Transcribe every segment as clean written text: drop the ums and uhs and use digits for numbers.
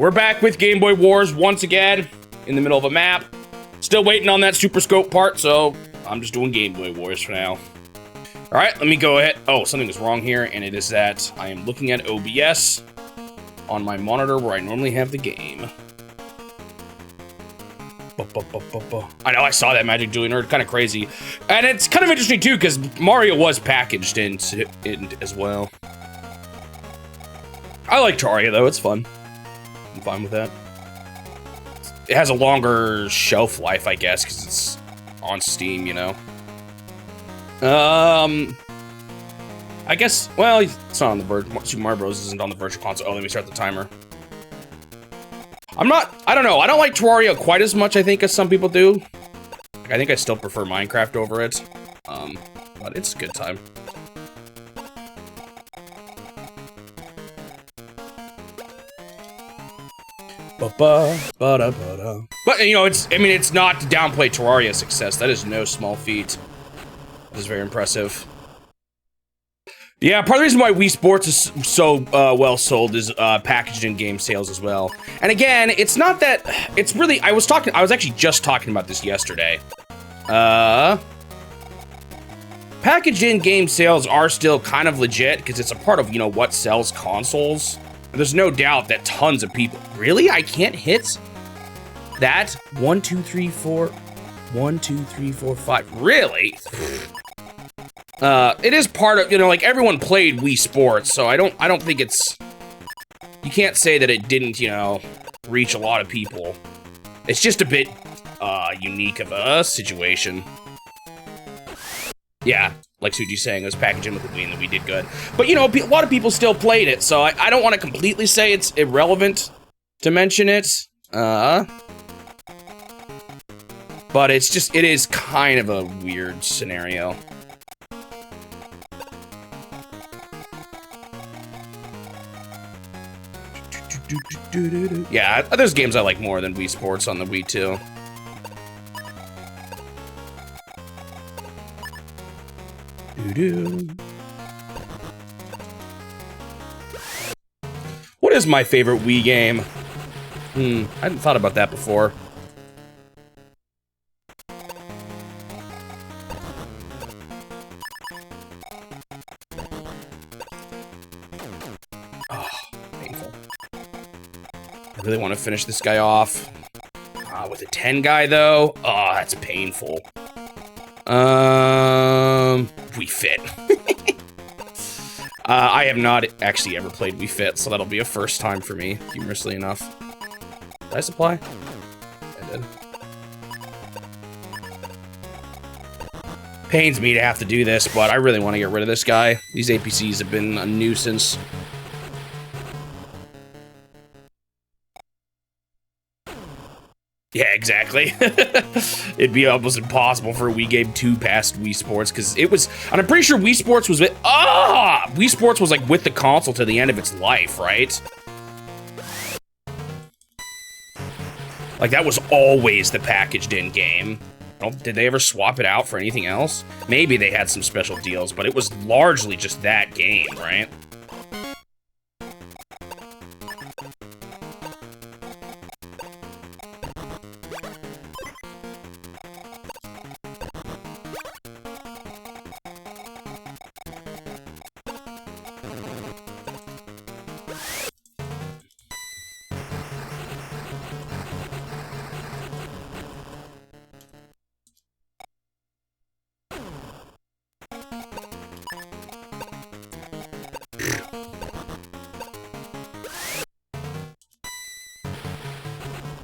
We're back with Game Boy Wars once again, in the middle of a map. Still waiting on that Super Scope part, so I'm just doing Game Boy Wars for now. Alright, let me go ahead. Oh, something is wrong here, and it is that I am looking at OBS on my monitor where I normally have the game. I know, I saw that Magic Julie Nerd, kind of crazy. And it's kind of interesting too, because Mario was packaged in as well. I like Terraria though, it's fun. I'm fine with that. It has a longer shelf life, I guess, because it's on Steam, you know. I guess, well, it's not on the Super Mario Bros. Isn't on the Virtual Console. Oh, let me start the timer. I don't know, I don't like Terraria quite as much, I think, as some people do. I think I still prefer Minecraft over it. But it's a good time. But, you know, it's not to downplay Terraria's success. That is no small feat. That is very impressive. Yeah, part of the reason why Wii Sports is so well sold is packaged in game sales as well. And again, it's not that, it's really, I was actually just talking about this yesterday. Packaged in game sales are still kind of legit because it's a part of, you know, what sells consoles. There's no doubt that tons of people, really? I can't hit that? 1, 2, 3, 4, 1, 2, 3, 4, 5, really? It is part of, you know, like everyone played Wii Sports, so I don't think it's, you can't say that it didn't, you know, reach a lot of people. It's just a bit, unique of a situation. Yeah, like Suji's saying, it was packaged in with the Wii and the Wii did good. But, you know, a lot of people still played it, so I don't want to completely say it's irrelevant to mention it. But it's just, it is kind of a weird scenario. Yeah, there's games I like more than Wii Sports on the Wii too. What is my favorite Wii game? I hadn't thought about that before. I really want to finish this guy off. With a 10 guy, though? Oh, that's painful. Wii Fit. I have not actually ever played Wii Fit, so that'll be a first time for me, humorously enough. Did I supply? I did. Pains me to have to do this, but I really want to get rid of this guy. These APCs have been a nuisance. Yeah, exactly. It'd be almost impossible for a Wii game to pass Wii Sports, because it was, and I'm pretty sure Wii Sports was with, Wii Sports was like with the console to the end of its life, right? Like that was always the packaged in game. Did they ever swap it out for anything else? Maybe they had some special deals, but it was largely just that game, right?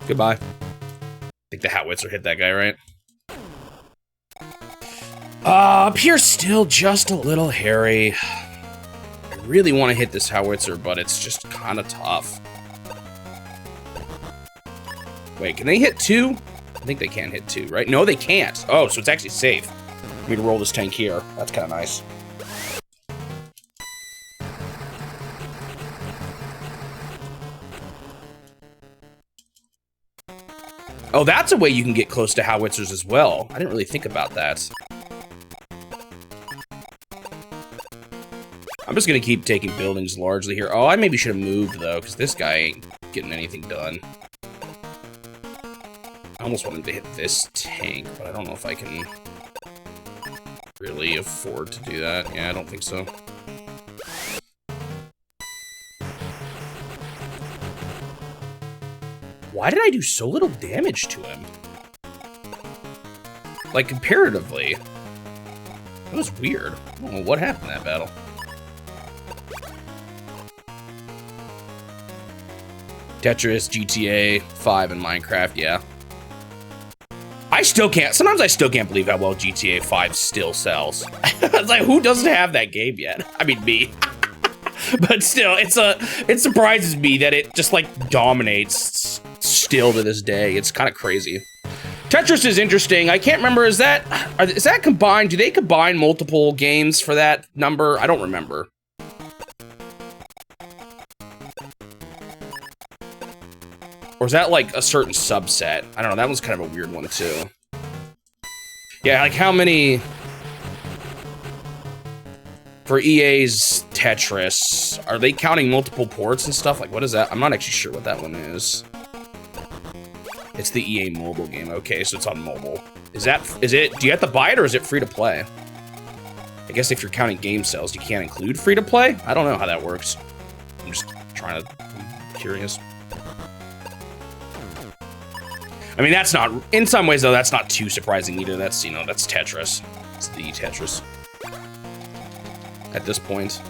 Goodbye. I think the Howitzer hit that guy, right? Up here still just a little hairy. I really want to hit this Howitzer, but it's just kind of tough. Wait, can they hit 2? I think they can hit 2, right? No, they can't. Oh, so it's actually safe for me to roll this tank here. That's kind of nice. Oh, that's a way you can get close to howitzers as well. I didn't really think about that. I'm just gonna keep taking buildings largely here. Oh, I maybe should have moved though, because this guy ain't getting anything done. I almost wanted to hit this tank, but I don't know if I can really afford to do that. Yeah, I don't think so. Why did I do so little damage to him? Like, comparatively. That was weird. I don't know what happened in that battle. Tetris, GTA 5, and Minecraft, yeah. I still can't, sometimes I still can't believe how well GTA 5 still sells. It's like, who doesn't have that game yet? I mean, me. But still, it surprises me that it just, like, dominates still to this day. It's kind of crazy. Tetris is interesting. I can't remember, is that combined? Do they combine multiple games for that number? I don't remember. Or is that like a certain subset? I don't know, that one's kind of a weird one too. Yeah, like how many... For EA's Tetris, are they counting multiple ports and stuff? Like, what is that? I'm not actually sure what that one is. It's the EA mobile game. Okay, so it's on mobile. Do you have to buy it or is it free to play? I guess if you're counting game sales, you can't include free to play? I don't know how that works. I'm just I'm curious. I mean, that's not, in some ways though, that's not too surprising either. That's, you know, that's Tetris. It's the Tetris. At this point.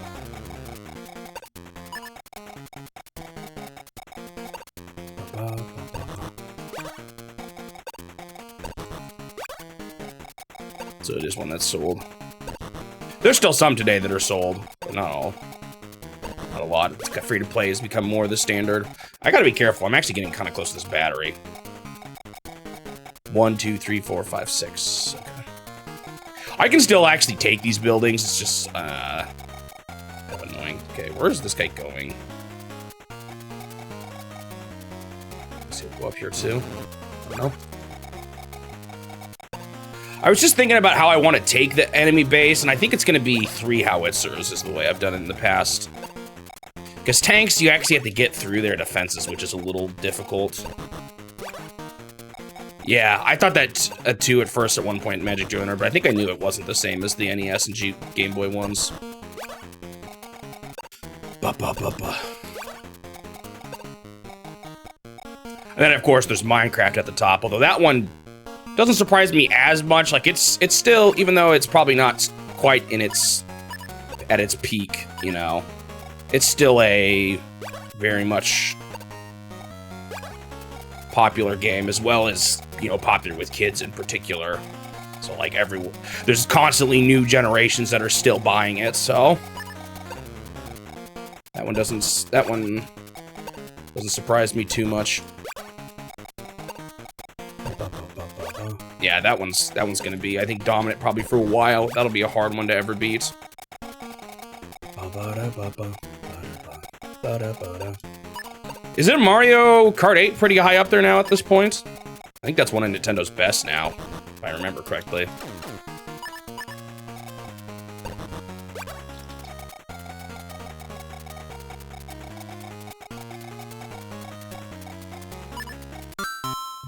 So it is one that's sold. There's still some today that are sold, but not all. Not a lot. It's got free to play has become more the standard. I gotta be careful. I'm actually getting kind of close to this battery. 1, 2, 3, 4, 5, 6. Okay. I can still actually take these buildings. It's just kind of annoying. Okay, where's this guy going? Let's see, he'll go up here too. No. I was just thinking about how I want to take the enemy base, and I think it's going to be 3 howitzers is the way I've done it in the past. Because tanks, you actually have to get through their defenses, which is a little difficult. Yeah, I thought that too at first at one point in Magic Joiner, but I think I knew it wasn't the same as the NES and Game Boy ones. And then, of course, there's Minecraft at the top, although that one doesn't surprise me as much. Like, it's still, even though it's probably not quite at its peak, you know, it's still a very much popular game, as well as, you know, popular with kids in particular. So, like, there's constantly new generations that are still buying it, so that one doesn't surprise me too much. Yeah, that one's gonna be, I think, dominant probably for a while. That'll be a hard one to ever beat. Isn't Mario Kart 8 pretty high up there now at this point? I think that's one of Nintendo's best now, if I remember correctly.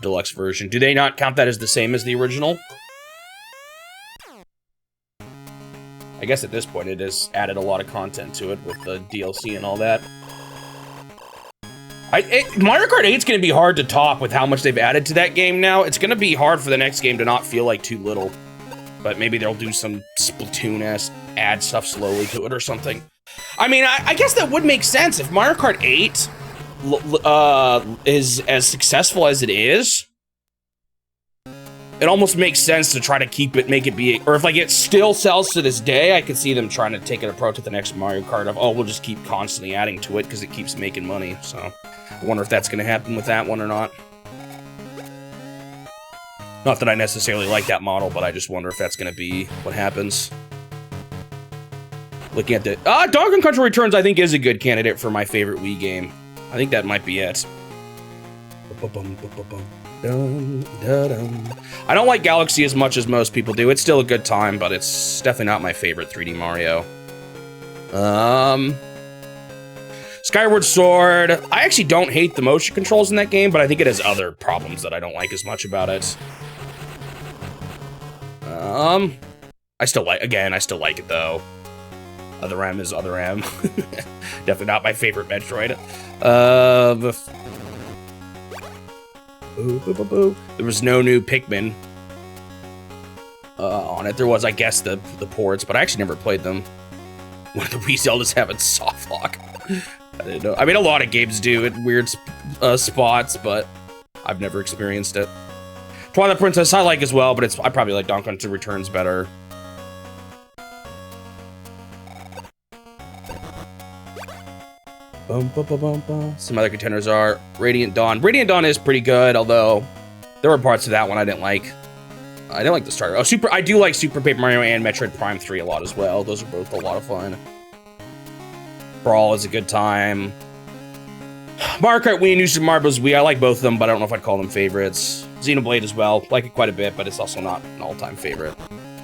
Deluxe version. Do they not count that as the same as the original? I guess at this point it has added a lot of content to it with the DLC and all that. Mario Kart 8 is going to be hard to top with how much they've added to that game now. It's going to be hard for the next game to not feel like too little. But maybe they'll do some Splatoon-esque, add stuff slowly to it or something. I mean, I guess that would make sense. If Mario Kart 8 is as successful as it is, it almost makes sense to try to keep it, make it be, or if like it still sells to this day, I could see them trying to take an approach with the next Mario Kart of, oh, we'll just keep constantly adding to it because it keeps making money. So I wonder if that's going to happen with that one or not. Not that I necessarily like that model, but I just wonder if that's going to be what happens. Looking at the Donkey Country Returns, I think is a good candidate for my favorite Wii game. I think that might be it. I don't like Galaxy as much as most people do. It's still a good time, but it's definitely not my favorite 3D Mario. Skyward Sword. I actually don't hate the motion controls in that game, but I think it has other problems that I don't like as much about it. I still like it though. Other M is Other M. Definitely not my favorite Metroid. There was no new Pikmin on it. There was, I guess, the ports, but I actually never played them. One of the Wii Zeldas having soft lock. I didn't know. I mean, a lot of games do at weird spots, but I've never experienced it. Twilight Princess I like as well, but I probably like Donkey Kong Returns better. Some other contenders are Radiant Dawn. Radiant Dawn is pretty good, although there were parts of that one I didn't like. I didn't like the starter. Oh, I do like Super Paper Mario and Metroid Prime 3 a lot as well. Those are both a lot of fun. Brawl is a good time. Mario Kart Wii and New Super Mario Bros. Wii, I like both of them, but I don't know if I'd call them favorites. Xenoblade as well, like it quite a bit, but it's also not an all-time favorite.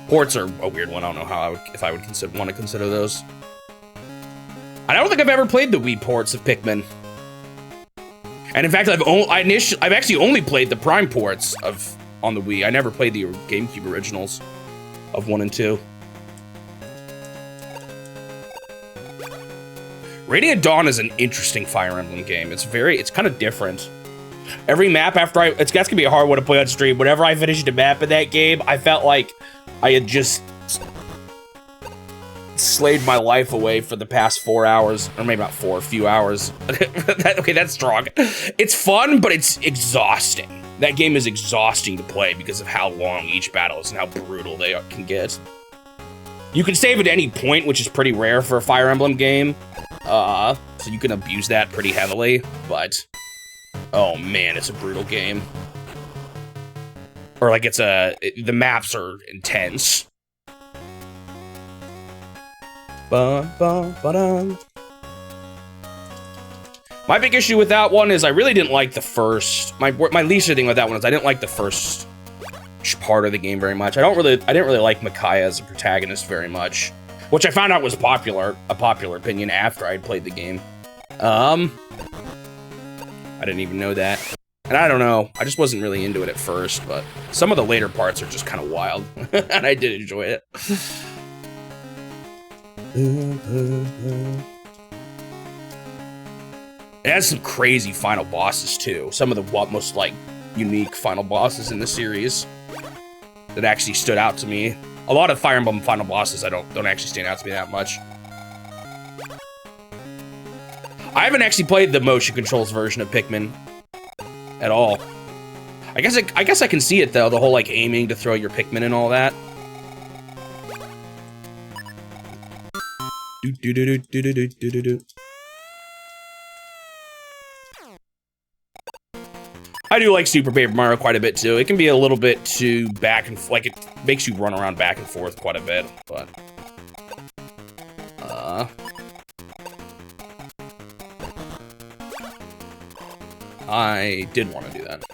Ports are a weird one. I don't know how if I would want to consider those. I don't think I've ever played the Wii ports of Pikmin. And in fact, I've actually only played the Prime ports on the Wii. I never played the GameCube originals of 1 and 2. Radiant Dawn is an interesting Fire Emblem game. It's kind of different. Every map that's gonna be a hard one to play on stream. Whenever I finished a map in that game, I felt like I had just slayed my life away for the past 4 hours, or maybe not 4, a few hours. Okay, that's strong. It's fun, but it's exhausting. That game is exhausting to play because of how long each battle is and how brutal they can get. You can save at any point, which is pretty rare for a Fire Emblem game. So you can abuse that pretty heavily, but oh man, it's a brutal game. Or like the maps are intense. My big issue with that one is I really didn't like the first. My least thing with that one is I didn't like the first part of the game very much. I didn't really like Micaiah as a protagonist very much, which I found out was a popular opinion after I'd played the game. I didn't even know that. And I don't know, I just wasn't really into it at first, but some of the later parts are just kind of wild, and I did enjoy it. It has some crazy final bosses too. Some of the most like unique final bosses in the series that actually stood out to me. A lot of Fire Emblem final bosses don't actually stand out to me that much. I haven't actually played the motion controls version of Pikmin at all. I guess I can see it though, the whole like aiming to throw your Pikmin and all that. I do like Super Paper Mario quite a bit too. It can be a little bit too like it makes you run around back and forth quite a bit, but I did want to do that.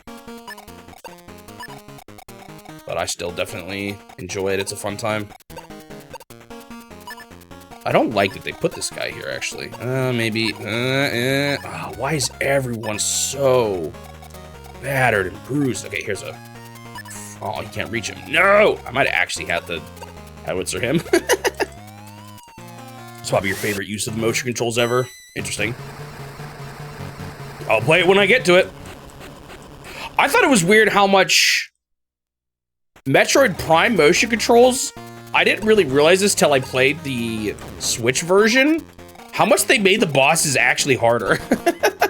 But I still definitely enjoy it. It's a fun time. I don't like that they put this guy here, actually. Maybe. Oh, why is everyone so battered and bruised? Okay, here's a... Oh, you can't reach him. No! I might actually have to howitzer him. It's probably your favorite use of the motion controls ever. Interesting. I'll play it when I get to it. I thought it was weird how much Metroid Prime motion controls... I didn't really realize this till I played the Switch version, how much they made the bosses actually harder.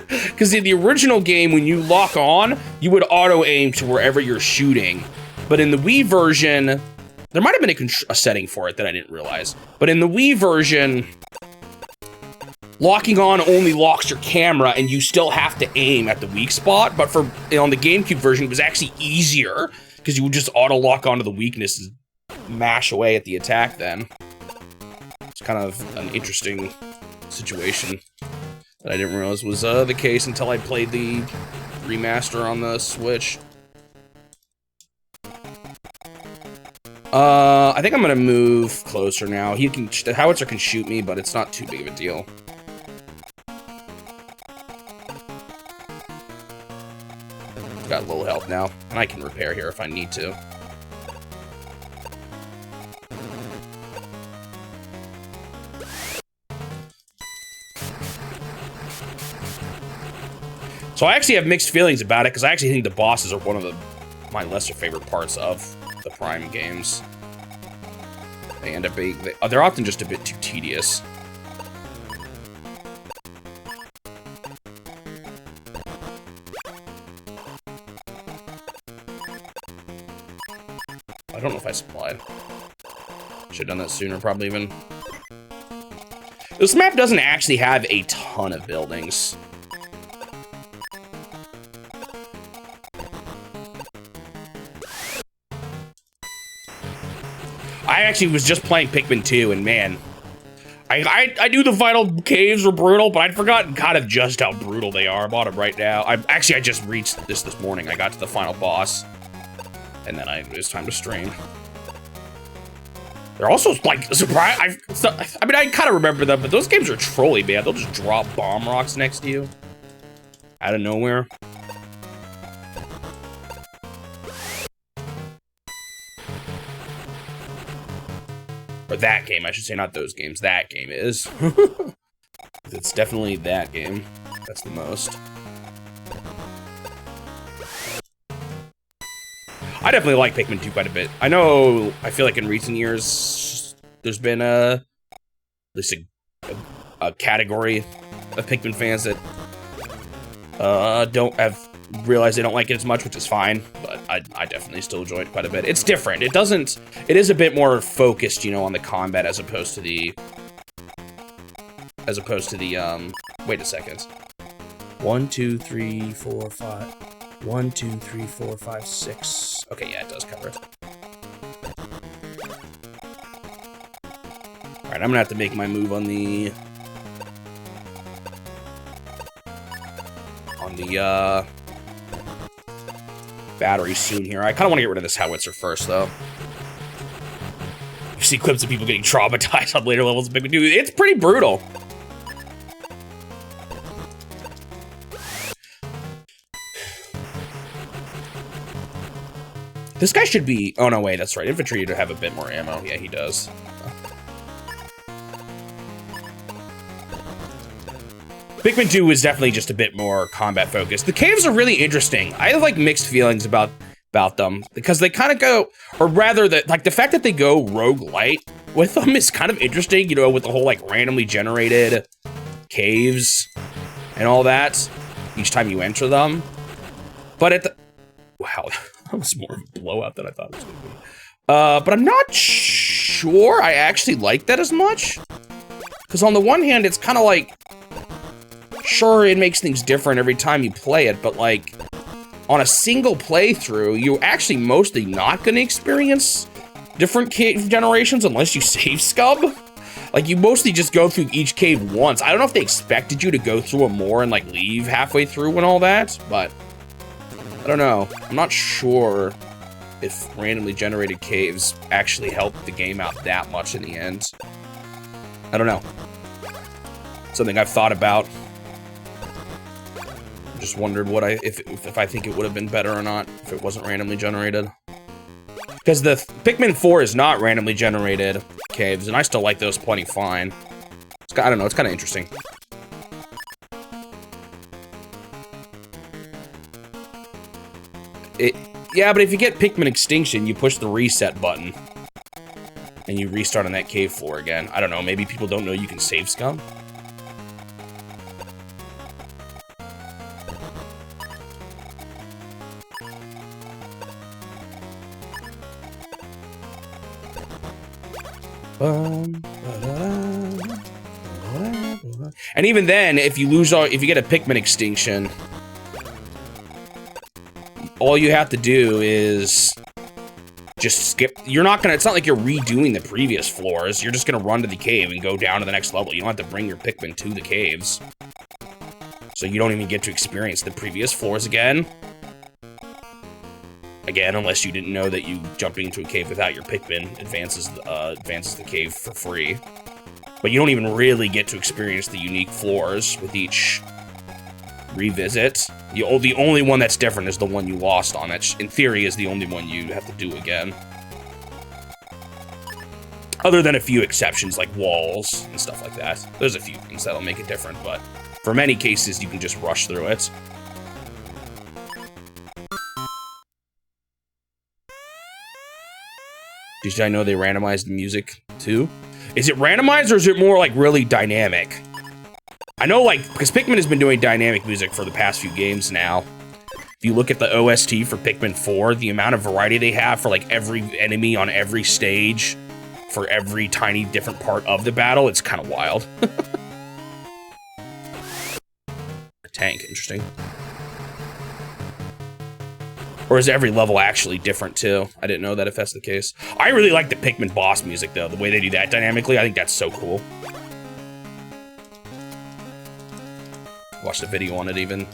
Because in the original game, when you lock on, you would auto-aim to wherever you're shooting. But in the Wii version, there might have been a setting for it that I didn't realize. But in the Wii version, locking on only locks your camera and you still have to aim at the weak spot. But on the GameCube version, it was actually easier because you would just auto-lock onto the weakness and mash away at the attack then. It's kind of an interesting situation that I didn't realize was the case until I played the remaster on the Switch. I think I'm gonna move closer now. The howitzer can shoot me, but it's not too big of a deal. Got a little health now, and I can repair here if I need to. So I actually have mixed feelings about it, because I actually think the bosses are one of my lesser favorite parts of the Prime games. They end up being, they're often just a bit too tedious. I don't know if I supplied. Should have done that sooner, probably even. This map doesn't actually have a ton of buildings. I actually was just playing Pikmin 2, and man, I knew the final caves were brutal, but I'd forgotten kind of just how brutal they are. I'm on them right now. I just reached this morning. I got to the final boss, and then it was time to stream. They're also, like, surprise. I mean, I kind of remember them, but those games are trolly, man. They'll just drop bomb rocks next to you out of nowhere. Or that game, I should say, not those games. That game is. It's definitely that game. That's the most. I definitely like Pikmin 2 quite a bit. I feel like in recent years, there's been at least a category of Pikmin fans that don't have realized they don't like it as much, which is fine, but I definitely still enjoy it quite a bit. It's different. It is a bit more focused, you know, on the combat as opposed to the wait a second. 1, 2, 3, 4, 5. 1, 2, 3, 4, 5, 6. Okay, yeah, it does cover it. Alright, I'm gonna have to make my move on the battery soon here. I kind of want to get rid of this howitzer first, though. You see clips of people getting traumatized on later levels of Pikmin 2. It's pretty brutal. This guy should be... Oh, no, wait, that's right. Infantry to have a bit more ammo. Yeah, he does. Pikmin 2 is definitely just a bit more combat focused. The caves are really interesting. I have like mixed feelings about them because they kind of go, or rather the fact that they go roguelite with them is kind of interesting, you know, with the whole like randomly generated caves and all that each time you enter them. But wow, that was more of a blowout than I thought it was going to be. But I'm not sure I actually like that as much. Because on the one hand, it's kind of like, sure, it makes things different every time you play it, but like on a single playthrough, you're actually mostly not going to experience different cave generations unless you save scum. Like you mostly just go through each cave once. I don't know if they expected you to go through them more and like leave halfway through and all that, but I don't know. I'm not sure if randomly generated caves actually help the game out that much in the end. I don't know. Something I've thought about. Just wondered what if I think it would have been better or not if it wasn't randomly generated. Because the Pikmin 4 is not randomly generated caves, and I still like those plenty fine. I don't know, it's kind of interesting. Yeah, but if you get Pikmin Extinction, you push the reset button. And you restart on that cave floor again. I don't know, maybe people don't know you can save scum? And even then, if you get a Pikmin Extinction, all you have to do is just skip. It's not like you're redoing the previous floors. You're just gonna run to the cave and go down to the next level. You don't have to bring your Pikmin to the caves. So you don't even get to experience the previous floors again. Again, unless you didn't know that you jumping into a cave without your Pikmin advances the cave for free. But you don't even really get to experience the unique floors with each revisit. The only one that's different is the one you lost on. That in theory is the only one you have to do again. Other than a few exceptions like walls and stuff like that. There's a few things that'll make it different, but for many cases you can just rush through it. Did I know they randomized the music too? Is it randomized or is it more like really dynamic? I know, like, because Pikmin has been doing dynamic music for the past few games now. If you look at the OST for Pikmin 4, the amount of variety they have for, like, every enemy on every stage, for every tiny different part of the battle, it's kind of wild. A tank, interesting. Or is every level actually different, too? I didn't know that if that's the case. I really like the Pikmin boss music, though. The way they do that dynamically, I think that's so cool. Watch the video on it, even.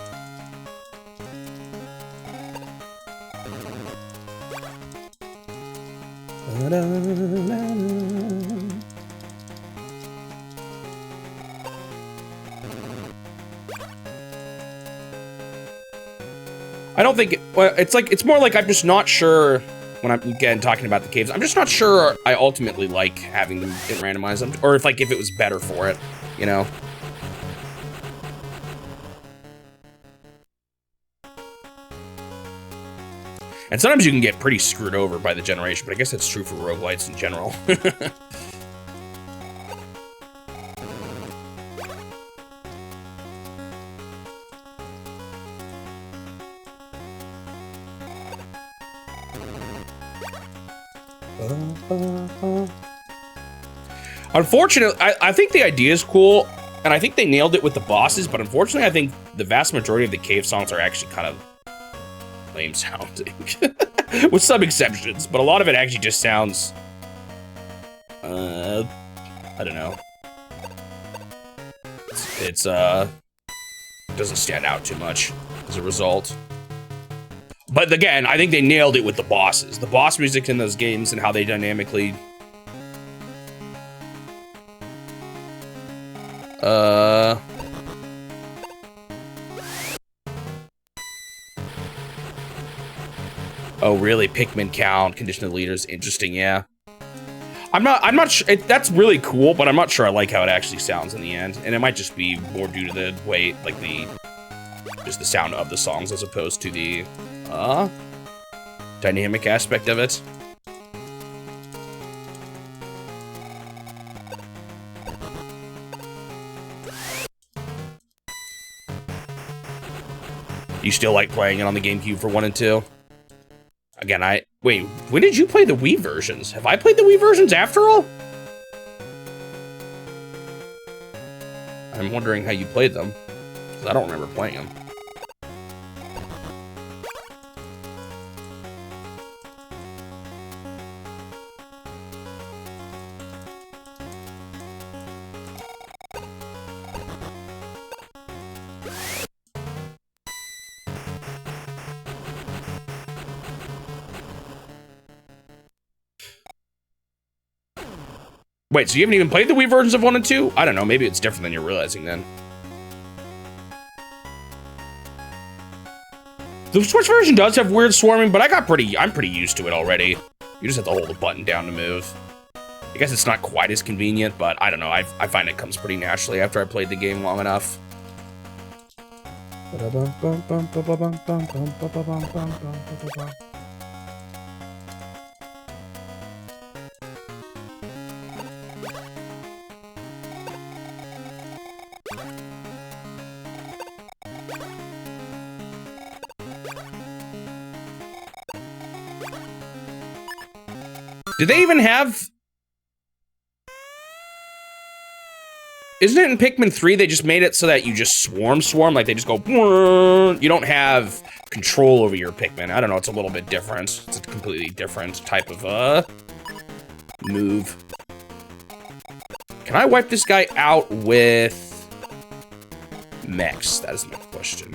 I don't think, well, it's more like I'm just not sure, when I'm, again, talking about the caves, I'm just not sure I ultimately like having them get randomized, or if it was better for it, you know? And sometimes you can get pretty screwed over by the generation, but I guess that's true for roguelites in general. Unfortunately, I think the idea is cool, and I think they nailed it with the bosses, but unfortunately, I think the vast majority of the cave songs are actually kind of lame sounding, with some exceptions, but a lot of it actually just sounds, I don't know. It's doesn't stand out too much as a result. But again, I think they nailed it with the bosses. The boss music in those games and how they dynamically... Oh, really? Pikmin count, condition of leaders, interesting, yeah. I'm not sure, that's really cool, but I'm not sure I like how it actually sounds in the end. And it might just be more due to the way, like just the sound of the songs as opposed to the, dynamic aspect of it. You still like playing it on the GameCube for 1 and 2? Again, wait, when did you play the Wii versions? Have I played the Wii versions after all? I'm wondering how you played them, because I don't remember playing them. Wait, so you haven't even played the Wii versions of 1 and 2? I don't know, maybe it's different than you're realizing then. The Switch version does have weird swarming, but I'm pretty used to it already. You just have to hold the button down to move. I guess it's not quite as convenient, but I don't know, I find it comes pretty naturally after I played the game long enough. Did they even have... Isn't it in Pikmin 3, they just made it so that you just swarm? Like, they just go... You don't have control over your Pikmin. I don't know, it's a little bit different. It's a completely different type of, move. Can I wipe this guy out with... mechs? That is my question.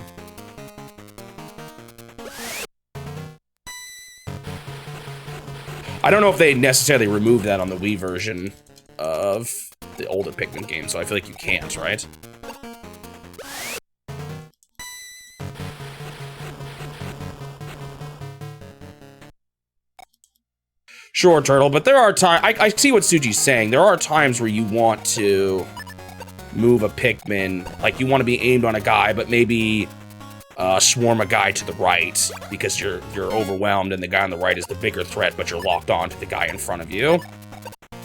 I don't know if they necessarily removed that on the Wii version of the older Pikmin game, so I feel like you can't, right? Sure, Turtle, but there are times... I see what Suji's saying. There are times where you want to move a Pikmin. Like, you want to be aimed on a guy, but maybe swarm a guy to the right because you're overwhelmed and the guy on the right is the bigger threat, but you're locked on to the guy in front of you.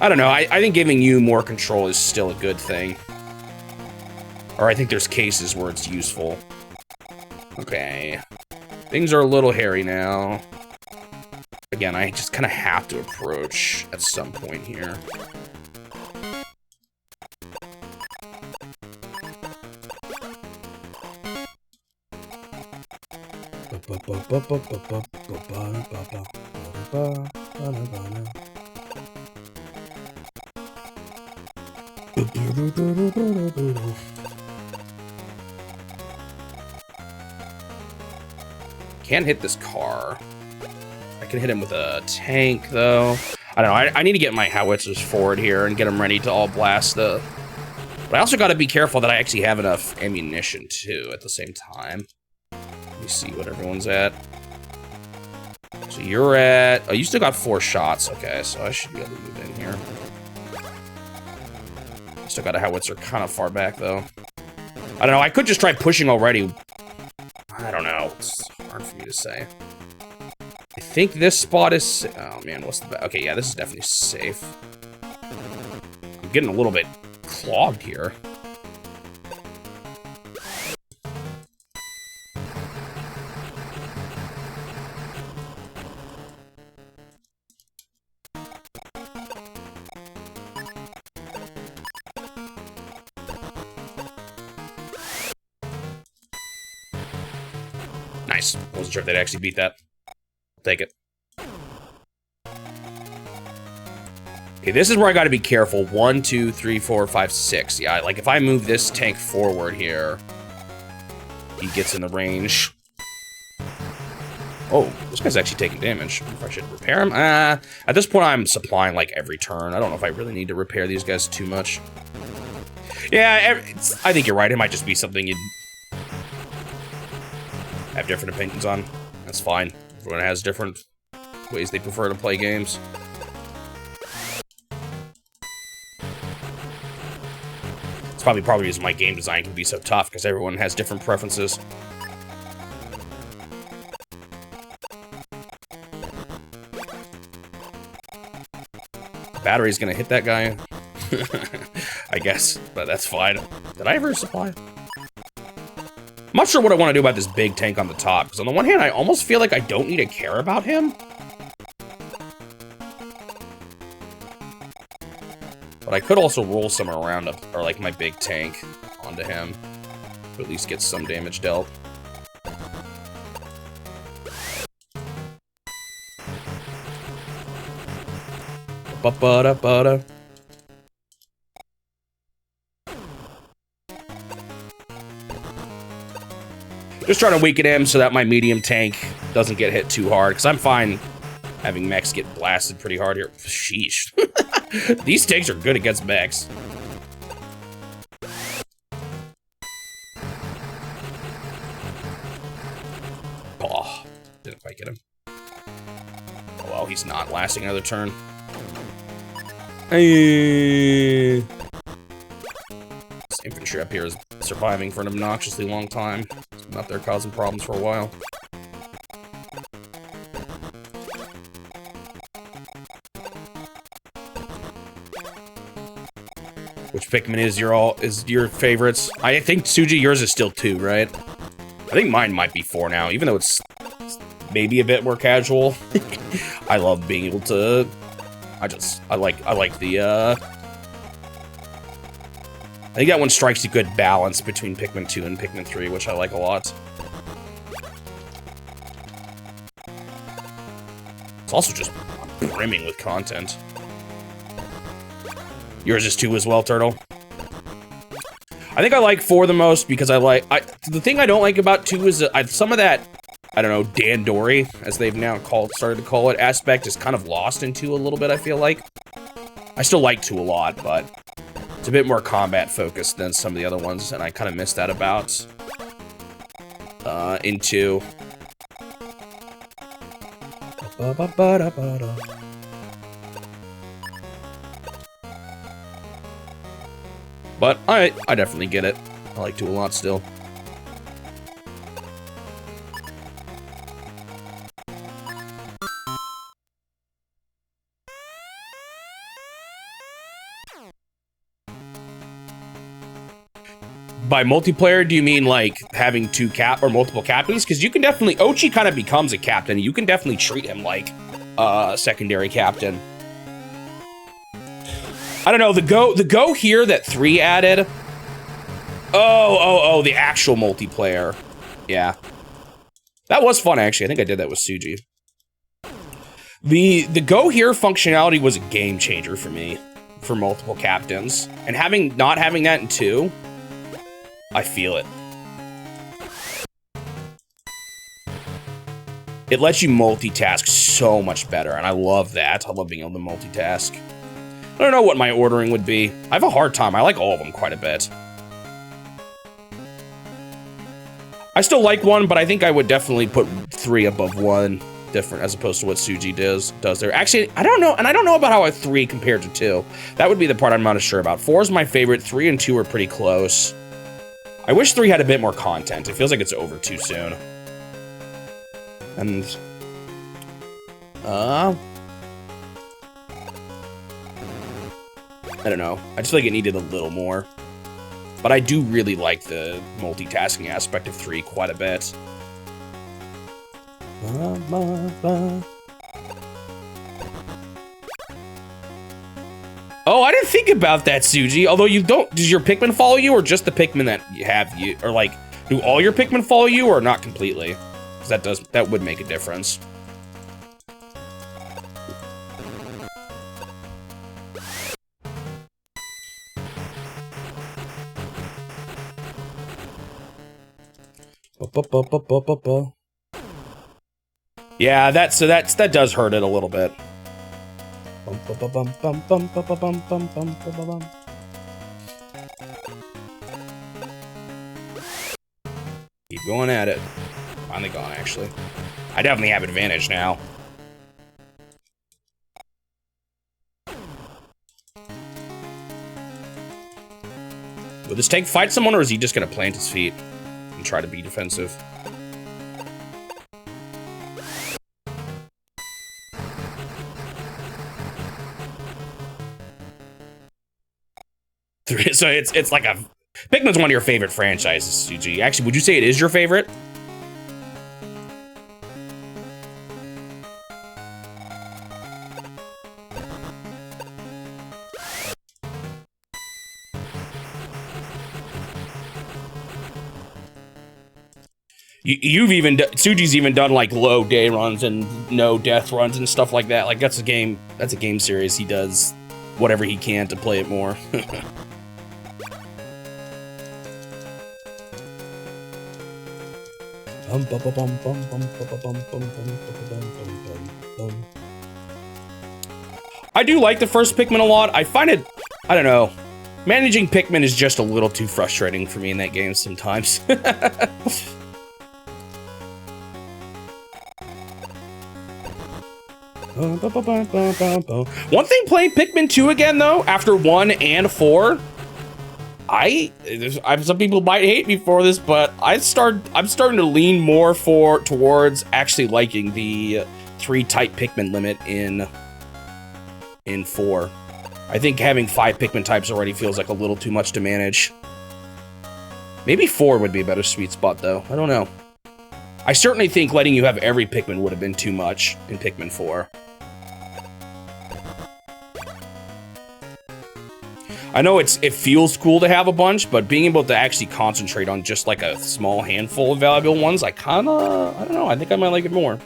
I don't know. I think giving you more control is still a good thing. Or I think there's cases where it's useful. Okay. Things are a little hairy now. Again, I just kind of have to approach at some point here. Can't hit this car. I can hit him with a tank, though. I don't know. I need to get my howitzers forward here and get them ready to all blast the... But I also got to be careful that I actually have enough ammunition, too, at the same time. Let me see what everyone's at. So you're at... Oh, you still got 4 shots. Okay, so I should be able to move in here. Still got a howitzer kind of far back, though. I don't know. I could just try pushing already. I don't know. It's hard for me to say. I think this spot is... Oh, man, what's the... Okay, yeah, this is definitely safe. I'm getting a little bit clogged here. Nice. Wasn't sure if they'd actually beat that. Take it. Okay, this is where I gotta be careful. 1, 2, 3, 4, 5, 6. Yeah, like if I move this tank forward here, he gets in the range. Oh, this guy's actually taking damage. If I should repair him? At this point, I'm supplying like every turn. I don't know if I really need to repair these guys too much. Yeah, I think you're right. It might just be something you'd have different opinions on. That's fine. Everyone has different ways they prefer to play games. It's probably because my game design can be so tough, because everyone has different preferences. Battery's gonna hit that guy. I guess, but that's fine. Did I ever supply? I'm not sure what I want to do about this big tank on the top, because on the one hand, I almost feel like I don't need to care about him. But I could also roll some around, or like my big tank onto him, to at least get some damage dealt. Ba-ba-da-ba-da. Just trying to weaken him so that my medium tank doesn't get hit too hard, because I'm fine having mechs get blasted pretty hard here. Sheesh. These tanks are good against mechs. Oh, didn't quite get him. Oh, well, he's not lasting another turn. Hey. This infantry up here is surviving for an obnoxiously long time. It's been up there causing problems for a while. Which Pikmin is your favorites? I think Suji, yours is still 2, right? I think mine might be 4 now, even though it's maybe a bit more casual. I love being able to. I like the. I think that one strikes a good balance between Pikmin 2 and Pikmin 3, which I like a lot. It's also just brimming with content. Yours is 2 as well, Turtle? I think I like 4 the most because the thing I don't like about 2 is that some of that, I don't know, Dandori, as they've now started to call it, aspect is kind of lost in 2 a little bit, I feel like. I still like 2 a lot, but it's a bit more combat focused than some of the other ones, and I kind of miss that about in 2. But I definitely get it. I like 2 a lot still. By multiplayer, do you mean like having 2 multiple captains? Because you can definitely, Ochi kind of becomes a captain. You can definitely treat him like a secondary captain. I don't know, the go here that 3 added. Oh, the actual multiplayer. Yeah. That was fun, actually. I think I did that with Suji. The go here functionality was a game changer for me, for multiple captains. And not having that in 2, I feel it. It lets you multitask so much better, and I love that. I love being able to multitask. I don't know what my ordering would be. I have a hard time. I like all of them quite a bit. I still like 1, but I think I would definitely put 3 above 1, different as opposed to what Suji does there. Actually, I don't know, and I don't know about how a 3 compared to 2. That would be the part I'm not as sure about. 4 is my favorite. 3 and 2 are pretty close. I wish 3 had a bit more content. It feels like it's over too soon. And I don't know. I just feel like it needed a little more. But I do really like the multitasking aspect of 3 quite a bit. Oh, I didn't think about that, Suji. Although you don't, does your Pikmin follow you, or just the Pikmin that you have you, or like, do all your Pikmin follow you, or not completely? Because that would make a difference. Yeah, that does hurt it a little bit. Keep going at it. Finally gone, actually. I definitely have advantage now. Will this tank fight someone, or is he just gonna plant his feet and try to be defensive? So it's like a... Pikmin's one of your favorite franchises, Suji. Actually, would you say it is your favorite? Suji's even done like low day runs and no death runs and stuff like that. Like that's a game series. He does whatever he can to play it more. I do like the first Pikmin a lot. I find it, I don't know, managing Pikmin is just a little too frustrating for me in that game sometimes. One thing playing Pikmin 2 again though, after 1 and 4, some people might hate me for this, but I'm starting to lean more towards actually liking the 3 type Pikmin limit in 4. I think having 5 Pikmin types already feels like a little too much to manage. Maybe 4 would be a better sweet spot though. I don't know. I certainly think letting you have every Pikmin would have been too much in Pikmin 4. I know it feels cool to have a bunch, but being able to actually concentrate on just like a small handful of valuable ones, I don't know, I think I might like it more.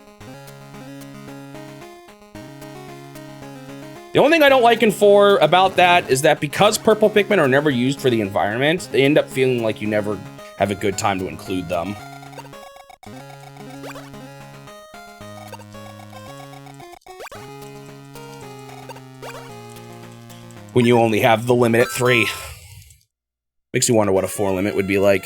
The only thing I don't like in 4 about that is that because purple Pikmin are never used for the environment, they end up feeling like you never have a good time to include them. When you only have the limit at 3. Makes you wonder what a 4 limit would be like.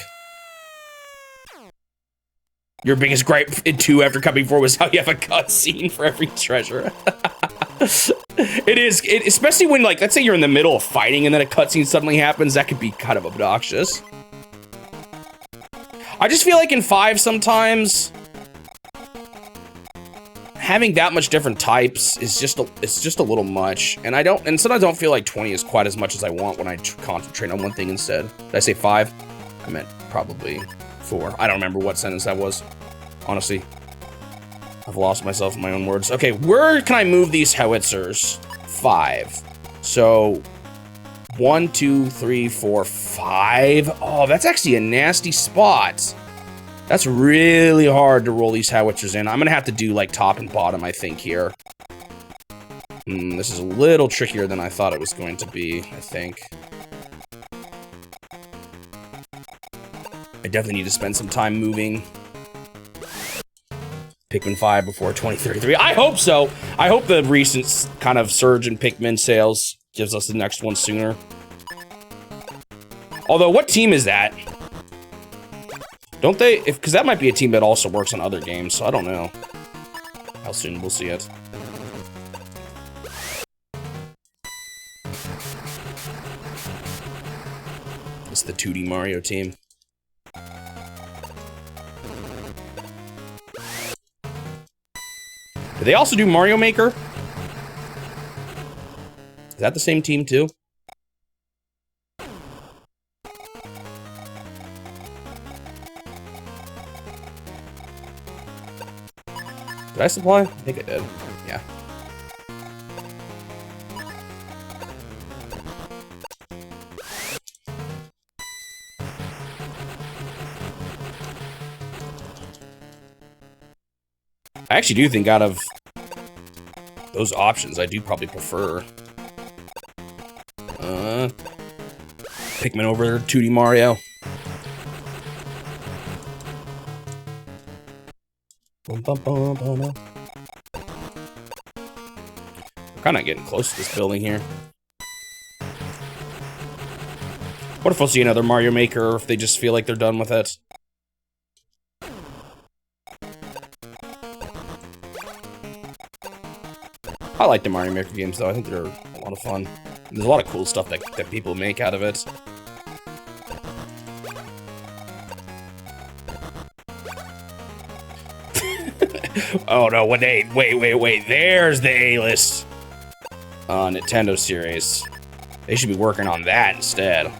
Your biggest gripe in 2 after coming 4 was how you have a cutscene for every treasure. It is, especially when, like, let's say you're in the middle of fighting and then a cutscene suddenly happens. That could be kind of obnoxious. I just feel like in 5 sometimes having that much different types is it's just a little much, and sometimes I don't feel like 20 is quite as much as I want when I concentrate on one thing instead. Did I say 5? I meant probably 4. I don't remember what sentence that was. Honestly, I've lost myself in my own words. Okay, where can I move these howitzers? 5. So 1, 2, 3, 4, 5. Oh, that's actually a nasty spot. That's really hard to roll these howitzers in. I'm gonna have to do like top and bottom, I think, here. This is a little trickier than I thought it was going to be, I think. I definitely need to spend some time moving Pikmin 5 before 2033. I hope so. I hope the recent kind of surge in Pikmin sales gives us the next one sooner. Although, what team is that? Don't they? Because that might be a team that also works on other games, so I don't know how soon we'll see it. It's the 2D Mario team. Do they also do Mario Maker? Is that the same team too? Did I supply? I think I did. Yeah. I actually do think out of those options, I do probably prefer Pikmin over 2D Mario. We're kind of getting close to this building here. What if we'll see another Mario Maker, or if they just feel like they're done with it? I like the Mario Maker games, though. I think they're a lot of fun. There's a lot of cool stuff that people make out of it. Oh no, wait, there's the A-list Nintendo series. They should be working on that instead.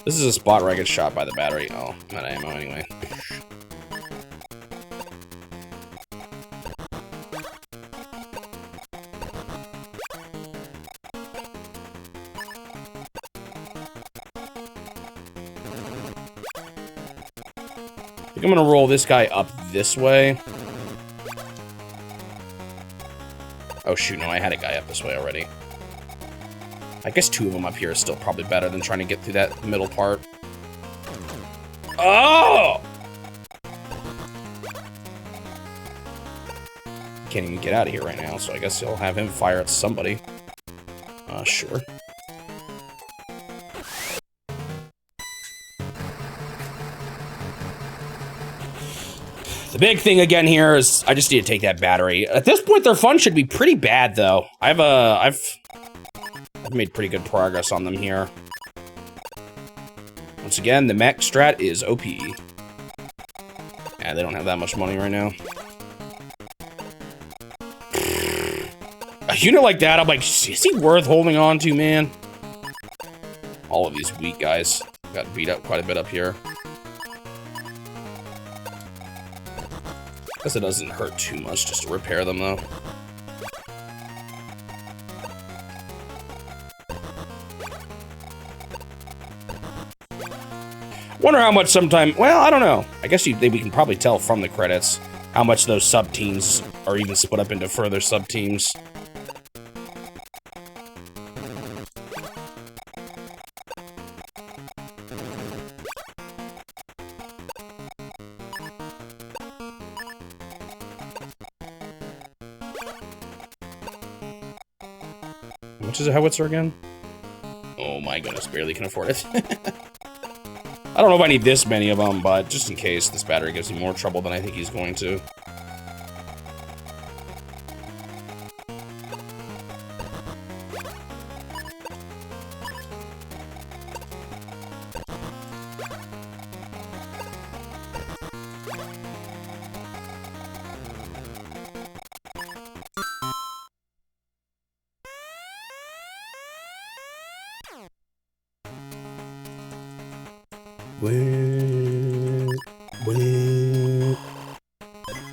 This is a spot where I get shot by the battery. Oh, I'm out of ammo anyway. I think I'm gonna roll this guy up this way. Oh shoot, no, I had a guy up this way already. I guess 2 of them up here is still probably better than trying to get through that middle part. Oh! Can't even get out of here right now, so I guess I'll have him fire at somebody. Sure. The big thing again here is I just need to take that battery. At this point, their fun should be pretty bad, though. I've made pretty good progress on them here. Once again, the mech strat is OP. Yeah, they don't have that much money right now. A unit like that, I'm like, is he worth holding on to, man? All of these weak guys got beat up quite a bit up here. Guess it doesn't hurt too much just to repair them, though. Wonder how much sometime, well, I don't know. I guess we can probably tell from the credits how much those sub-teams are even split up into further sub-teams. much is a howitzer again? Oh my goodness, barely can afford it. I don't know if I need this many of them, but just in case this battery gives me more trouble than I think he's going to.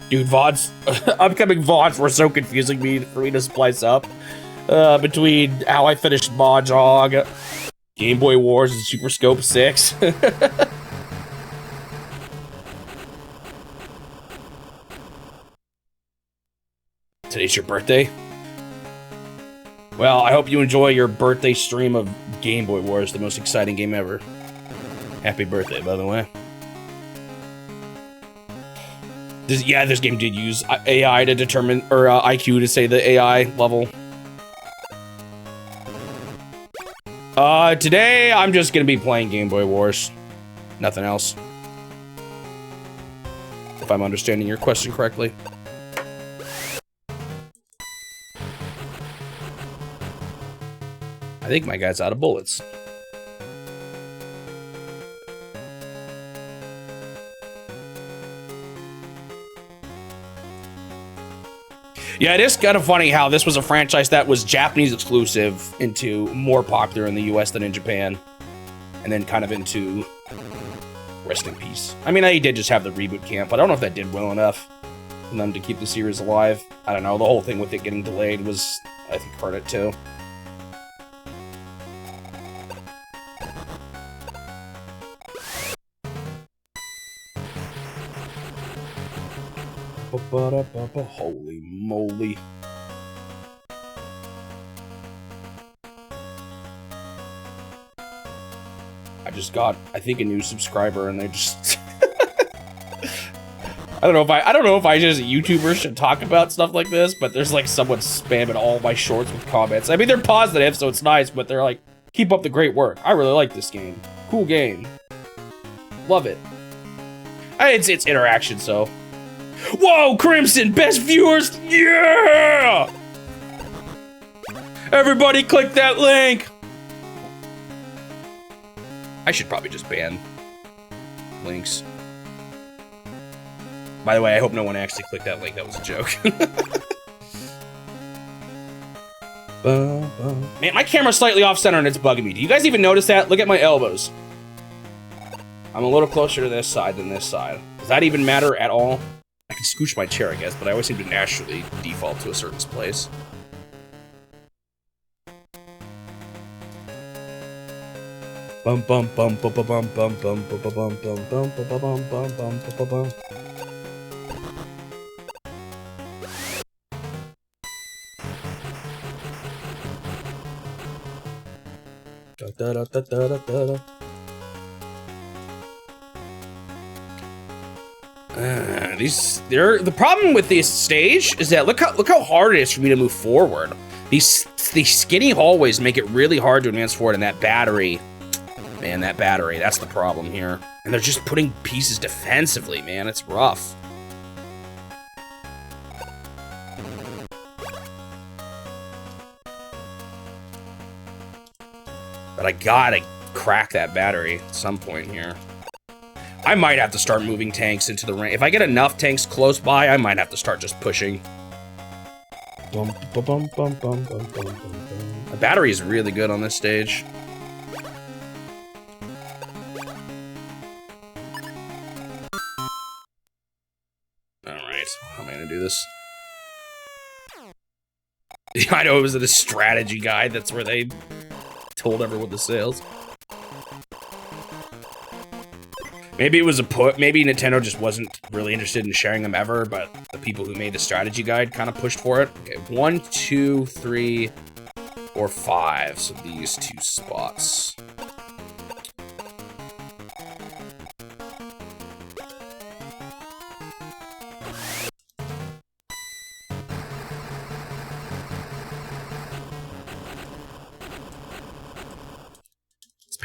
Dude, VODs, upcoming VODs were so confusing for me to splice up. Between how I finished Mahjong, Game Boy Wars, and Super Scope 6. Today's your birthday? Well, I hope you enjoy your birthday stream of Game Boy Wars, the most exciting game ever. Happy birthday, by the way. This game did use AI to determine, or IQ to say the AI level. Today I'm just gonna be playing Game Boy Wars. Nothing else. If I'm understanding your question correctly. I think my guy's out of bullets. Yeah, it is kind of funny how this was a franchise that was Japanese exclusive into more popular in the US than in Japan. And then kind of into rest in peace. I mean, I did just have the reboot camp, but I don't know if that did well enough for them to keep the series alive. I don't know, the whole thing with it getting delayed was, I think, hurt it too. Holy moly. I just got, I think, a new subscriber and they just I don't know if I just YouTubers should talk about stuff like this, but there's like someone spamming all my shorts with comments. I mean, they're positive, so it's nice, but they're like, keep up the great work. I really like this game. Cool game. Love it. It's interaction, so. Whoa, Crimson, best viewers, yeah! Everybody click that link! I should probably just ban links. By the way, I hope no one actually clicked that link, that was a joke. Man, my camera's slightly off-center and it's bugging me. Do you guys even notice that? Look at my elbows. I'm a little closer to this side than this side. Does that even matter at all? I can scooch my chair, I guess, but I always seem to naturally default to a certain place. Bum bum bum bum bum bum bum bum bum bum bum bum bum bum bum bum bum. Da da da da da da da. The problem with this stage is that look how hard it is for me to move forward. These skinny hallways make it really hard to advance forward, and that battery, man, that's the problem here. And they're just putting pieces defensively, man, it's rough. But I gotta crack that battery at some point here. I might have to start moving tanks into the ring. If I get enough tanks close by, I might have to start just pushing. The battery is really good on this stage. Alright, how am I gonna do this? I know it was in a strategy guide, that's where they told everyone the sales. Maybe it was a put. Maybe Nintendo just wasn't really interested in sharing them ever, but the people who made the strategy guide kind of pushed for it. Okay, 1, 2, 3, 4, 5. So these two spots.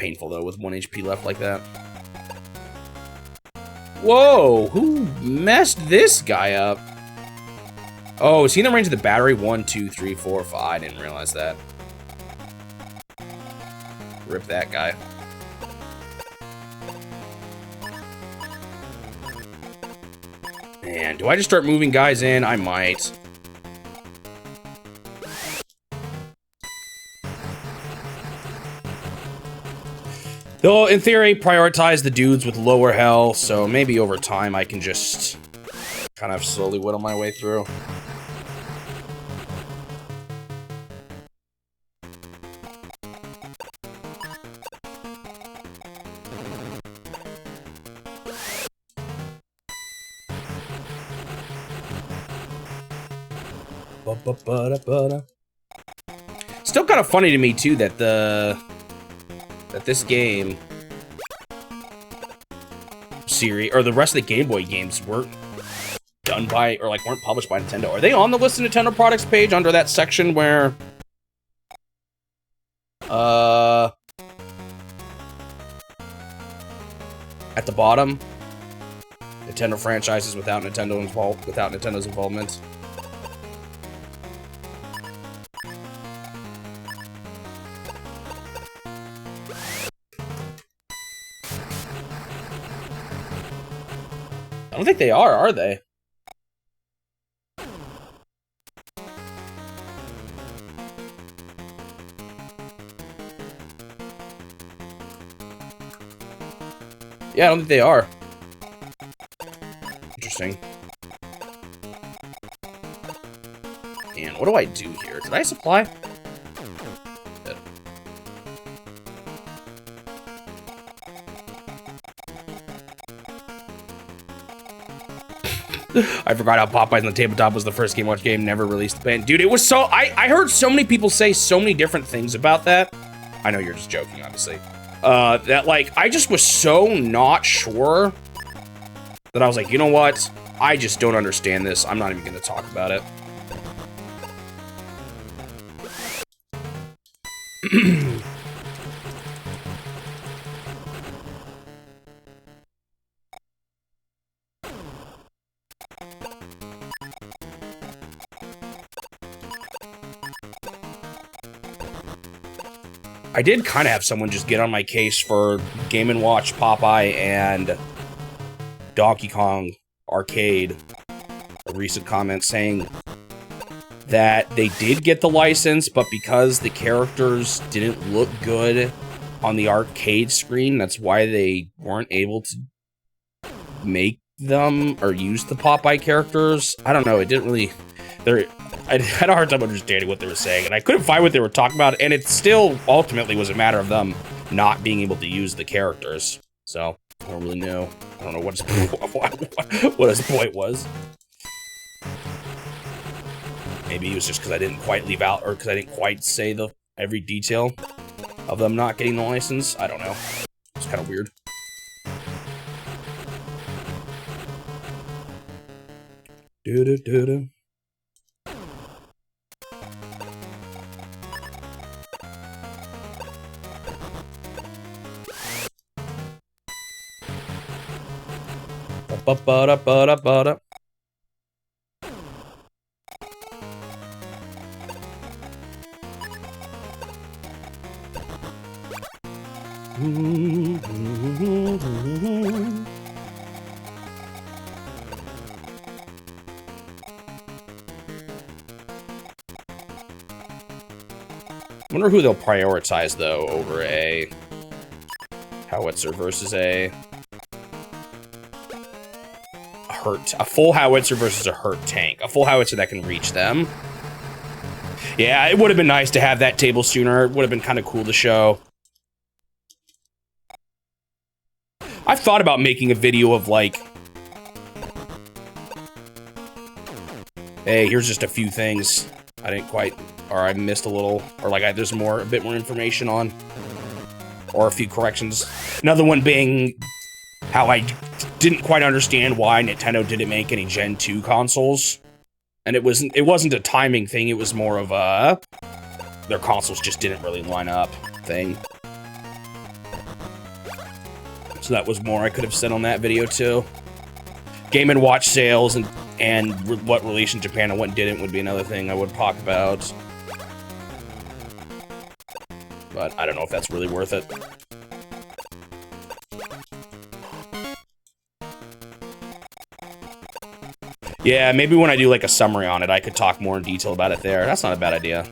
painful, though, with 1 HP left like that. Whoa! Who messed this guy up? Oh, is he in the range of the battery? 1, 2, 3, 4, 5. I didn't realize that. Rip that guy. Man, do I just start moving guys in? I might. They'll, in theory, prioritize the dudes with lower health, so maybe over time I can just kind of slowly whittle my way through. Still kind of funny to me too that this game series or the rest of the Game Boy games weren't done by or like weren't published by Nintendo. Are they on the list of Nintendo products page under that section where at the bottom, Nintendo franchises without Nintendo's involvement? I don't think they are they? Yeah, I don't think they are. Interesting. And what do I do here? Did I supply? Good. I forgot how Popeyes on the Tabletop was the first Game Watch game never released. Man, dude, it was so... I heard so many people say so many different things about that. I know you're just joking, obviously. That, like, I just was so not sure that I was like, you know what? I just don't understand this. I'm not even going to talk about it. I did kind of have someone just get on my case for Game & Watch, Popeye, and Donkey Kong Arcade. A recent comment saying that they did get the license, but because the characters didn't look good on the arcade screen, that's why they weren't able to make them or use the Popeye characters. I don't know, it didn't really... I had a hard time understanding what they were saying, and I couldn't find what they were talking about, and it still ultimately was a matter of them not being able to use the characters. So, I don't really know. I don't know what his point was. Maybe it was just because I didn't quite leave out, or because I didn't quite say every detail of them not getting the license. I don't know. It's kind of weird. Do-do-do-do. Ba-ba-da-ba-da-ba-da. I wonder who they'll prioritize, though, over a howitzer versus a full howitzer versus a hurt tank. A full howitzer that can reach them. Yeah, it would have been nice to have that table sooner. It would have been kind of cool to show. I've thought about making a video of, like, hey, here's just a few things I didn't quite, or I missed a little, or like there's a bit more information on, or a few corrections. Another one being how I didn't quite understand why Nintendo didn't make any Gen 2 consoles. And it wasn't a timing thing, it was more of a their consoles just didn't really line up thing. So that was more I could have said on that video too. Game & Watch sales and what relation Japan and what didn't would be another thing I would talk about. But I don't know if that's really worth it. Yeah, maybe when I do like a summary on it, I could talk more in detail about it there. That's not a bad idea.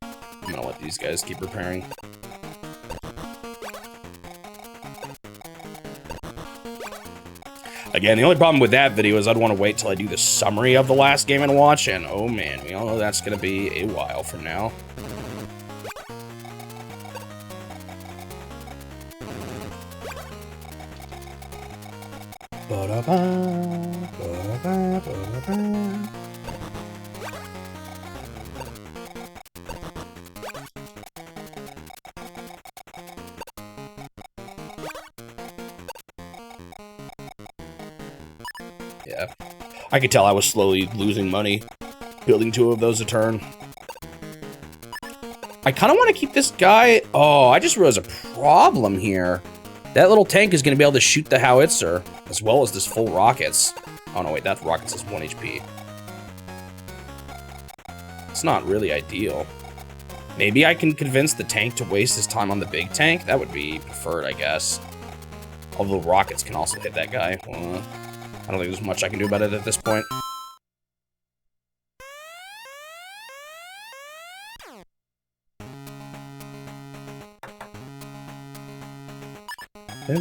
I'm gonna let these guys keep repairing. Again, the only problem with that video is I'd want to wait till I do the summary of the last Game & Watch, and oh man, we all know that's gonna be a while from now. Yeah, I could tell I was slowly losing money building 2 of those a turn. I kind of want to keep this guy. Oh, I just realized a problem here. That little tank is going to be able to shoot the howitzer as well as this full rockets. Oh no, wait, that rockets is 1 HP. It's not really ideal. Maybe I can convince the tank to waste his time on the big tank. That would be preferred, I guess. Although rockets can also hit that guy. I don't think there's much I can do about it at this point. I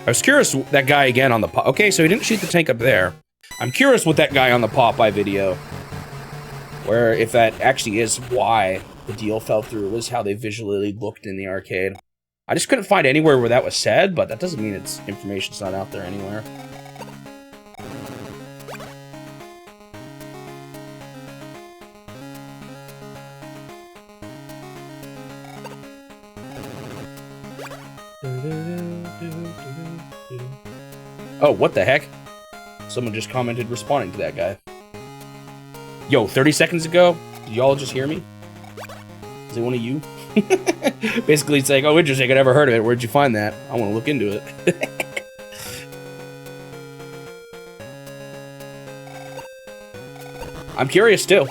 was curious that guy again on the pop. Okay, so he didn't shoot the tank up there. I'm curious with that guy on the Popeye video, where if that actually is why the deal fell through, was how they visually looked in the arcade. I just couldn't find anywhere where that was said, but that doesn't mean it's information's not out there anywhere. Oh, what the heck? Someone just commented responding to that guy. Yo, 30 seconds ago, did y'all just hear me? Is it one of you? Basically saying, oh, interesting, I never heard of it. Where'd you find that? I want to look into it. I'm curious too.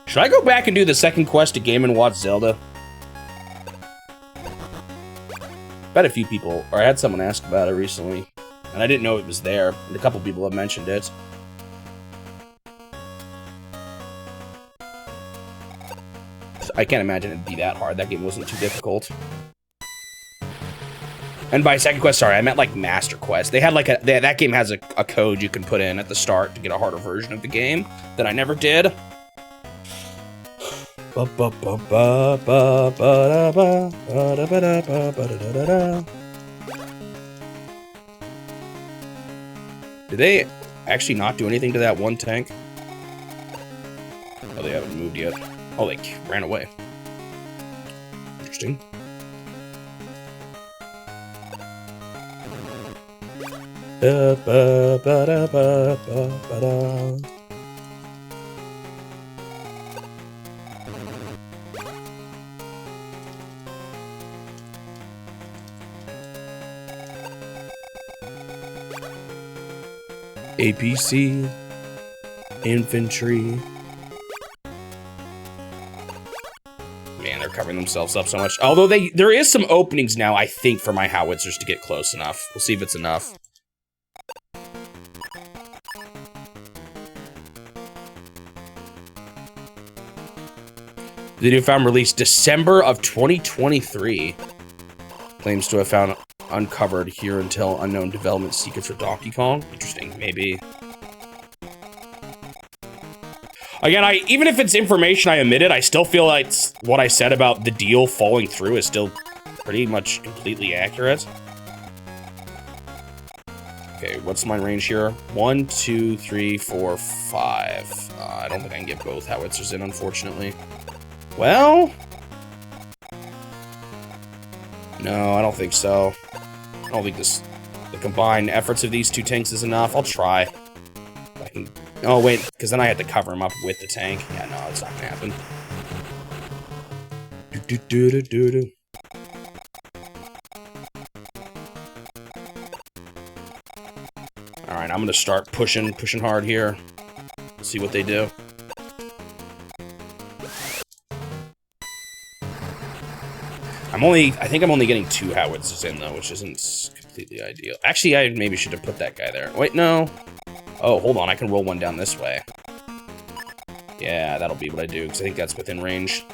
Should I go back and do the second quest to Game & Watch Zelda? Bet a few people, or I had someone ask about it recently, and I didn't know it was there, and a couple people have mentioned it. So I can't imagine it'd be that hard. That game wasn't too difficult. And by second quest, sorry, I meant like Master Quest. They had like that game has a code you can put in at the start to get a harder version of the game that I never did. Did they actually not do anything to that one tank? Oh, they haven't moved yet. Oh, they ran away. Interesting. APC, infantry. Man, they're covering themselves up so much. Although there is some openings now, I think, for my howitzers to get close enough. We'll see if it's enough. The new found released December of 2023. Claims to have found uncovered here until unknown development secrets for Donkey Kong. Interesting, maybe. Again, even if it's information I omitted, I still feel like what I said about the deal falling through is still pretty much completely accurate. Okay, what's my range here? 1, 2, 3, 4, 5. I don't think I can get both howitzers in, unfortunately. Well... No, I don't think so. I don't think the combined efforts of these two tanks is enough. I'll try. I can... Oh, wait, because then I had to cover him up with the tank. Yeah, no, it's not gonna happen. Do-do-do-do-do-do. Alright, I'm gonna start pushing hard here. See what they do. I think I'm only getting 2 howitzers in, though, which isn't completely ideal. Actually, I maybe should have put that guy there. Wait, no. Oh, hold on, I can roll one down this way. Yeah, that'll be what I do, because I think that's within range.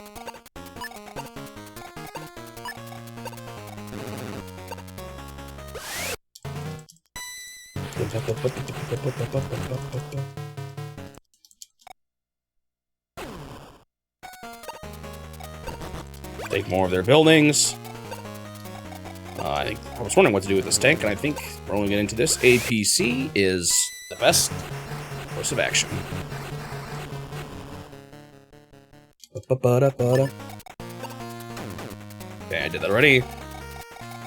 Take more of their buildings. I was wondering what to do with this tank, and I think rolling it into this APC is the best course of action. Okay, I did that already.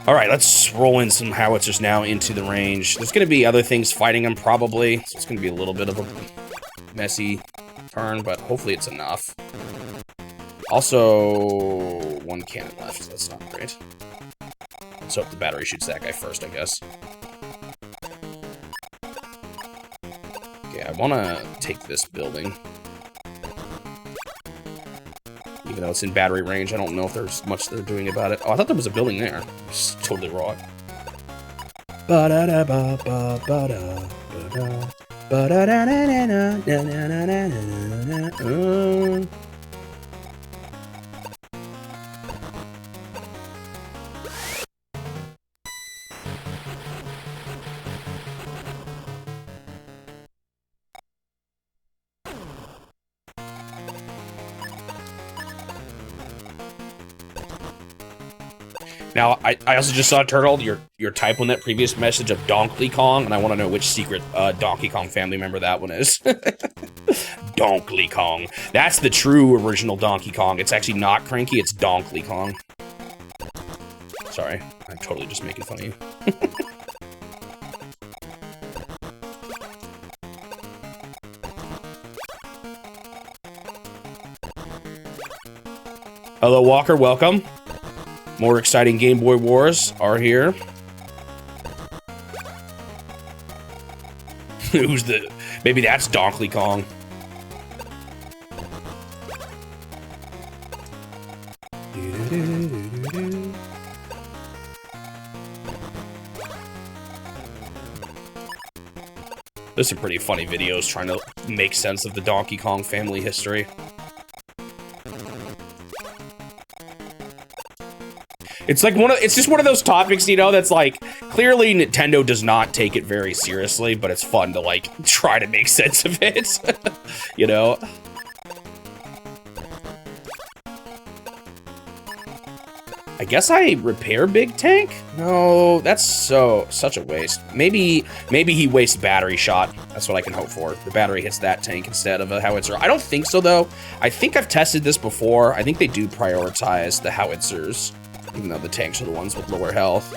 Alright, let's roll in some howitzers now into the range. There's going to be other things fighting them, probably, so it's going to be a little bit of a messy turn, but hopefully it's enough. Also, 1 cannon left, so that's not great. Let's hope the battery shoots that guy first, I guess. Okay, I want to take this building. Even though it's in battery range, I don't know if there's much they're doing about it. Oh, I thought there was a building there. It's totally wrong. Now, I also just saw, Turtle, your typo in that previous message of Donkey Kong, and I want to know which secret Donkey Kong family member that one is. Donkey Kong. That's the true original Donkey Kong. It's actually not Cranky, it's Donkey Kong. Sorry, I'm totally just making fun of you. Hello, Walker, welcome. More exciting Game Boy Wars are here. Who's the... Maybe that's Donkey Kong. There's some pretty funny videos trying to make sense of the Donkey Kong family history. It's like it's just one of those topics, you know, that's like, clearly Nintendo does not take it very seriously, but it's fun to like try to make sense of it, you know? I guess I repair Big Tank? No, that's such a waste. Maybe he wastes battery shot. That's what I can hope for. The battery hits that tank instead of a howitzer. I don't think so, though. I think I've tested this before. I think they do prioritize the howitzers, even though the tanks are the ones with lower health.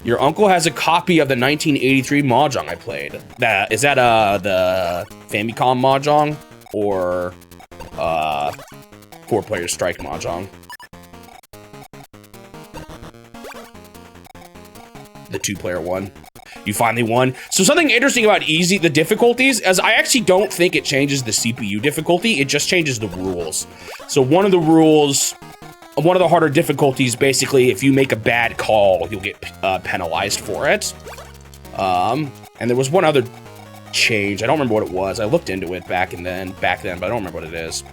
Your uncle has a copy of the 1983 Mahjong I played. Is that the Famicom Mahjong or 4-player strike Mahjong? The 2-player one. You finally won. So something interesting about the difficulties, is I actually don't think it changes the CPU difficulty, it just changes the rules. So one of the rules, one of the harder difficulties, basically, if you make a bad call, you'll get penalized for it. And there was one other change. I don't remember what it was. I looked into it back then, but I don't remember what it is.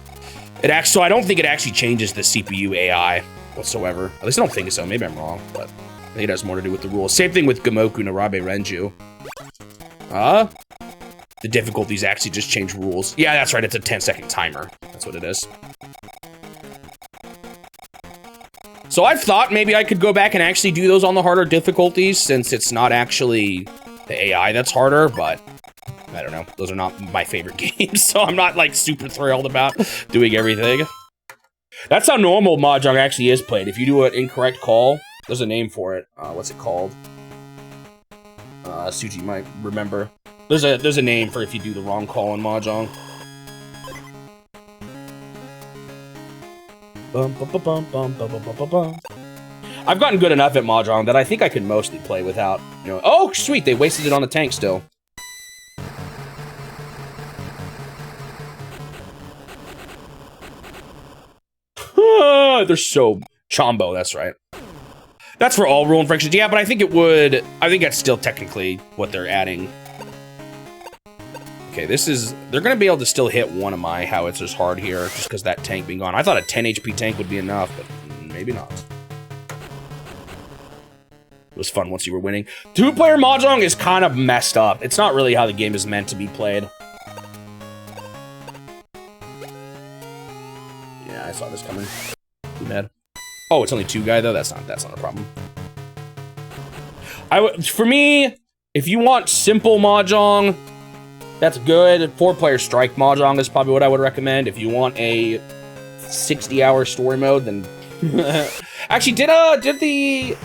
So I don't think it actually changes the CPU AI whatsoever. At least I don't think so. Maybe I'm wrong, but I think it has more to do with the rules. Same thing with Gamoku Narabe Renju. The difficulties actually just change rules. Yeah, that's right. It's a 10-second timer. That's what it is. So I've thought maybe I could go back and actually do those on the harder difficulties since it's not actually the AI that's harder, but I don't know. Those are not my favorite games, so I'm not like super thrilled about doing everything. That's how normal Mahjong actually is played. If you do an incorrect call, there's a name for it. What's it called? Suji might remember. There's a name for if you do the wrong call in Mahjong. I've gotten good enough at Mahjong that I think I could mostly play without, you know. Oh, sweet, they wasted it on the tank still. They're so chombo, that's right. That's for all rule infractions. Yeah, but I think that's still technically what they're adding. Okay, they're gonna be able to still hit one of my howitzers hard here, just because that tank being gone. I thought a 10 HP tank would be enough, but maybe not. It was fun once you were winning. Two-player Mahjong is kind of messed up. It's not really how the game is meant to be played. Yeah, I saw this coming. Too bad. Oh, it's only two guy though. That's not a problem. For me, if you want simple Mahjong, that's good. 4-player strike Mahjong is probably what I would recommend. If you want a 60-hour story mode, then actually, did the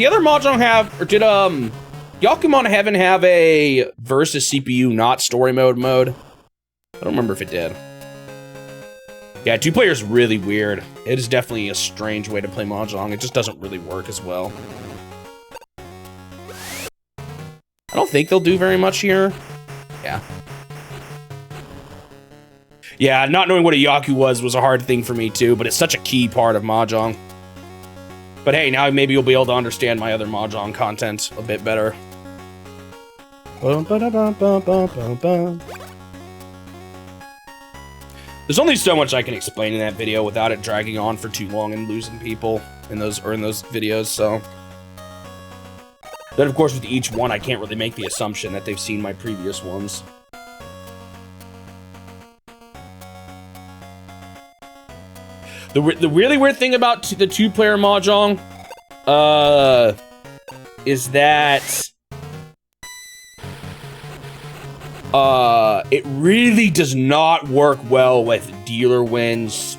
other Mahjong have, or did Yakumo Heaven have a versus CPU not story mode? I don't remember if it did. Yeah, 2-player is really weird. It is definitely a strange way to play Mahjong. It just doesn't really work as well. I don't think they'll do very much here. Yeah. Yeah, not knowing what a Yaku was a hard thing for me too, but it's such a key part of Mahjong. But hey, now maybe you'll be able to understand my other Mahjong content a bit better. There's only so much I can explain in that video without it dragging on for too long and losing people in those videos, so. Then of course with each one I can't really make the assumption that they've seen my previous ones. The really weird thing about the 2-player Mahjong is that it really does not work well with dealer wins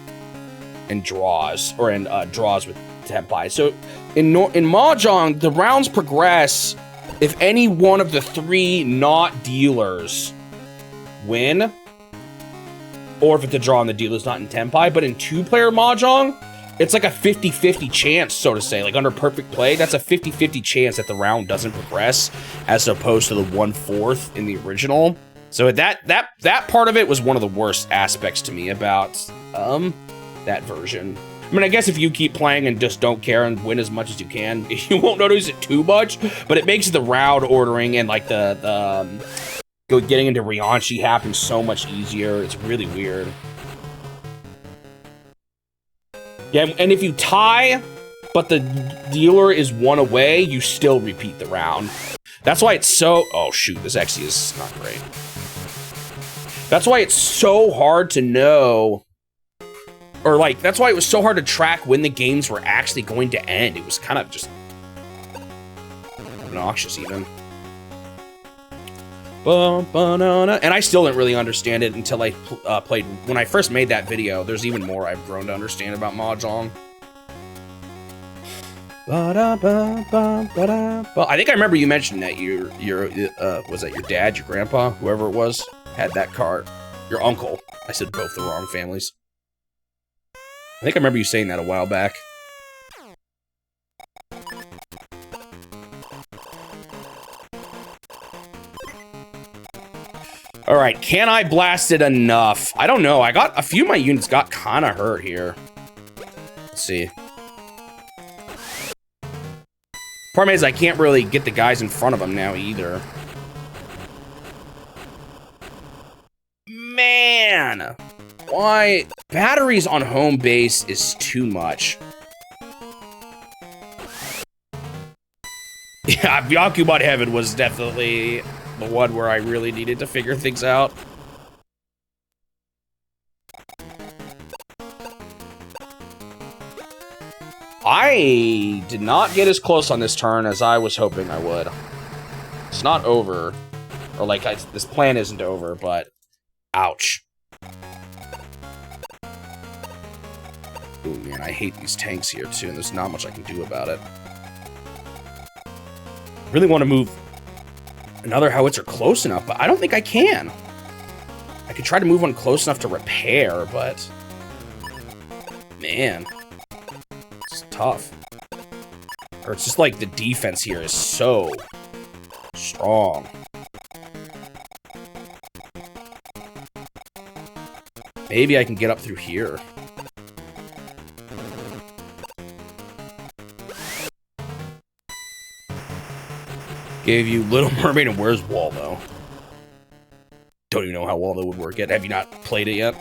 and draws, or in draws with Tenpai. So in Mahjong, the rounds progress if any one of the 3 not dealers win, or if it's a draw and the dealer's not in Tenpai. But in 2-player Mahjong, it's like a 50-50 chance, so to say. Like under perfect play, that's a 50-50 chance that the round doesn't progress, as opposed to the 1/4 in the original. So that part of it was one of the worst aspects to me about that version. I mean, I guess if you keep playing and just don't care and win as much as you can, you won't notice it too much, but it makes the round ordering and like getting into Rianchi happen so much easier. It's really weird. Yeah, and if you tie, but the dealer is 1 away, you still repeat the round. That's why it's so... Oh, shoot, this actually is not great. That's why it's so hard to know... Or, like, that's why it was so hard to track when the games were actually going to end. It was kind of just... obnoxious, even. And I still didn't really understand it until I played... When I first made that video, there's even more I've grown to understand about Mahjong. I think I remember you mentioned that was that your dad, your grandpa, whoever it was, had that card. Your uncle. I said both the wrong families. I think I remember you saying that a while back. All right, can I blast it enough? I don't know. A few of my units got kind of hurt here. Let's see. Problem is, I can't really get the guys in front of them now either. Man! Why? Batteries on home base is too much. Yeah, Yakubot Heaven was definitely the one where I really needed to figure things out. I did not get as close on this turn as I was hoping I would. It's not over. Or, like, this plan isn't over, but... Ouch. Ooh, man, I hate these tanks here, too, and there's not much I can do about it. I really want to move another howitzer close enough, but I don't think I can. I could try to move one close enough to repair, but... Man. It's tough. Or it's just like the defense here is so strong. Maybe I can get up through here. Gave you Little Mermaid and Where's Waldo? Don't even know how Waldo would work yet. Have you not played it yet?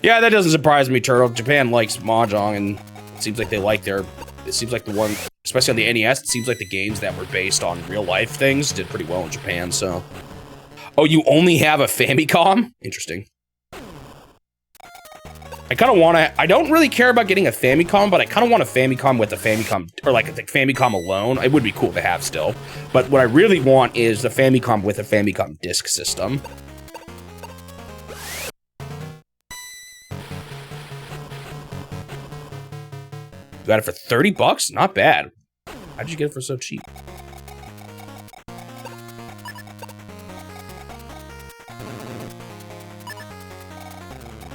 Yeah, that doesn't surprise me, Turtle. Japan likes Mahjong, and it seems like they like their... It seems like the one, especially on the NES, it seems like the games that were based on real-life things did pretty well in Japan, so... Oh, you only have a Famicom? Interesting. I kind of want to... I don't really care about getting a Famicom, but I kind of want a Famicom with a Famicom... Or, like, a Famicom alone. It would be cool to have still. But what I really want is the Famicom with a Famicom disk system. You got it for 30 bucks? Not bad. How'd you get it for so cheap?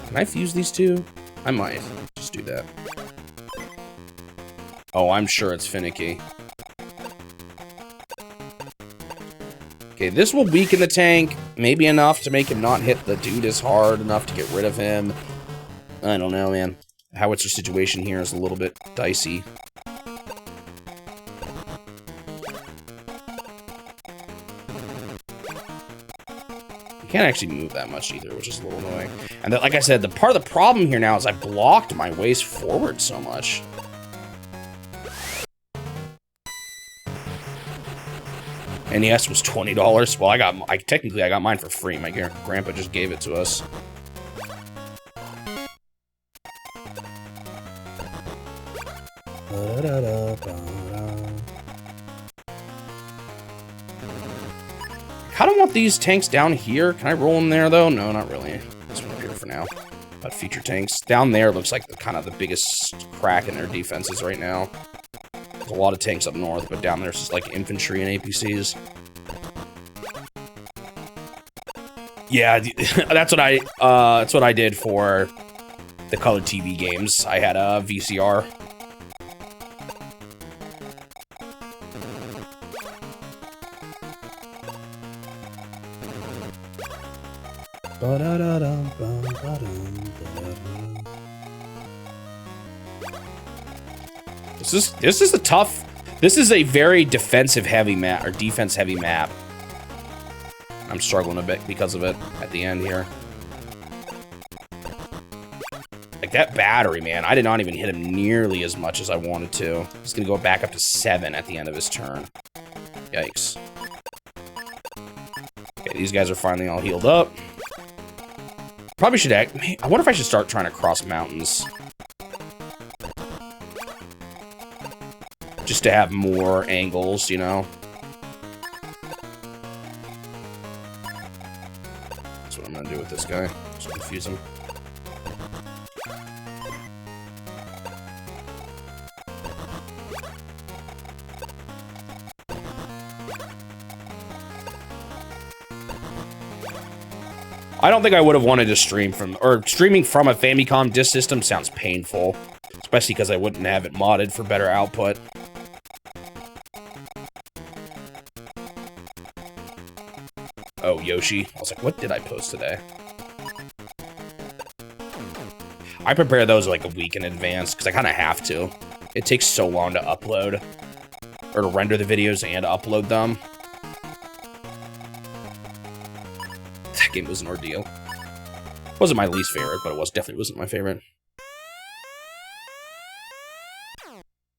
Can I fuse these two? I might. Just do that. Oh, I'm sure it's finicky. Okay, this will weaken the tank. Maybe enough to make him not hit the dude as hard enough to get rid of him. I don't know, man. Howitzer situation here is a little bit dicey. You can't actually move that much either, which is a little annoying. And then, like I said, the part of the problem here now is I blocked my ways forward so much. NES was $20. Well, technically I got mine for free. My grandpa just gave it to us. I kind of want these tanks down here. Can I roll them there, though? No, not really. This one up here for now. But future tanks. Down there looks like kind of the biggest crack in their defenses right now. There's a lot of tanks up north, but down there's just like infantry and APCs. Yeah, that's what I did for the colored TV games. I had a VCR. This is a tough. This is a very defensive heavy map, or defense heavy map. I'm struggling a bit because of it at the end here. Like that battery, man, I did not even hit him nearly as much as I wanted to. He's gonna go back up to 7 at the end of his turn. Yikes. Okay, these guys are finally all healed up. Probably should act. I wonder if I should start trying to cross mountains. Just to have more angles, you know? That's what I'm gonna do with this guy. Just confuse him. I don't think I would have wanted to stream from, or streaming from a Famicom disk system sounds painful. Especially because I wouldn't have it modded for better output. Oh, Yoshi. I was like, what did I post today? I prepare those like a week in advance, because I kind of have to. It takes so long to upload, or to render the videos and upload them. That game was an ordeal. Wasn't my least favorite, but it definitely wasn't my favorite.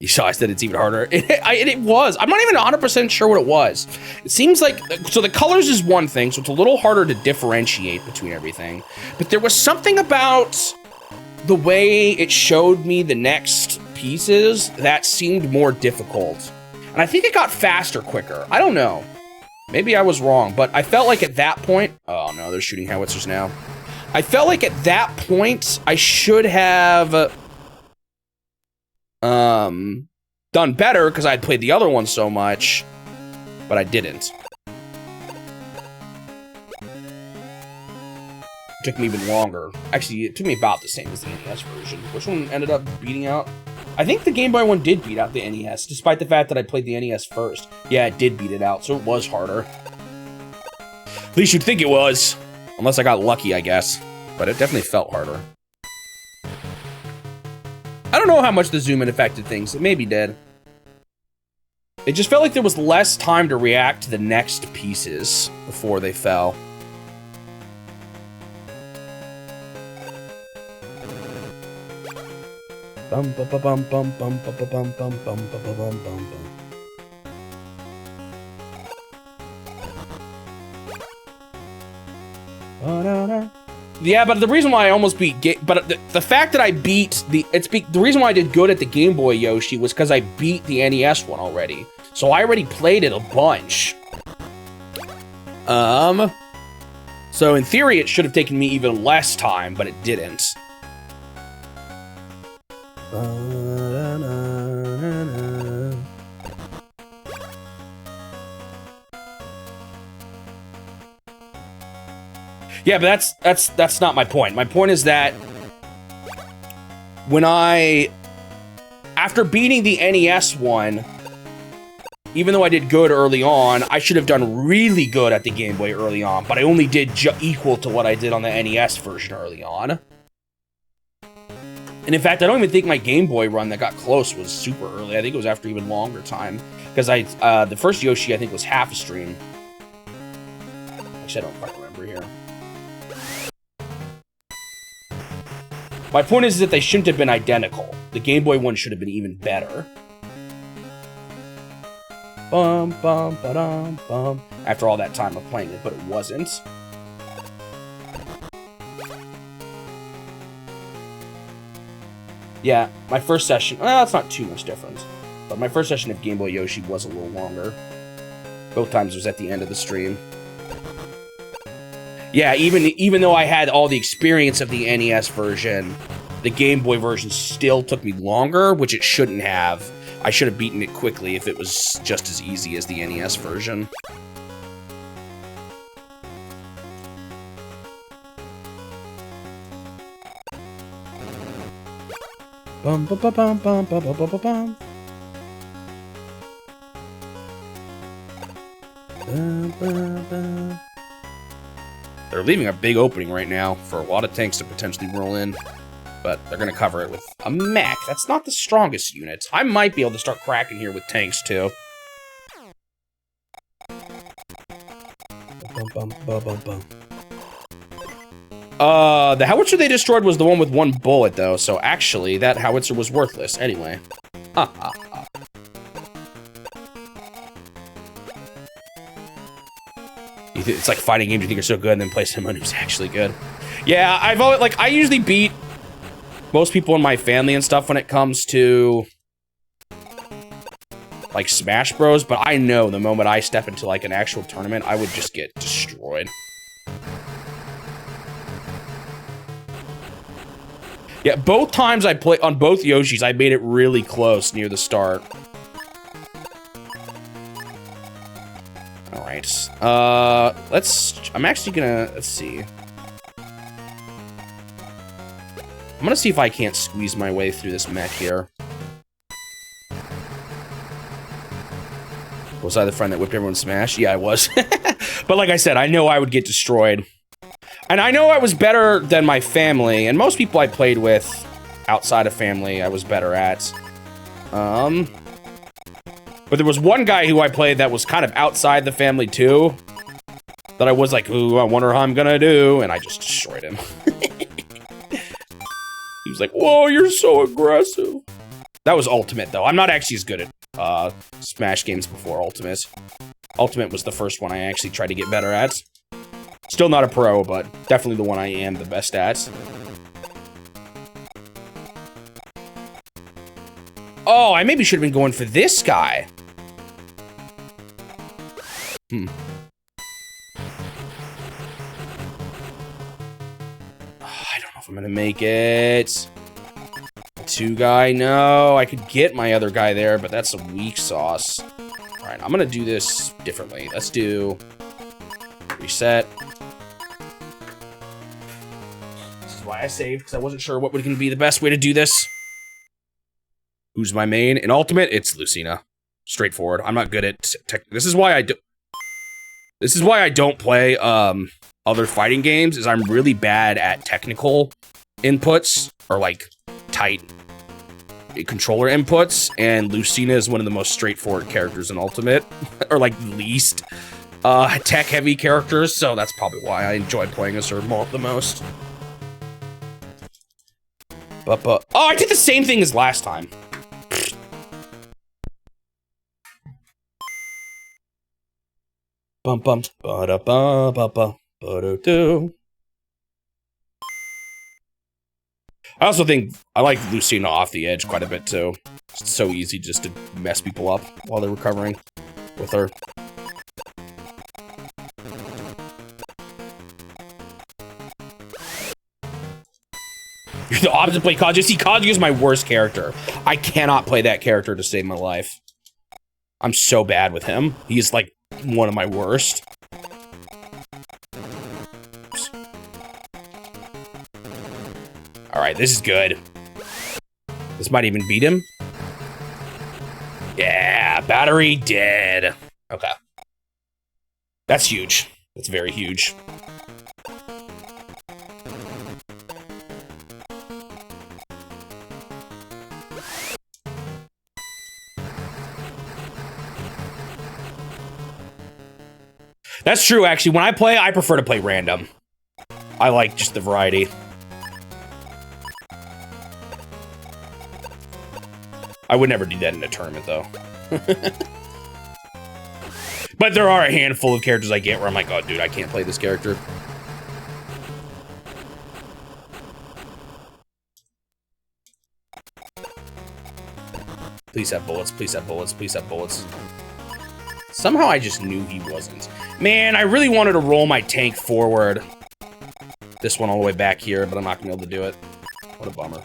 You saw I said it's even harder. It was. I'm not even 100% sure what it was. It seems like, so the colors is one thing, so it's a little harder to differentiate between everything. But there was something about the way it showed me the next pieces that seemed more difficult. And I think it got faster quicker. I don't know. Maybe I was wrong, but I felt like at that point, oh no, they're shooting howitzers now. I felt like at that point, I should have done better because I'd played the other one so much, but I didn't. It took me even longer. Actually, it took me about the same as the NES version. Which one ended up beating out? I think the Game Boy one did beat out the NES, despite the fact that I played the NES first. Yeah, it did beat it out, so it was harder. At least you'd think it was. Unless I got lucky, I guess. But it definitely felt harder. I don't know how much the zoom in affected things. It maybe did. It just felt like there was less time to react to the next pieces before they fell. Bum bum bum bum bum bum bum bum bum bum bum bum. Yeah, but the reason why I almost beat, the fact that I beat the reason why I did good at the Game Boy Yoshi was because I beat the NES one already. So I already played it a bunch. So in theory, it should have taken me even less time, but it didn't. Yeah, but that's not my point. My point is that when after beating the NES one, even though I did good early on, I should have done really good at the Game Boy early on, but I only did equal to what I did on the NES version early on. And in fact, I don't even think my Game Boy run that got close was super early. I think it was after even longer time, because the first Yoshi I think was half a stream. Actually, I don't quite remember here. My point is that they shouldn't have been identical. The Game Boy one should have been even better. Bum, bum, ba-dum, bum. After all that time of playing it, but it wasn't. Yeah, my first session, well, it's not too much difference. But my first session of Game Boy Yoshi was a little longer. Both times was at the end of the stream. Yeah, even though I had all the experience of the NES version, the Game Boy version still took me longer, which it shouldn't have. I should have beaten it quickly if it was just as easy as the NES version. Bum bum bum bum bum bum bum bum bum. They're leaving a big opening right now for a lot of tanks to potentially roll in, but they're going to cover it with a mech. That's not the strongest unit. I might be able to start cracking here with tanks, too. The howitzer they destroyed was the one with one bullet, though, so actually, that howitzer was worthless anyway. Ha ha ha. It's like fighting games you think are so good and then play someone who's actually good. Yeah, I've always, like, I usually beat most people in my family and stuff when it comes to, like, Smash Bros, but I know the moment I step into, like, an actual tournament, I would just get destroyed. Yeah, both times I played, on both Yoshis, I made it really close near the start. Alright, I'm actually gonna, let's see. I'm gonna see if I can't squeeze my way through this mech here. Was I the friend that whipped everyone's Smash? Yeah, I was. But like I said, I know I would get destroyed. And I know I was better than my family, and most people I played with outside of family I was better at. But there was one guy who I played that was kind of outside the family too, that I was like, ooh, I wonder how I'm gonna do, and I just destroyed him. He was like, whoa, you're so aggressive. That was Ultimate, though. I'm not actually as good at Smash games before Ultimate. Ultimate was the first one I actually tried to get better at. Still not a pro, but definitely the one I am the best at. Oh, I maybe should have been going for this guy. I don't know if I'm gonna make it. Two guy, no. I could get my other guy there, but that's some weak sauce. All right, I'm gonna do this differently. Let's do reset. This is why I saved, because I wasn't sure what was gonna be the best way to do this. Who's my main? In Ultimate, it's Lucina. Straightforward. I'm not good at tech. This is why I don't play other fighting games, is I'm really bad at technical inputs, or like tight controller inputs, and Lucina is one of the most straightforward characters in Ultimate, or like least tech heavy characters, so that's probably why I enjoy playing as her the most. Oh, I did the same thing as last time. Bum bum ba da ba ba ba ba do do. I also think I like Lucina off the edge quite a bit too. It's so easy just to mess people up while they're recovering with her. You're the opposite play Kazuya. See, Kazuya is my worst character. I cannot play that character to save my life. I'm so bad with him. He's like one of my worst. All right, this is good. This might even beat him. Yeah, battery dead. Okay. That's huge. That's very huge. That's true, actually. When I play, I prefer to play random. I like just the variety. I would never do that in a tournament, though. But there are a handful of characters I get where I'm like, oh, dude, I can't play this character. Please have bullets, please have bullets, please have bullets. Somehow I just knew he wasn't. Man, I really wanted to roll my tank forward. This one all the way back here, but I'm not gonna be able to do it. What a bummer.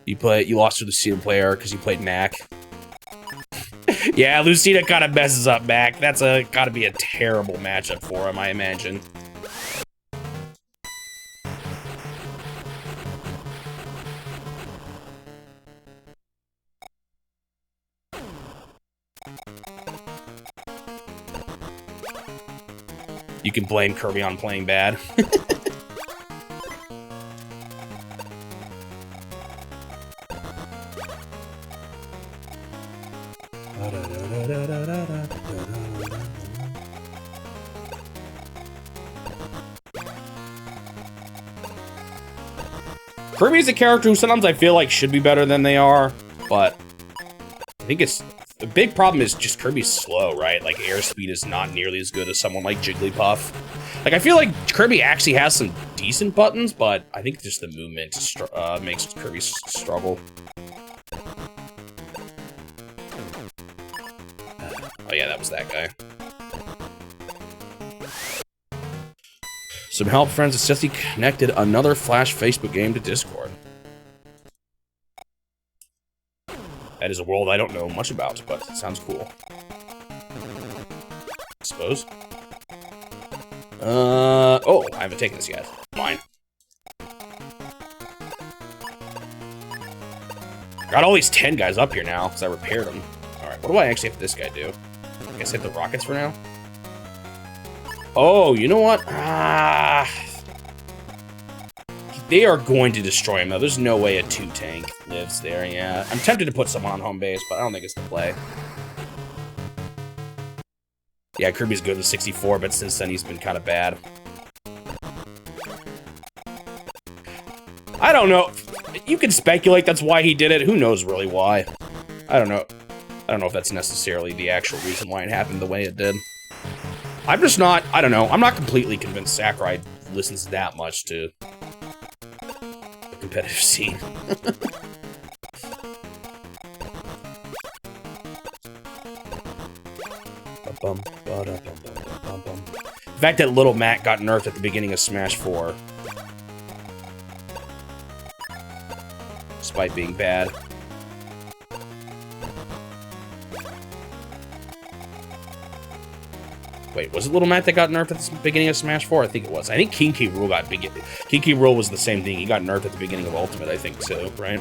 You lost to the Lucina player because you played Mac. Yeah, Lucina kind of messes up Mac. That's gotta be a terrible matchup for him, I imagine. You can blame Kirby on playing bad. Kirby's a character who sometimes I feel like should be better than they are, but I think it's the big problem is just Kirby's slow, right? Like airspeed is not nearly as good as someone like Jigglypuff. Like I feel like Kirby actually has some decent buttons, but I think just the movement makes Kirby struggle. Oh yeah, that was that guy. Some help, friends. It's just connected another Flash Facebook game to Discord. That is a world I don't know much about, but it sounds cool. I suppose. Oh, I haven't taken this yet. Mine. Got all these 10 guys up here now, because I repaired them. Alright, what do I actually have this guy do? I guess hit the rockets for now? Oh, you know what? They are going to destroy him, though. There's no way a 2-tank lives there, yeah. I'm tempted to put someone on home base, but I don't think it's the play. Yeah, Kirby's good with 64, but since then he's been kind of bad. I don't know. You can speculate that's why he did it. Who knows really why? I don't know. I don't know if that's necessarily the actual reason why it happened the way it did. I'm just not, I don't know. I'm not completely convinced Sakurai listens that much to the competitive scene. The fact that Little Mac got nerfed at the beginning of Smash 4, despite being bad. Wait, was it Little Mac that got nerfed at the beginning of Smash 4? I think it was. I think King K. Rool got big. King K. Rool was the same thing. He got nerfed at the beginning of Ultimate, I think, too, right?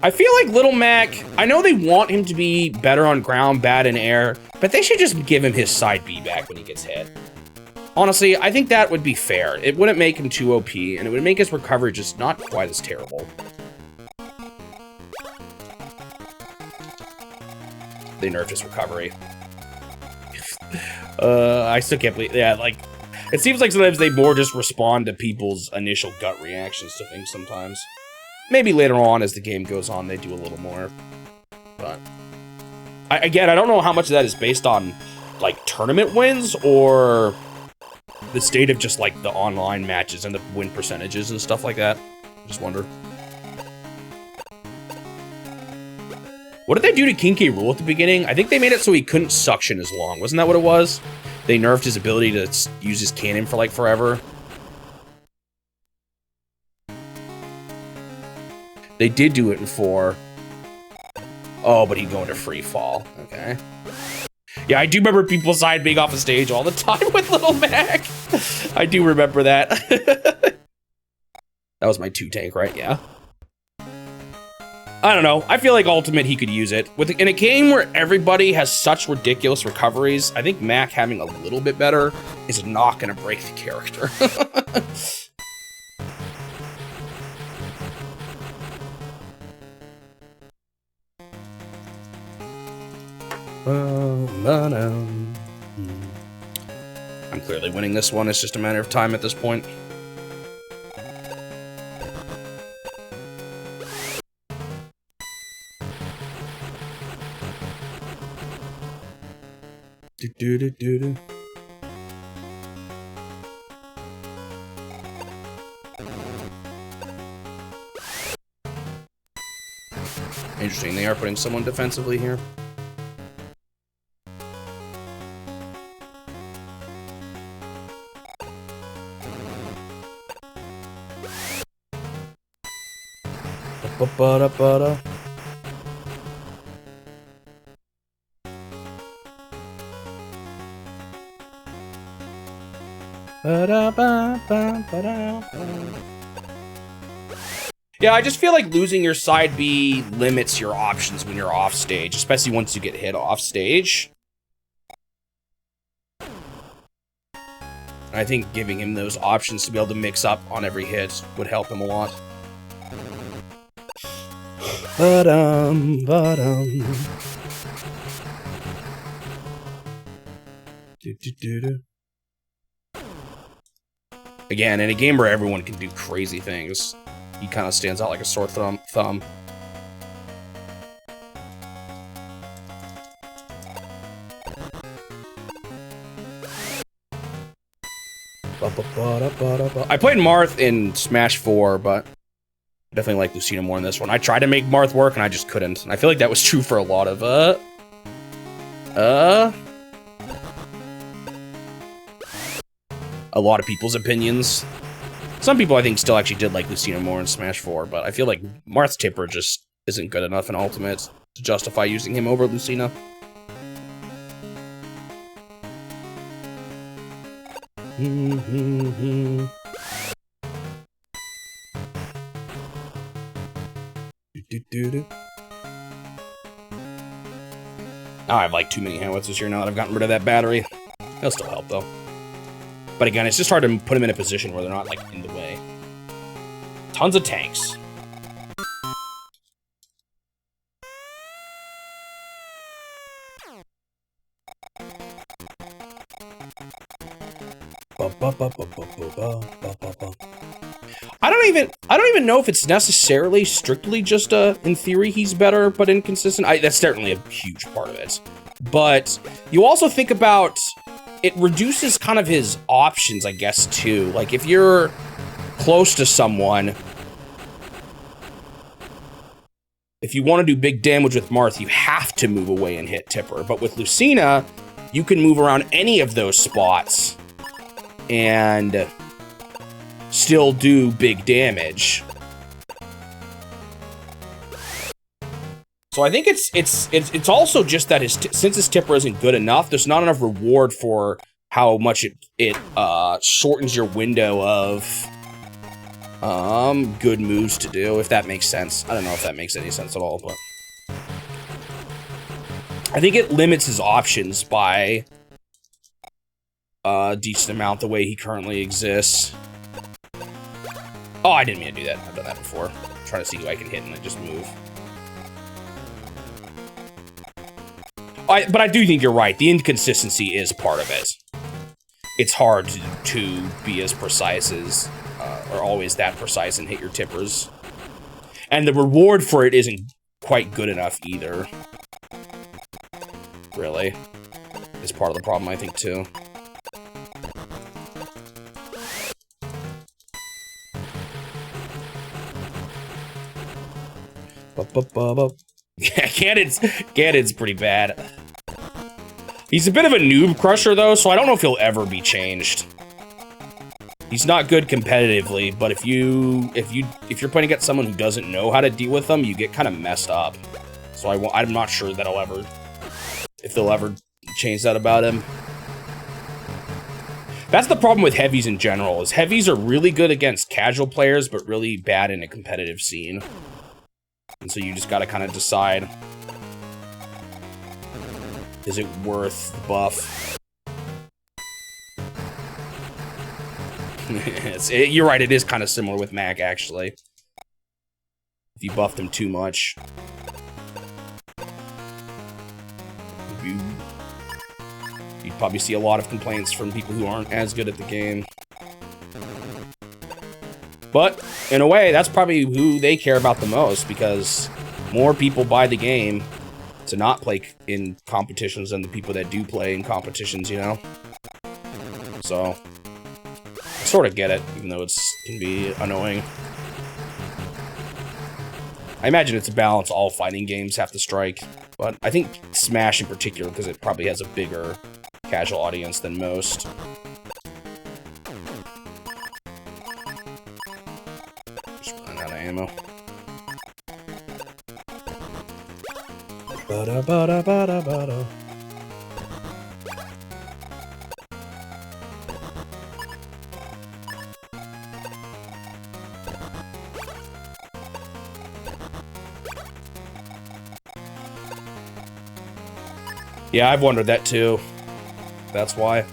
I feel like Little Mac, I know they want him to be better on ground, bad in air, but they should just give him his side B back when he gets hit. Honestly, I think that would be fair. It wouldn't make him too OP, and it would make his recovery just not quite as terrible. They nerfed his recovery. I still can't believe, yeah, like, it seems like sometimes they more just respond to people's initial gut reactions to things sometimes. Maybe later on, as the game goes on, they do a little more. But, again, I don't know how much of that is based on, like, tournament wins, or the state of just, like, the online matches and the win percentages and stuff like that. Just wonder. What did they do to King K. Rool at the beginning? I think they made it so he couldn't suction as long. Wasn't that what it was? They nerfed his ability to use his cannon for, like, forever. They did do it in 4. Oh, but he'd go into free fall. Okay. Yeah, I do remember people side being off the stage all the time with Little Mac. I do remember that. That was my 2 tank, right? Yeah. I don't know. I feel like Ultimate, he could use it. In a game where everybody has such ridiculous recoveries, I think Mac having a little bit better is not going to break the character. I'm clearly winning this one. It's just a matter of time at this point. Interesting, they are putting someone defensively here. Yeah, I just feel like losing your side B limits your options when you're off stage, especially once you get hit off stage. I think giving him those options to be able to mix up on every hit would help him a lot. Again, in a game where everyone can do crazy things, he kind of stands out like a sore thumb. I played Marth in Smash 4, but I definitely like Lucina more in this one. I tried to make Marth work, and I just couldn't. And I feel like that was true for a lot of, a lot of people's opinions. Some people, I think, still actually did like Lucina more in Smash 4, but I feel like Marth's Tipper just isn't good enough in Ultimate to justify using him over Lucina. I have like too many howitzers here now that I've gotten rid of that battery. That'll still help though. But again, it's just hard to put them in a position where they're not like in the way. Tons of tanks. I don't even know if it's necessarily strictly just in theory he's better but inconsistent. That's certainly a huge part of it. But you also think about it reduces kind of his options, I guess, too. Like if you're close to someone, if you want to do big damage with Marth, you have to move away and hit Tipper. But with Lucina, you can move around any of those spots and still do big damage. So I think it's also just that since his Tipper isn't good enough, there's not enough reward for how much it shortens your window of good moves to do, if that makes sense. I don't know if that makes any sense at all, but I think it limits his options by a decent amount the way he currently exists. Oh, I didn't mean to do that. I've done that before. I'm trying to see who I can hit and then just move. But I do think you're right. The inconsistency is part of it. It's hard to be as precise as, or always that precise and hit your Tippers. And the reward for it isn't quite good enough either. Really. Is part of the problem, I think, too. Yeah, Ganon's pretty bad. He's a bit of a noob crusher, though, so I don't know if he'll ever be changed. He's not good competitively, but if you're playing against someone who doesn't know how to deal with them, you get kind of messed up. So I'm not sure that if they'll ever change that about him. That's the problem with heavies in general, is heavies are really good against casual players, but really bad in a competitive scene. And so you just gotta kind of decide, is it worth the buff? You're right, it is kind of similar with Mac, actually. If you buffed him too much. You'd probably see a lot of complaints from people who aren't as good at the game. But, in a way, that's probably who they care about the most, because more people buy the game to not play in competitions than the people that do play in competitions, you know? So, I sort of get it, even though it can be annoying. I imagine it's a balance all fighting games have to strike, but I think Smash in particular, because it probably has a bigger casual audience than most. Just running out of ammo. Ba-da-ba-da-ba-da-ba-da. Yeah, I've wondered that too. That's why.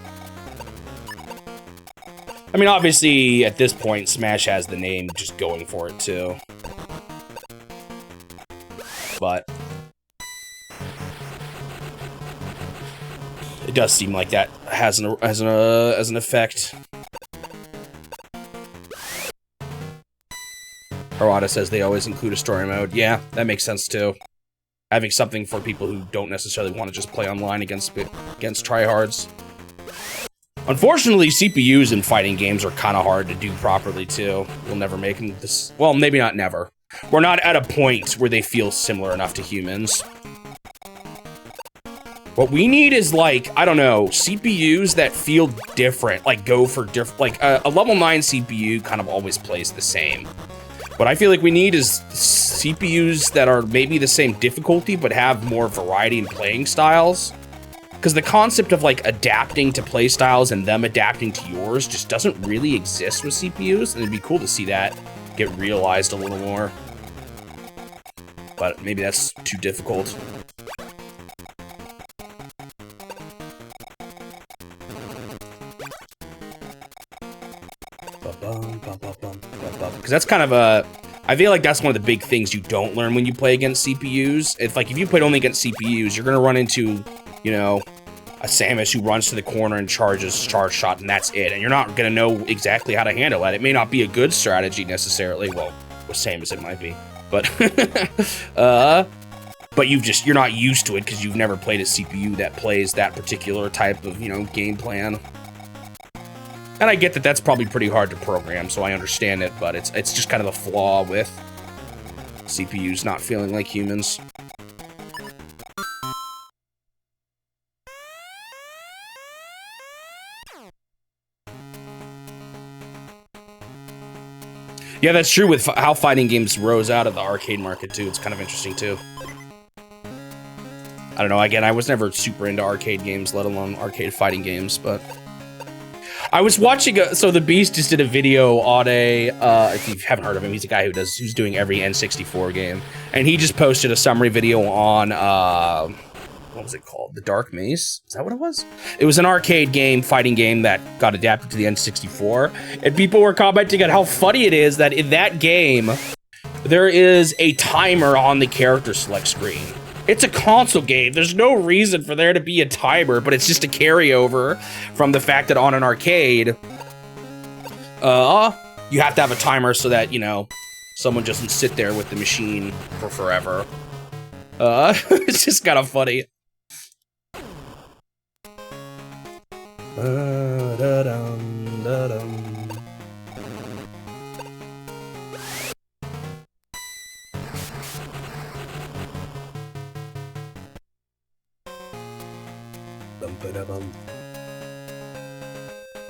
I mean, obviously, at this point, Smash has the name just going for it too. But it does seem like that has an effect. Harada says they always include a story mode. Yeah, that makes sense too. Having something for people who don't necessarily want to just play online against tryhards. Unfortunately, CPUs in fighting games are kind of hard to do properly too. We'll never make them this. Well, maybe not never. We're not at a point where they feel similar enough to humans. What we need is, like, I don't know, CPUs that feel different, like go for different, like a level 9 CPU kind of always plays the same. What I feel like we need is CPUs that are maybe the same difficulty, but have more variety in playing styles. Because the concept of, like, adapting to play styles and them adapting to yours just doesn't really exist with CPUs, and it'd be cool to see that get realized a little more. But maybe that's too difficult. Because that's kind of a... I feel like that's one of the big things you don't learn when you play against CPUs. If you played only against CPUs, you're going to run into, you know, a Samus who runs to the corner and charges charge shot, and that's it. And you're not gonna know exactly how to handle that. It may not be a good strategy necessarily. Well, with Samus it might be, but but you're not used to it because you've never played a CPU that plays that particular type of, you know, game plan. And I get that that's probably pretty hard to program, so I understand it, but it's just kind of a flaw with CPUs not feeling like humans. Yeah, that's true with how fighting games rose out of the arcade market, too. It's kind of interesting, too. I don't know, again, I was never super into arcade games, let alone arcade fighting games, but... I was watching, so the Beast just did a video on if you haven't heard of him, he's a guy who's doing every N64 game. And he just posted a summary video on, what was it called? The Dark Maze? Is that what it was? It was an arcade game, fighting game that got adapted to the N64. And people were commenting on how funny it is that in that game, there is a timer on the character select screen. It's a console game. There's no reason for there to be a timer, but it's just a carryover from the fact that on an arcade, you have to have a timer so that, you know, someone doesn't sit there with the machine for forever. It's just kind of funny.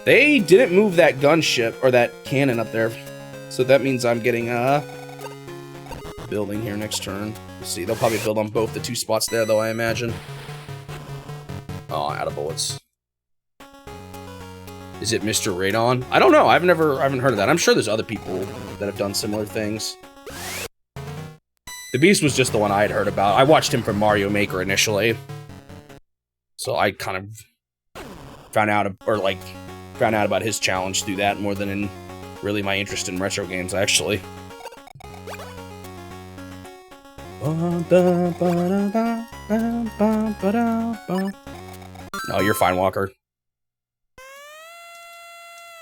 They didn't move that gunship or that cannon up there, so that means I'm getting building here next turn. We'll see. They'll probably build on both the two spots there, though, I imagine. Oh, out of bullets. Is it Mr. Radon? I don't know. I haven't heard of that. I'm sure there's other people that have done similar things. The Beast was just the one I had heard about. I watched him from Mario Maker initially, so I kind of found out about his challenge through that more than in really my interest in retro games, actually. No, you're fine, Walker.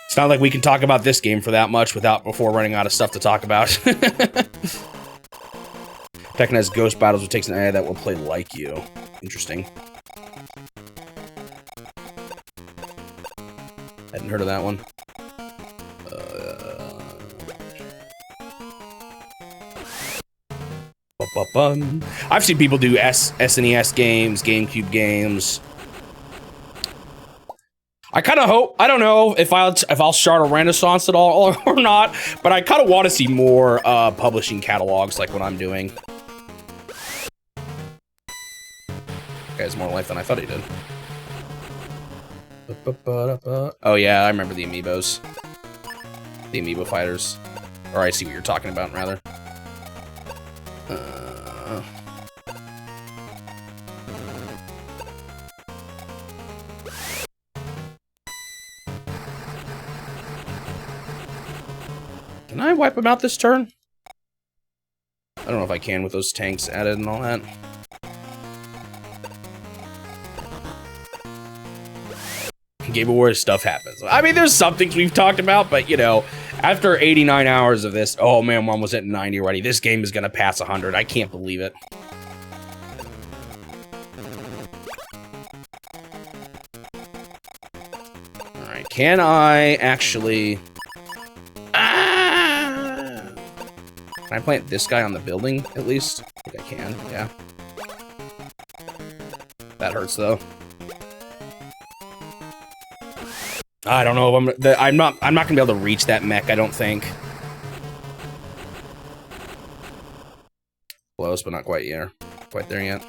It's not like we can talk about this game for that much before running out of stuff to talk about. Tekken has ghost battles, which takes an area that will play like you. Interesting. Hadn't heard of that one. I've seen people do SNES games, GameCube games. I kind of hope, I don't know if I'll start a renaissance at all or not, but I kind of want to see more publishing catalogs like what I'm doing. Guy has more life than I thought he did. Oh yeah, I remember the amiibos. The amiibo fighters. Or I see what you're talking about, rather. Can I wipe them out this turn? I don't know if I can with those tanks added and all that. Game Awards stuff happens. I mean, there's some things we've talked about, but, you know, after 89 hours of this, oh man, one was at 90 already. This game is going to pass 100. I can't believe it. Alright, can I actually... Can I plant this guy on the building, at least? I think I can, yeah. That hurts, though. I don't know if I'm not gonna be able to reach that mech, I don't think. Close, but not quite there yet.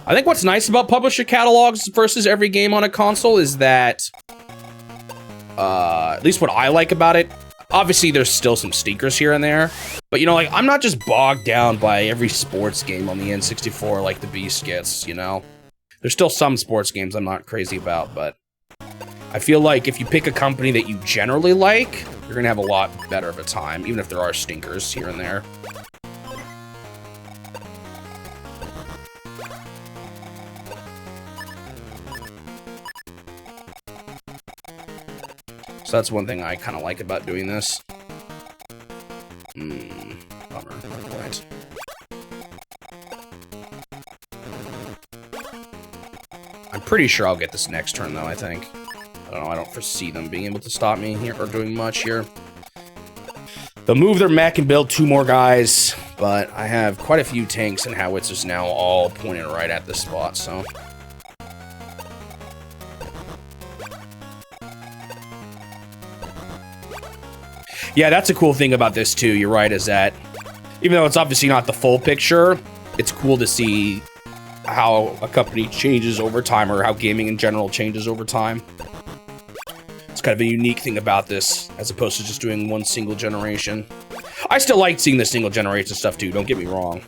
I think what's nice about publisher catalogs versus every game on a console is that, at least what I like about it, obviously there's still some stinkers here and there, but you know, like, I'm not just bogged down by every sports game on the N64 like the Beast gets, you know? There's still some sports games I'm not crazy about, but I feel like if you pick a company that you generally like, you're gonna have a lot better of a time, even if there are stinkers here and there. So that's one thing I kind of like about doing this. Bummer. Right. I'm pretty sure I'll get this next turn, though, I think. I don't know, I don't foresee them being able to stop me here, or doing much here. They'll move their mech and build 2 more guys, but I have quite a few tanks and howitzers now all pointed right at this spot, so... Yeah, that's a cool thing about this, too, you're right, is that even though it's obviously not the full picture, it's cool to see how a company changes over time, or how gaming in general changes over time. It's kind of a unique thing about this, as opposed to just doing one single generation. I still like seeing the single generation stuff, too, don't get me wrong.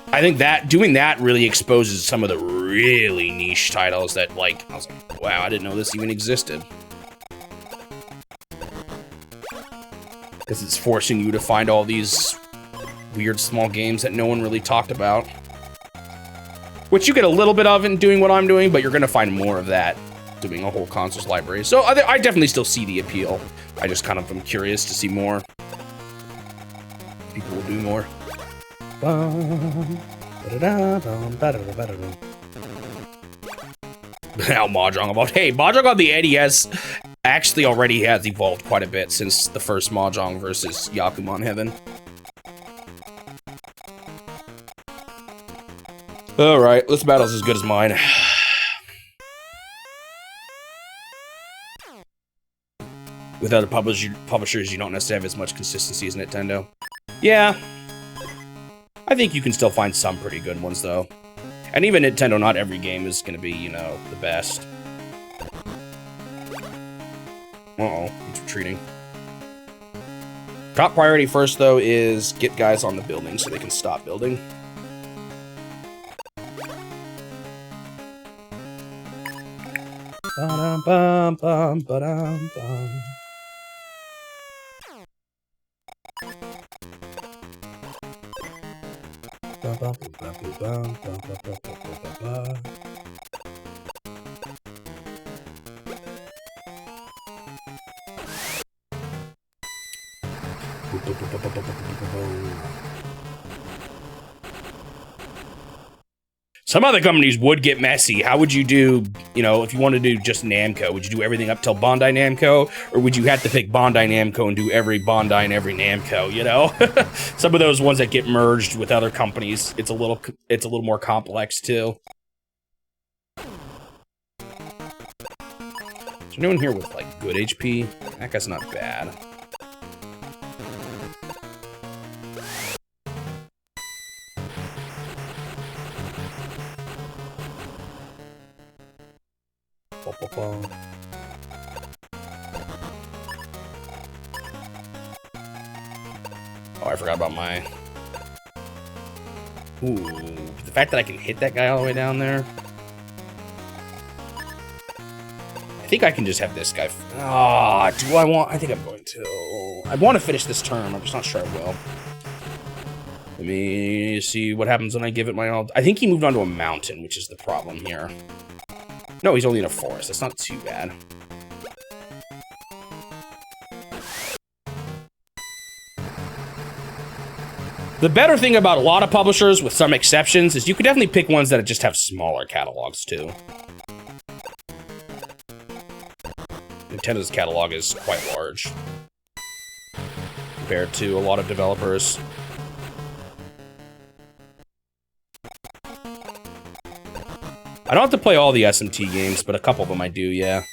I think that doing that really exposes some of the really niche titles that, like, I was like, wow, I didn't know this even existed. Because it's forcing you to find all these weird small games that no one really talked about. Which you get a little bit of in doing what I'm doing, but you're going to find more of that doing a whole consoles library. So I definitely still see the appeal. I just kind of am curious to see more. People will do more. Now Mahjong about, hey, Mahjong on the NES actually already has evolved quite a bit since the first Mahjong versus Yakuman Heaven. Alright, this battle's as good as mine. With other publishers, you don't necessarily have as much consistency as Nintendo. Yeah. I think you can still find some pretty good ones, though. And even Nintendo, not every game is going to be, you know, the best. Uh-oh, he's retreating. Top priority first, though, is get guys on the building so they can stop building. Ba-dum-bum-bum, ba-dum-bum. Some other companies would get messy. How would you do, you know, if you want to do just Namco? Would you do everything up till Bandai Namco? Or would you have to pick Bandai Namco and do every Bandai and every Namco, you know? Some of those ones that get merged with other companies, it's a little more complex too. Is there anyone here with like good HP? That guy's not bad. Oh, I forgot about my... Ooh, the fact that I can hit that guy all the way down there. I think I can just have this guy... Ah, do I want... I think I'm going to... I want to finish this turn, I'm just not sure I will. Let me see what happens when I give it my all. I think he moved onto a mountain, which is the problem here. No, he's only in a forest. That's not too bad. The better thing about a lot of publishers, with some exceptions, is you can definitely pick ones that just have smaller catalogs, too. Nintendo's catalog is quite large compared to a lot of developers. I don't have to play all the SMT games, but a couple of them I do, yeah.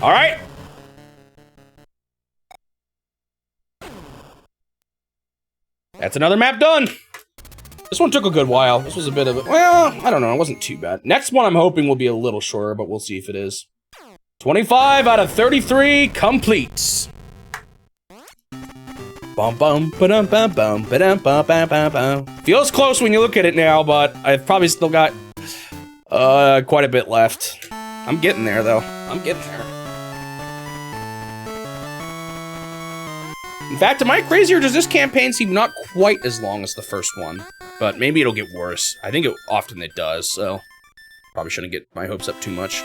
Alright! That's another map done! This one took a good while. This was a bit of a... Well, I don't know, it wasn't too bad. Next one I'm hoping will be a little shorter, but we'll see if it is. 25 out of 33 completes. Bum bum ba-dum bum bum ba-dum bum bum bum bum. Feels close when you look at it now, but I've probably still got quite a bit left. I'm getting there, though. I'm getting there. In fact, am I crazy, or does this campaign seem not quite as long as the first one? But maybe it'll get worse. I think often it does, so probably shouldn't get my hopes up too much.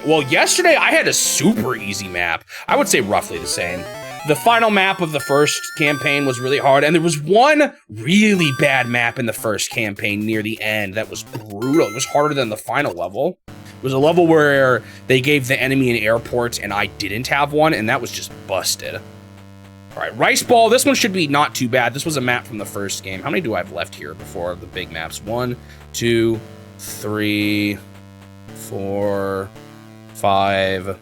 Well, yesterday I had a super easy map. I would say roughly the same. The final map of the first campaign was really hard, and there was one really bad map in the first campaign near the end that was brutal. It was harder than the final level. It was a level where they gave the enemy an airport, and I didn't have one, and that was just busted. All right, Rice Ball. This one should be not too bad. This was a map from the first game. How many do I have left here before the big maps? 1, 2, 3, 4, 5,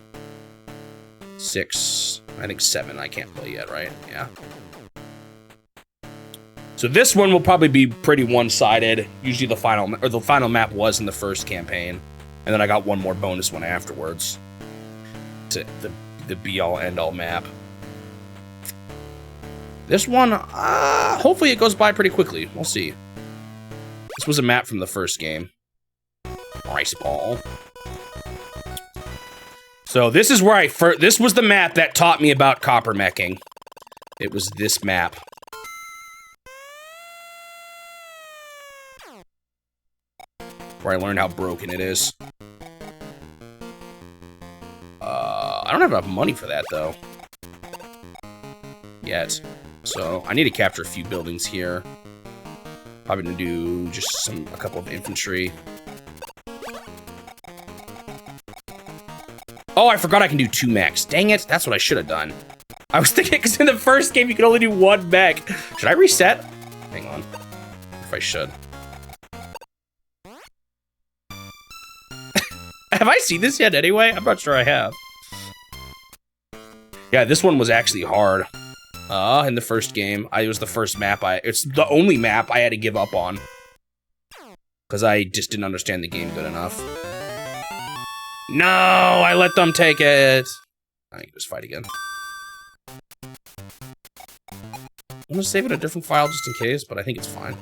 6, I think 7. I can't play yet, right? Yeah. So this one will probably be pretty one-sided. Usually the final map was in the first campaign, and then I got one more bonus one afterwards. To the be-all, end-all map. This one, hopefully it goes by pretty quickly. We'll see. This was a map from the first game. Rice Ball. So this is where this was the map that taught me about copper meching. It was this map. Where I learned how broken it is. I don't have enough money for that, though. Yet. So, I need to capture a few buildings here. Probably gonna do just a couple of infantry. Oh, I forgot I can do 2 mechs. Dang it, that's what I should have done. I was thinking, because in the first game, you could only do 1 mech. Should I reset? Hang on. If I should. Have I seen this yet anyway? I'm not sure I have. Yeah, this one was actually hard. In the first game. It was the first map it's the only map I had to give up on. Because I just didn't understand the game good enough. No, I let them take it. I can just fight again. I'm gonna save it a different file just in case, but I think it's fine.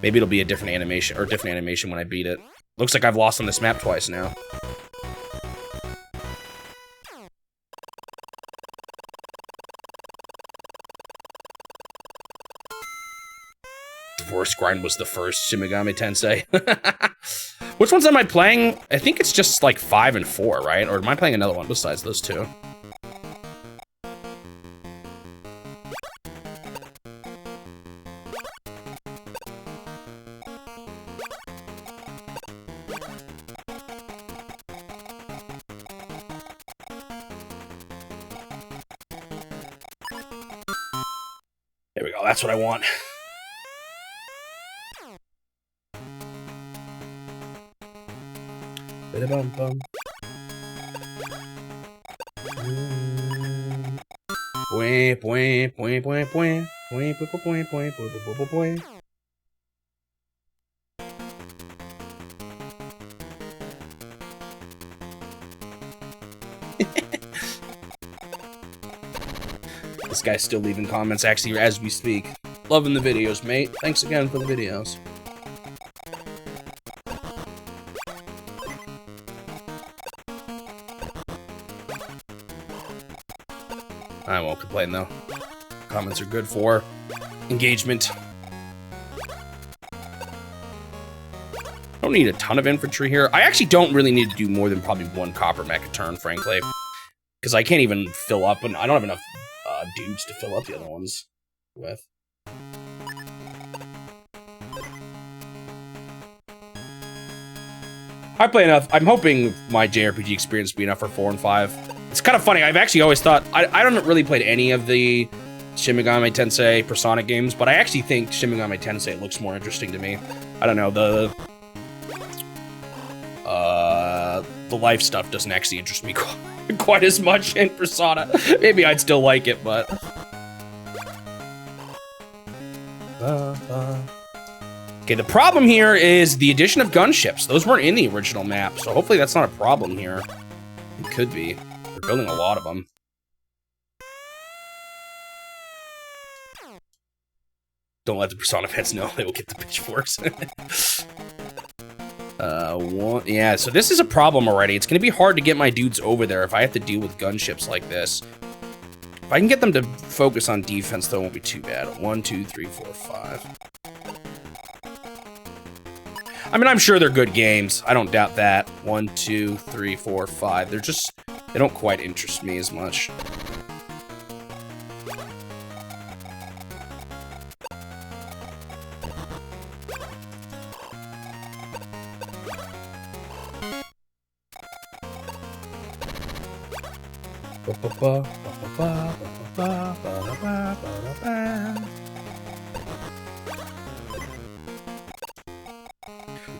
Maybe it'll be a different animation, or different animation when I beat it. Looks like I've lost on this map twice now. Worst grind was the first Shin Megami Tensei. Which ones am I playing? I think it's just like 5 and 4, right? Or am I playing another one besides those two? There we go, that's what I want. This guy's still leaving comments actually as we speak. Loving the videos, mate. Thanks again for the videos. I won't complain though. Comments are good for engagement. Don't need a ton of infantry here. I actually don't really need to do more than probably 1 copper mech a turn, frankly. Because I can't even fill up, and I don't have enough dudes to fill up the other ones with. I play enough. I'm hoping my JRPG experience will be enough for 4 and 5. It's kind of funny. I've actually always thought I don't really played any of the Shin Megami Tensei Persona games, but I actually think Shin Megami Tensei looks more interesting to me. I don't know, the life stuff doesn't actually interest me quite as much in Persona. Maybe I'd still like it, but okay, the problem here is the addition of gunships. Those weren't in the original map, so hopefully that's not a problem here. It could be. We're building a lot of them. Don't let the Persona fans know. They will get the pitchforks. Yeah, so this is a problem already. It's going to be hard to get my dudes over there if I have to deal with gunships like this. If I can get them to focus on defense, though, it won't be too bad. 1, 2, 3, 4, 5. I mean, I'm sure they're good games. I don't doubt that. 1, 2, 3, 4, 5. They're just... They don't quite interest me as much.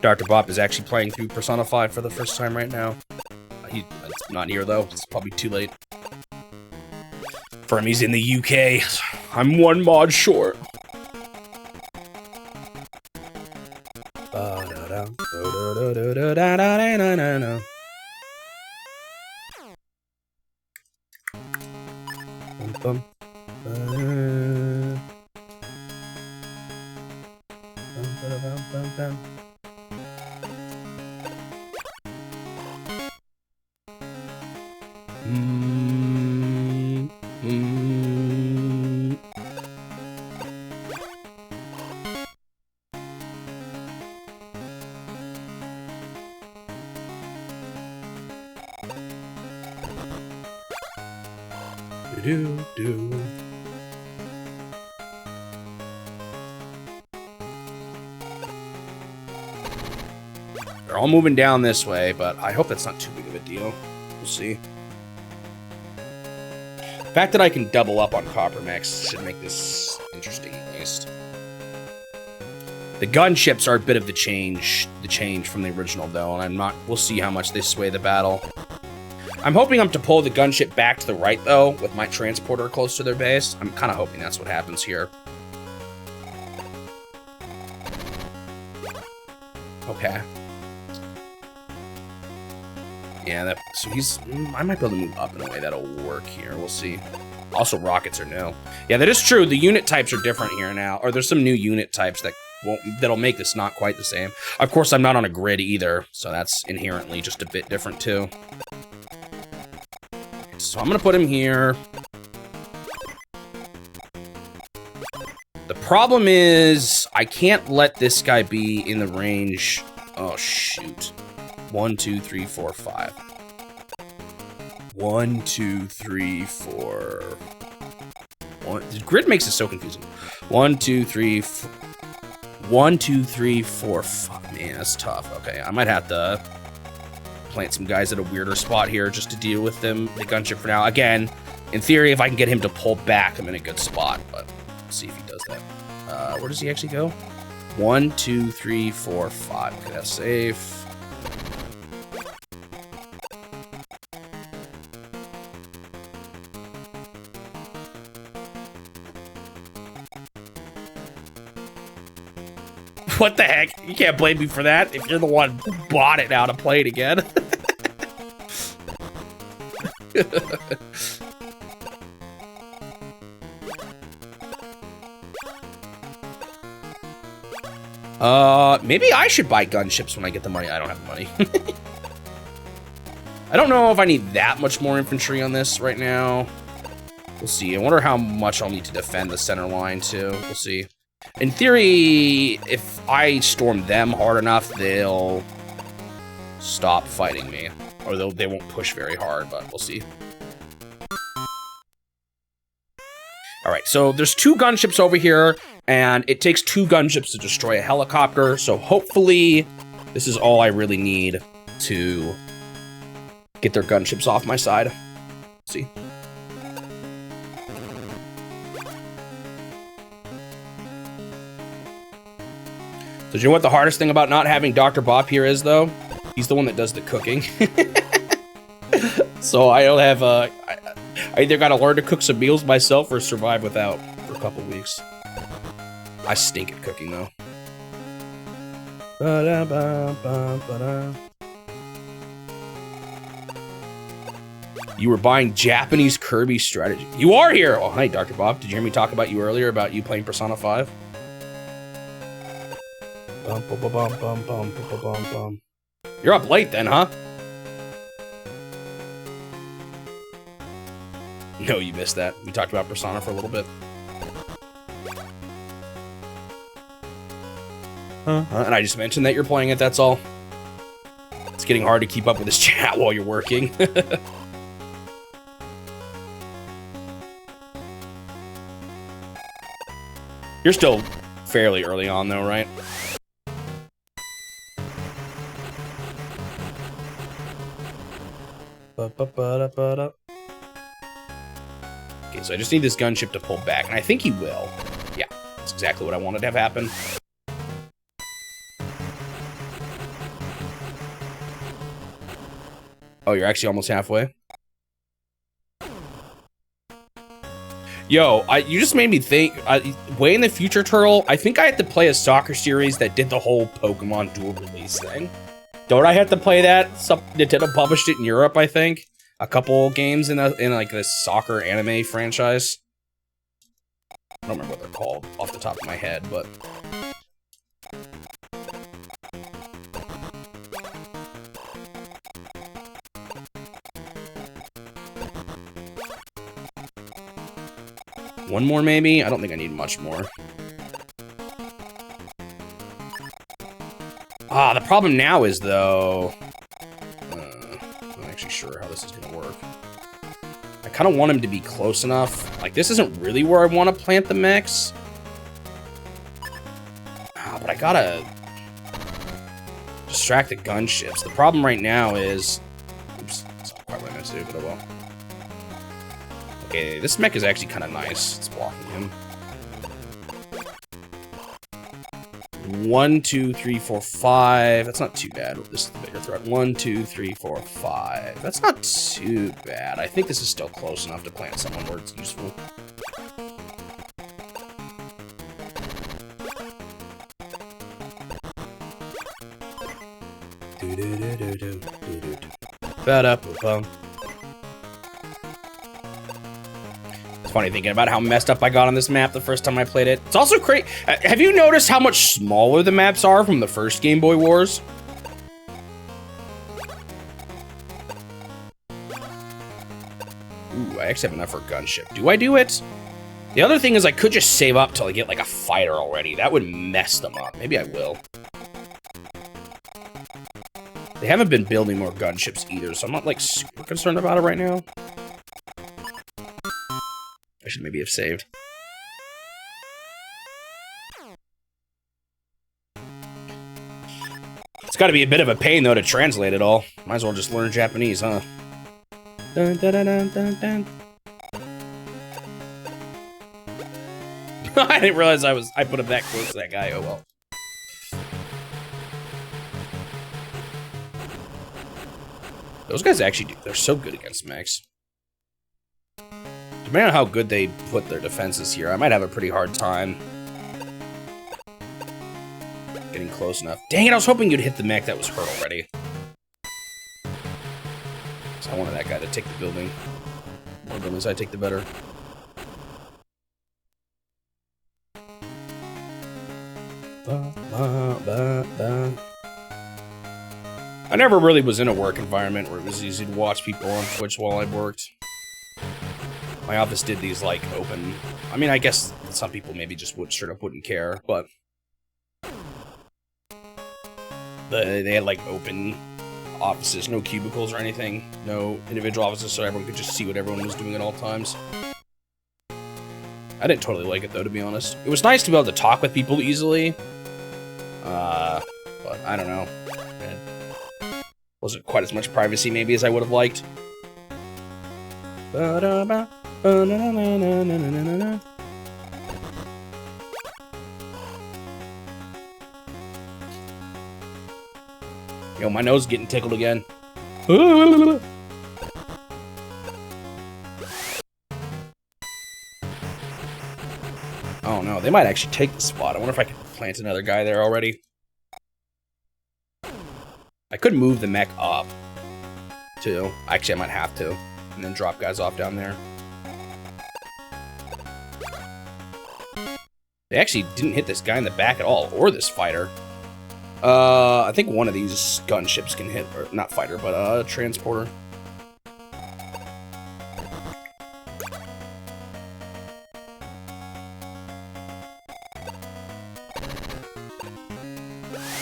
Dr. Bop is actually playing through Persona 5 for the first time right now. He's not here, though. It's probably too late. For him, he's in the UK. I'm one mod short. They're all moving down this way, but I hope that's not too big of a deal. We'll see. The fact that I can double up on Copper Mechs should make this interesting, at least. The gunships are a bit of the change from the original, though, and we'll see how much they sway the battle. I'm hoping to pull the gunship back to the right, though, with my transporter close to their base. I'm kind of hoping that's what happens here. Okay. Yeah, so I might be able to move up in a way that'll work here. We'll see. Also, rockets are new. Yeah, that is true. The unit types are different here now. Or there's some new unit types that'll make this not quite the same. Of course, I'm not on a grid either, so that's inherently just a bit different, too. So I'm going to put him here. The problem is I can't let this guy be in the range. Oh, shoot. 1, 2, 3, 4, 5. 1, 2, 3, 4. The grid makes it so confusing. 1, 2, 3, 4. 1, 2, 3, 4, 5. Man, that's tough. Okay, I might have to plant some guys at a weirder spot here just to deal with the gunship for now. Again, in theory, if I can get him to pull back, I'm in a good spot, but let's see if he does that. Where does he actually go? 1, 2, 3, 4, 5. Okay, that's safe. What the heck? You can't blame me for that if you're the one who bought it now to play it again. Maybe I should buy gunships when I get the money. I don't have the money. I don't know if I need that much more infantry on this right now. We'll see. I wonder how much I'll need to defend the center line, too. We'll see. In theory, if I storm them hard enough, they'll stop fighting me. Or they won't push very hard, but we'll see. Alright, so there's 2 gunships over here, and it takes 2 gunships to destroy a helicopter, so hopefully this is all I really need to get their gunships off my side. Let's see. So do you know what the hardest thing about not having Dr. Bop here is, though? He's the one that does the cooking. So I don't have, I either gotta learn to cook some meals myself or survive without for a couple weeks. I stink at cooking, though. You were buying Japanese Kirby strategy. You are here! Oh, hi, Dr. Bop. Did you hear me talk about you earlier, about you playing Persona 5? You're up late then, huh? No, you missed that. We talked about Persona for a little bit. And I just mentioned that you're playing it, that's all. It's getting hard to keep up with this chat while you're working. You're still fairly early on, though, right? Okay, so I just need this gunship to pull back, and I think he will. Yeah, that's exactly what I wanted to have happen. Oh, you're actually almost halfway? Yo, you just made me think, way in the future, Turtle, I think I had to play a soccer series that did the whole Pokemon dual release thing. Don't I have to play that? Nintendo published it in Europe, I think. A couple games in like this soccer anime franchise. I don't remember what they're called off the top of my head, but... One more, maybe? I don't think I need much more. Ah, the problem now is, though... I'm not actually sure how this is going to work. I kind of want him to be close enough. Like, this isn't really where I want to plant the mechs. Ah, but I gotta... distract the gunships. The problem right now is... Oops, that's not quite what I meant to do, but oh well. Okay, this mech is actually kind of nice. It's blocking him. 1, 2, 3, 4, 5. That's not too bad. This is the bigger threat. 1, 2, 3, 4, 5. That's not too bad. I think this is still close enough to plant someone where it's useful. It's funny thinking about how messed up I got on this map the first time I played it. It's also crazy. Have you noticed how much smaller the maps are from the first Game Boy Wars? Ooh, I actually have enough for gunship. Do I do it? The other thing is I could just save up till I get like a fighter already. That would mess them up. Maybe I will. They haven't been building more gunships either, so I'm not like super concerned about it right now. I should maybe have saved. It's got to be a bit of a pain, though, to translate it all. Might as well just learn Japanese, huh? Dun, dun, dun, dun, dun, dun. I didn't realize I put him that close to that guy. Oh, well. Those guys actually they're so good against mechs. Depending on how good they put their defenses here, I might have a pretty hard time getting close enough. Dang it, I was hoping you'd hit the mech that was hurt already. So I wanted that guy to take the building. The more buildings I take, the better. I never really was in a work environment where it was easy to watch people on Twitch while I worked. My office did these, like, open... I mean, I guess some people maybe just straight up wouldn't care, but... They had, like, open offices, no cubicles or anything. No individual offices, so everyone could just see what everyone was doing at all times. I didn't totally like it, though, to be honest. It was nice to be able to talk with people easily. But I don't know. It wasn't quite as much privacy, maybe, as I would have liked. Yo, my nose is getting tickled again. Oh no, they might actually take the spot. I wonder if I can plant another guy there already. I could move the mech up, too. Actually, I might have to. And then drop guys off down there. They actually didn't hit this guy in the back at all, or this fighter. I think one of these gunships can hit, or not fighter, but transporter.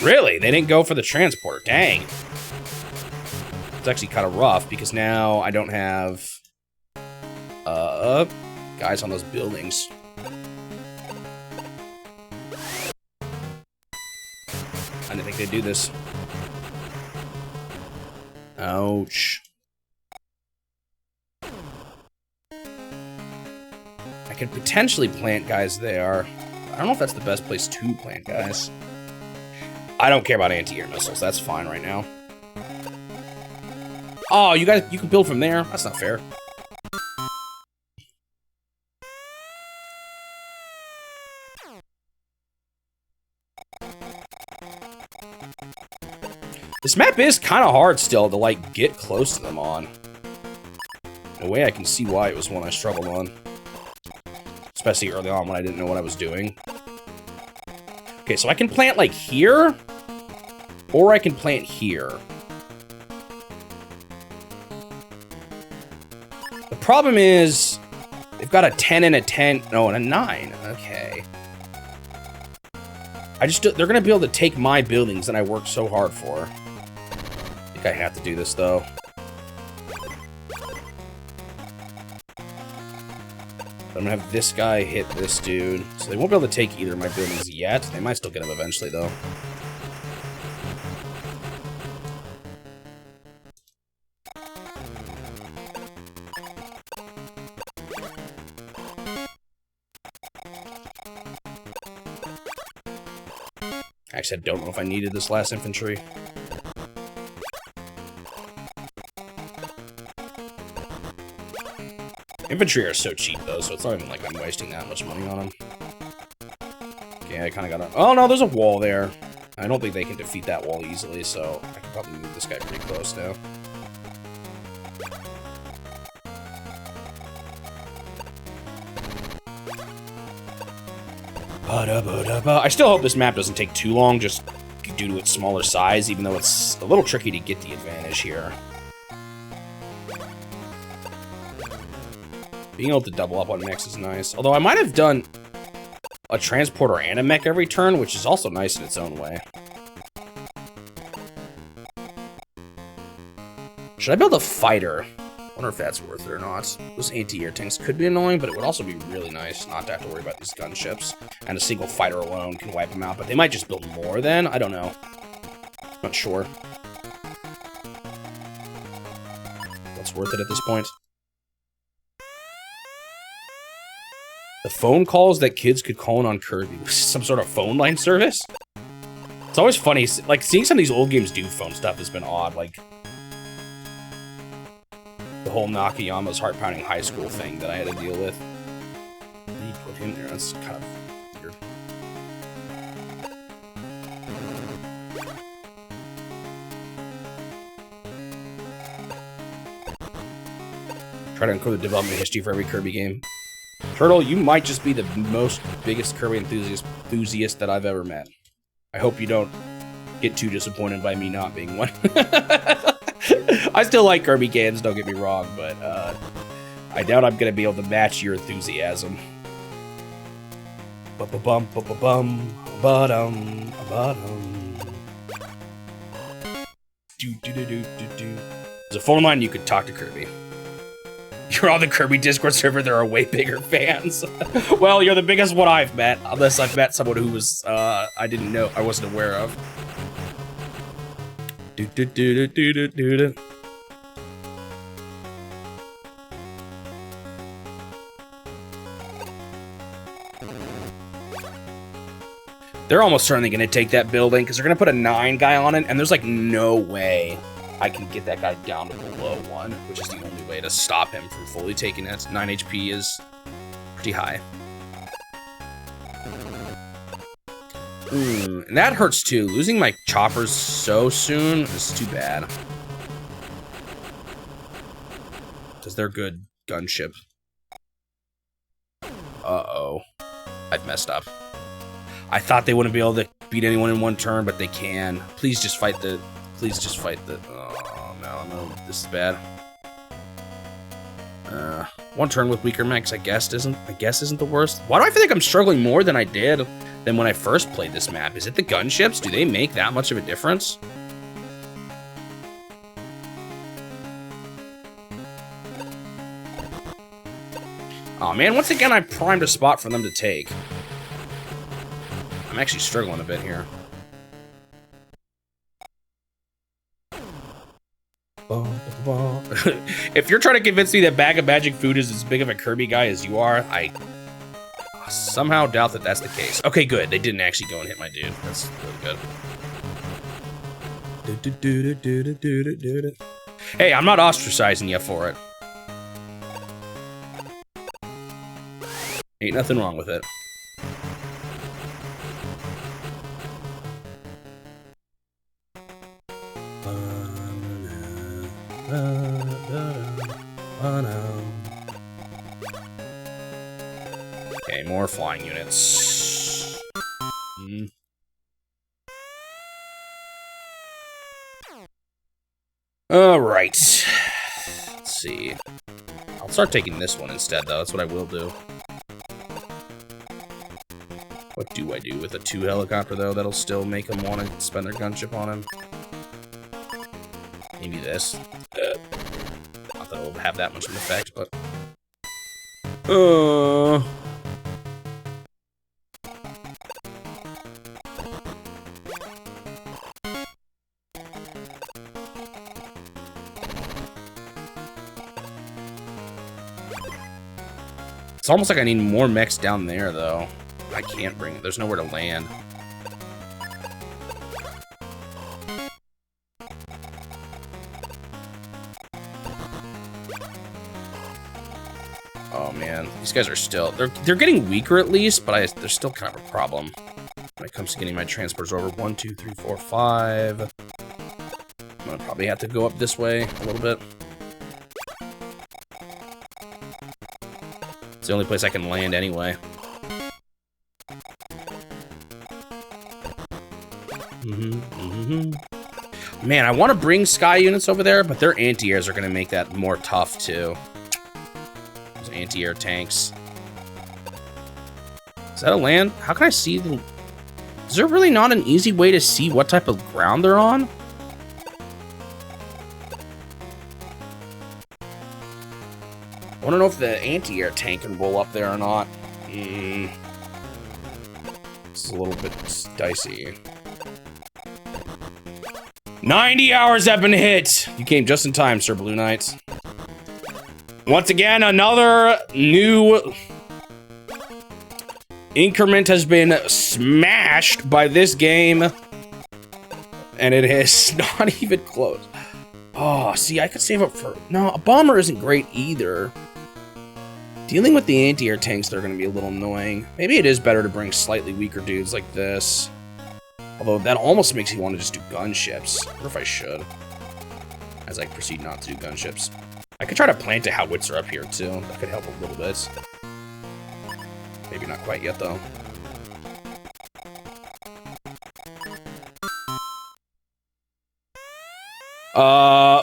Really? They didn't go for the transporter. Dang. It's actually kind of rough because now I don't have guys on those buildings. I didn't think they'd do this. Ouch. I could potentially plant guys there. I don't know if that's the best place to plant guys. I don't care about anti-air missiles. That's fine right now. Oh, you guys, you can build from there? That's not fair. This map is kind of hard still to, like, get close to them on. In a way, I can see why it was one I struggled on. Especially early on when I didn't know what I was doing. Okay, so I can plant, like, here. Or I can plant here. The problem is, they've got a 10 and a 10. No, and a 9. Okay. They're gonna be able to take my buildings that I worked so hard for. I think I have to do this, though. I'm gonna have this guy hit this dude. So they won't be able to take either of my buildings yet. They might still get him eventually, though. Actually, I don't know if I needed this last infantry. Infantry are so cheap, though, so it's not even like I'm wasting that much money on them. Okay, I kind of gotta... Oh, no, there's a wall there. I don't think they can defeat that wall easily, so I can probably move this guy pretty close now. I still hope this map doesn't take too long, just due to its smaller size, even though it's a little tricky to get the advantage here. Being able to double up on mechs is nice. Although I might have done a transporter and a mech every turn, which is also nice in its own way. Should I build a fighter? I wonder if that's worth it or not. Those anti-air tanks could be annoying, but it would also be really nice not to have to worry about these gunships. And a single fighter alone can wipe them out, but they might just build more then? I don't know. Not sure. What's worth it at this point? The phone calls that kids could call in on Kirby. Some sort of phone line service? It's always funny, like, seeing some of these old games do phone stuff has been odd, like... The whole Nakayama's heart-pounding high school thing that I had to deal with. How do you put him there? That's kind of weird. Try to include the development history for every Kirby game. Turtle, you might just be the biggest Kirby enthusiast that I've ever met. I hope you don't get too disappointed by me not being one. I still like Kirby games, don't get me wrong, but I doubt I'm gonna be able to match your enthusiasm. Ba-ba-bum, ba-ba-bum, ba-dum, ba-dum. Do-do-do-do-do-do. There's a phone line you could talk to Kirby. You're on the Kirby Discord server, there are way bigger fans. Well, you're the biggest one I've met, unless I've met someone who was, I didn't know, I wasn't aware of. Do-do-do-do-do-do-do. They're almost certainly going to take that building, because they're going to put a 9 guy on it, and there's, like, no way I can get that guy down to below 1, which is the only way to stop him from fully taking it. 9 HP is pretty high. And that hurts too. Losing my choppers so soon is too bad. Because they're good gunship. Uh-oh. I've messed up. I thought they wouldn't be able to beat anyone in one turn, but they can. Please just fight the... Please just fight the... Oh, no. This is bad. One turn with weaker mechs, I guess isn't the worst. Why do I feel like I'm struggling more than I did than when I first played this map? Is it the gunships? Do they make that much of a difference? Oh man, once again I primed a spot for them to take. I'm actually struggling a bit here. If you're trying to convince me that Bag of Magic Food is as big of a Kirby guy as you are, I somehow doubt that that's the case. Okay, good. They didn't actually go and hit my dude. That's really good. Hey, I'm not ostracizing you for it. Ain't nothing wrong with it. Okay, more flying units. All right. Let's see. I'll start taking this one instead, though. That's what I will do. What do I do with a 2 helicopter, though? That'll still make them want to spend their gunship on him. Maybe this. Not that it'll have that much of an effect, but... It's almost like I need more mechs down there, though. I can't bring it. There's nowhere to land. Oh man, these guys are still they're getting weaker at least, but they're still kind of a problem when it comes to getting my transporters over. 1, 2, 3, 4, 5. I'm gonna probably have to go up this way a little bit. It's the only place I can land anyway. Man, I want to bring sky units over there, but their anti-airs are going to make that more tough, too. Those anti-air tanks. Is that a land? How can I see the... Is there really not an easy way to see what type of ground they're on? I want to know if the anti-air tank can roll up there or not. It's a little bit dicey. 90 hours have been hit! You came just in time, Sir Blue Knight. Once again, another new increment has been smashed by this game. And it is not even close. Oh, see, I could save up for... No, a bomber isn't great either. Dealing with the anti-air tanks, they're going to be a little annoying. Maybe it is better to bring slightly weaker dudes like this. Although that almost makes you want to just do gunships. I wonder if I should. As I proceed not to do gunships. I could try to plant a howitzer up here too. That could help a little bit. Maybe not quite yet though.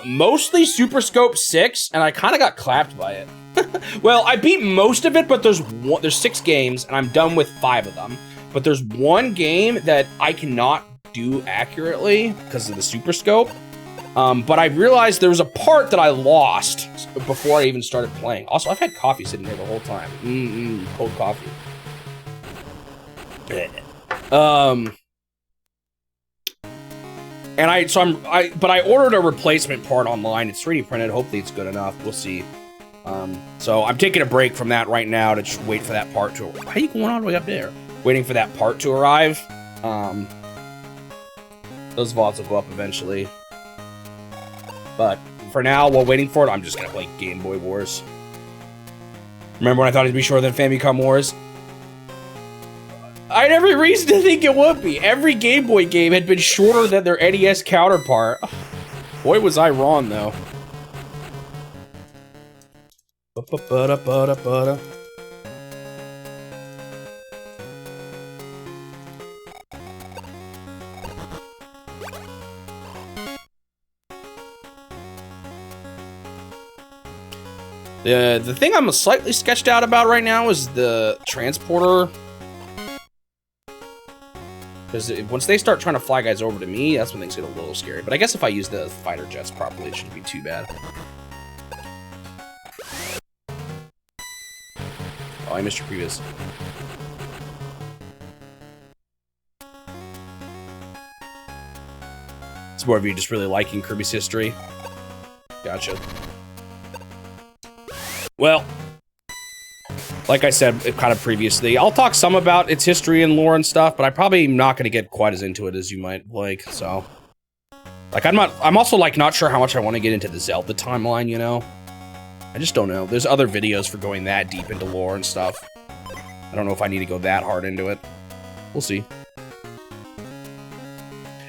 Mostly Super Scope 6, and I kind of got clapped by it. Well, I beat most of it, but there's 6 games, and I'm done with 5 of them. But there's one game that I cannot do accurately because of the Super Scope. But I realized there was a part that I lost before I even started playing. Also, I've had coffee sitting here the whole time. Cold coffee. But I ordered a replacement part online. It's 3D printed. Hopefully it's good enough. We'll see. So I'm taking a break from that right now to just wait for that part to... How are you going all the way up there? Waiting for that part to arrive. Those VODs will go up eventually. But for now, while waiting for it, I'm just gonna play Game Boy Wars. Remember when I thought it'd be shorter than Famicom Wars? I had every reason to think it would be. Every Game Boy game had been shorter than their NES counterpart. Boy, was I wrong, though. The thing I'm slightly sketched out about right now is the transporter. Because once they start trying to fly guys over to me, that's when things get a little scary. But I guess if I use the fighter jets properly, it shouldn't be too bad. Oh, I missed your previous. It's more of you just really liking Kirby's history. Gotcha. Well, like I said kind of previously, I'll talk some about its history and lore and stuff, but I'm probably not going to get quite as into it as you might like, so. Like, I'm also, like, not sure how much I want to get into the Zelda timeline, you know? I just don't know. There's other videos for going that deep into lore and stuff. I don't know if I need to go that hard into it. We'll see.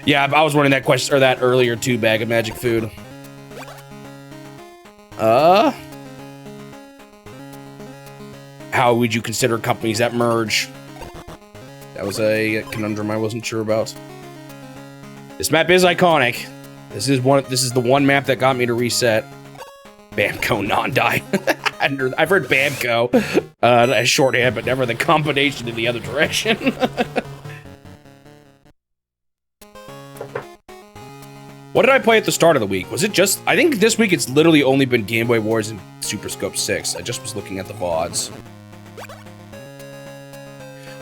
Yeah, I was wondering that question, or that earlier too, Bag of Magic Food. How would you consider companies that merge? That was a conundrum I wasn't sure about. This map is iconic. This is the one map that got me to reset. Bamco non-die. I've heard Bamco as shorthand, but never the combination in the other direction. What did I play at the start of the week? Was it just... I think this week it's literally only been Game Boy Wars and Super Scope 6. I just was looking at the VODs.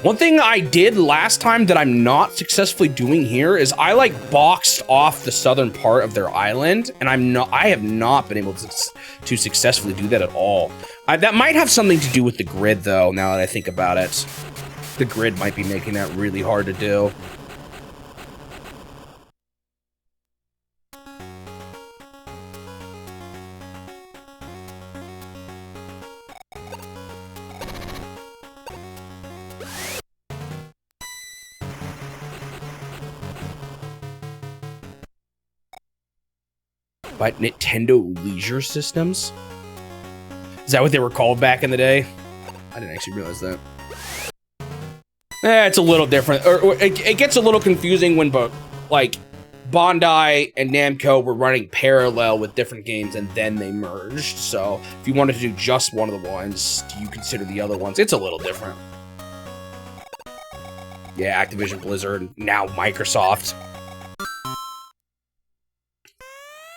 One thing I did last time that I'm not successfully doing here is I, like, boxed off the southern part of their island, and I have not been able to successfully do that at all. That might have something to do with the grid, though, now that I think about it. The grid might be making that really hard to do. But Nintendo Leisure Systems? Is that what they were called back in the day? I didn't actually realize that. It's a little different. Or it gets a little confusing when, like, Bandai and Namco were running parallel with different games and then they merged. So if you wanted to do just one of the ones, do you consider the other ones? It's a little different. Yeah, Activision Blizzard, now Microsoft.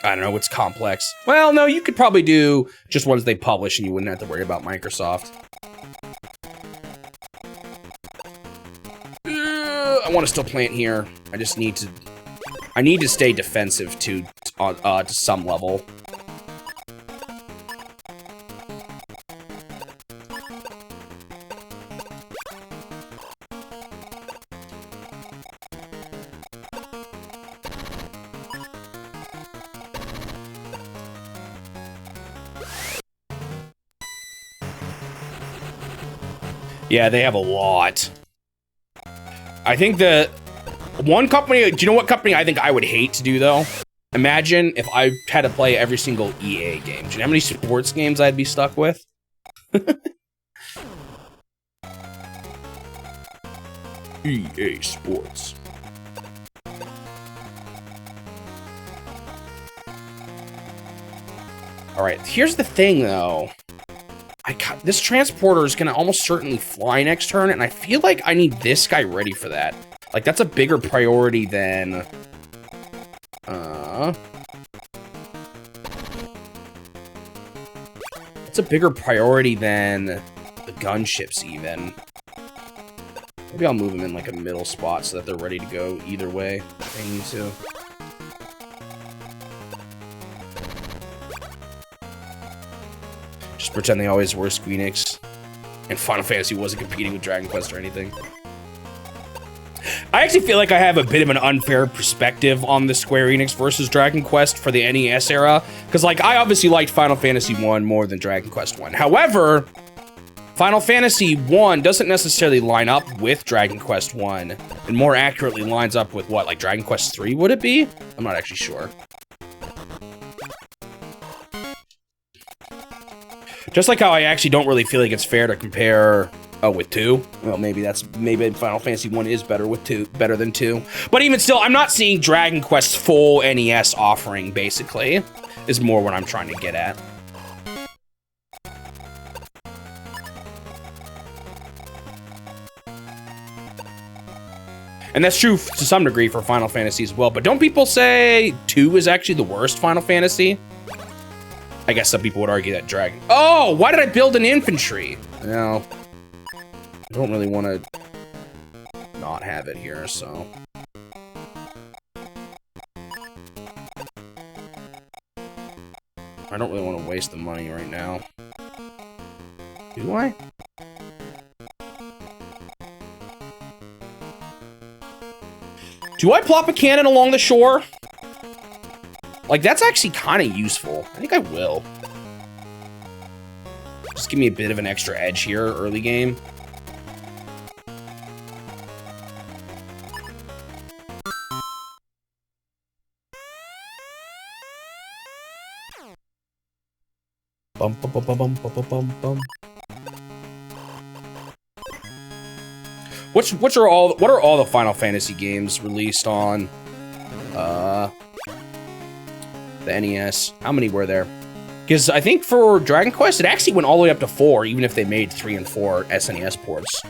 I don't know, it's complex. Well, no, you could probably do just ones they publish and you wouldn't have to worry about Microsoft. I want to still plant here. I just need to... I need to stay defensive to some level. Yeah, they have a lot. I think the one company, do you know what company I think I would hate to do though? Imagine if I had to play every single EA game. Do you know how many sports games I'd be stuck with? EA Sports. All right, here's the thing though. This transporter is going to almost certainly fly next turn, and I feel like I need this guy ready for that. Like, that's a bigger priority than... It's a bigger priority than the gunships, even. Maybe I'll move them in, like, a middle spot so that they're ready to go either way if they need to. Just pretend they always were Squeenix, and Final Fantasy wasn't competing with Dragon Quest or anything. I actually feel like I have a bit of an unfair perspective on the Square Enix versus Dragon Quest for the NES era, because, like, I obviously liked Final Fantasy 1 more than Dragon Quest 1. However, Final Fantasy 1 doesn't necessarily line up with Dragon Quest 1, and more accurately lines up with what, like Dragon Quest 3 would it be? I'm not actually sure. Just like how I actually don't really feel like it's fair to compare with 2. Well, maybe Final Fantasy 1 is better than 2. But even still, I'm not seeing Dragon Quest's full NES offering, basically, is more what I'm trying to get at. And that's true to some degree for Final Fantasy as well. But don't people say 2 is actually the worst Final Fantasy? I guess some people would argue that Dragon... Oh, why did I build an infantry? No. I don't really want to not have it here, so... I don't really want to waste the money right now. Do I? Do I plop a cannon along the shore? Like, that's actually kind of useful. I think I will. Just give me a bit of an extra edge here, early game. Bum, bum, bum, bum, bum, bum, bum, bum. What are all the Final Fantasy games released on the NES? How many were there? Because I think for Dragon Quest, it actually went all the way up to 4, even if they made 3 and 4 SNES ports.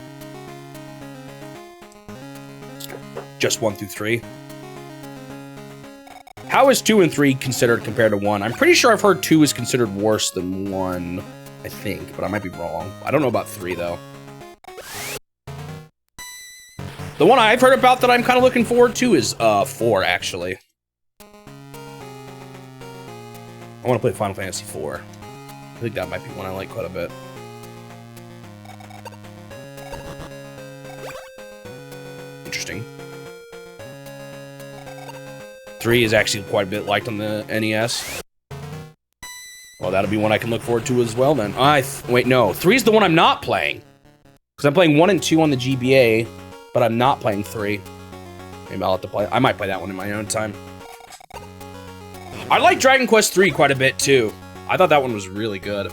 Just 1 through 3. How is 2 and 3 considered compared to 1? I'm pretty sure I've heard 2 is considered worse than 1, I think, but I might be wrong. I don't know about 3, though. The one I've heard about that I'm kind of looking forward to is 4, actually. I want to play Final Fantasy 4. I think that might be one I like quite a bit. Interesting. 3 is actually quite a bit liked on the NES. Well, that'll be one I can look forward to as well, then. Wait, no. 3 is the one I'm not playing. Because I'm playing 1 and 2 on the GBA, but I'm not playing 3. Maybe I'll have to play... I might play that one in my own time. I like Dragon Quest 3 quite a bit, too. I thought that one was really good.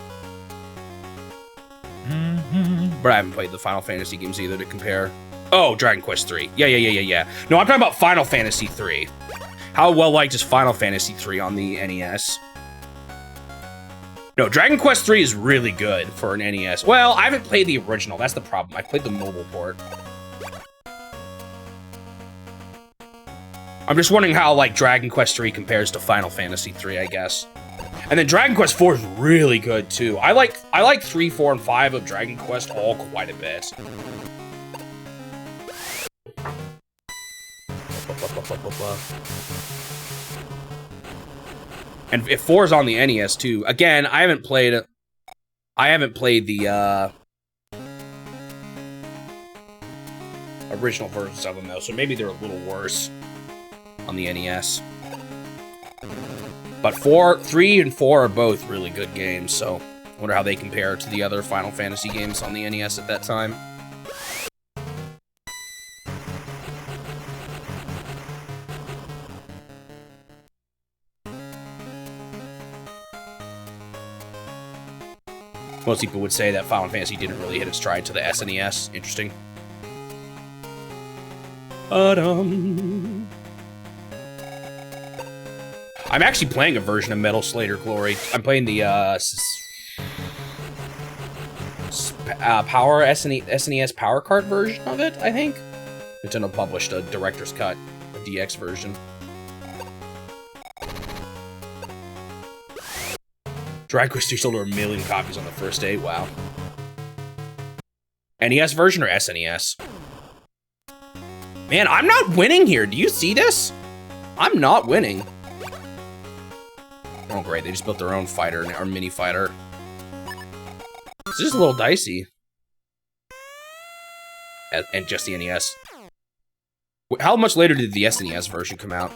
But I haven't played the Final Fantasy games either to compare. Oh, Dragon Quest 3. Yeah. No, I'm talking about Final Fantasy 3. How well liked is Final Fantasy 3 on the NES? No, Dragon Quest 3 is really good for an NES. Well, I haven't played the original. That's the problem. I played the mobile port. I'm just wondering how, like, Dragon Quest 3 compares to Final Fantasy 3, I guess. And then Dragon Quest 4 is really good, too. I like 3, 4, and 5 of Dragon Quest all quite a bit. And if 4 is on the NES, too. Again, I haven't played the, original versions of them, though, so maybe they're a little worse on the NES. But 3 and 4 are both really good games, so I wonder how they compare to the other Final Fantasy games on the NES at that time. Most people would say that Final Fantasy didn't really hit its stride to the SNES. Interesting. I'm actually playing a version of Metal Slayer Glory. I'm playing the Power SNES Power Card version of it, I think. Nintendo published a director's cut, a DX version. Dragon Quest 2 sold over 1 million copies on the first day. Wow. NES version or SNES? Man, I'm not winning here. Do you see this? I'm not winning. Oh, great. They just built their own fighter, or mini fighter. It's just a little dicey. And just the NES. How much later did the SNES version come out?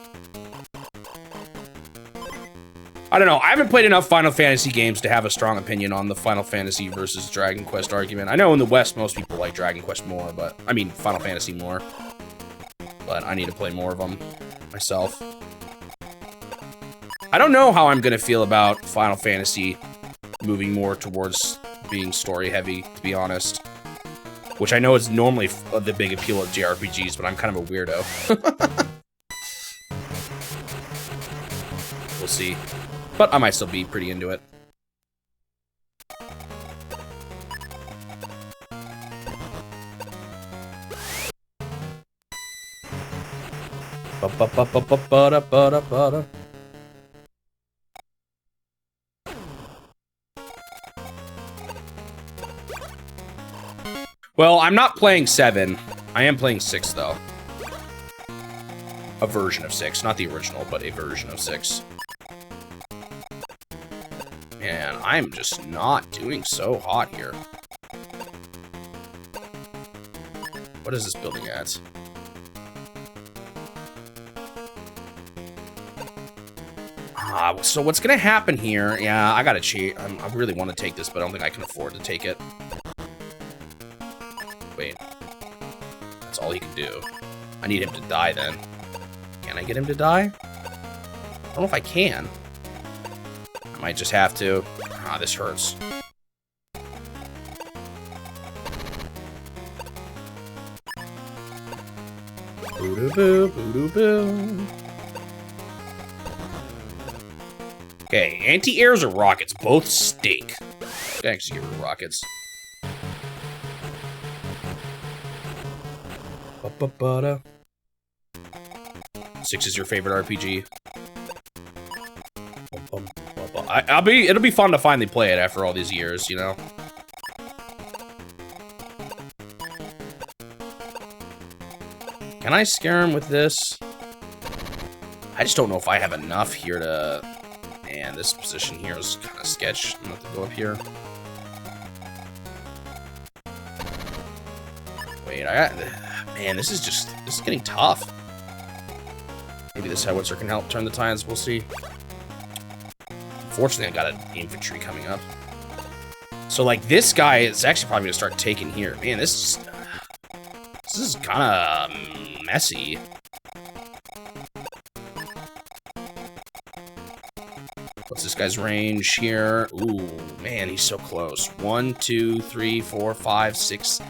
I don't know. I haven't played enough Final Fantasy games to have a strong opinion on the Final Fantasy versus Dragon Quest argument. I know in the West, most people like Dragon Quest more, but... I mean, Final Fantasy more. But I need to play more of them myself. I don't know how I'm going to feel about Final Fantasy moving more towards being story-heavy, to be honest. Which I know is normally the big appeal of JRPGs, but I'm kind of a weirdo. We'll see. But I might still be pretty into it. Ba-ba-ba-ba-ba-ba-da-ba-da-ba-da. Well, I'm not playing 7. I am playing 6, though. A version of 6. Not the original, but a version of 6. Man, I'm just not doing so hot here. What is this building at? So what's gonna happen here? Yeah, I gotta cheat. I really want to take this, but I don't think I can afford to take it. Wait. That's all he can do. I need him to die, then. Can I get him to die? I don't know if I can. I might just have to. Ah, this hurts. Boo-doo-boo, boo-doo-boo. Okay, anti-airs or rockets? Both stink. Thanks, you rockets. Ba-ba-ba-da. 6 is your favorite RPG. It'll be fun to finally play it after all these years, you know? Can I scare him with this? I just don't know if I have enough here to... Man, this position here is kind of sketch. I'm gonna have to go up here. Wait, Man, this is getting tough. Maybe this howitzer can help turn the tides, we'll see. Fortunately, I got an infantry coming up. So, like, this guy is actually probably gonna start taking here. Man, this is kind of messy. What's this guy's range here? Ooh, man, he's so close. 1, 2, 3, 4, 5, 6.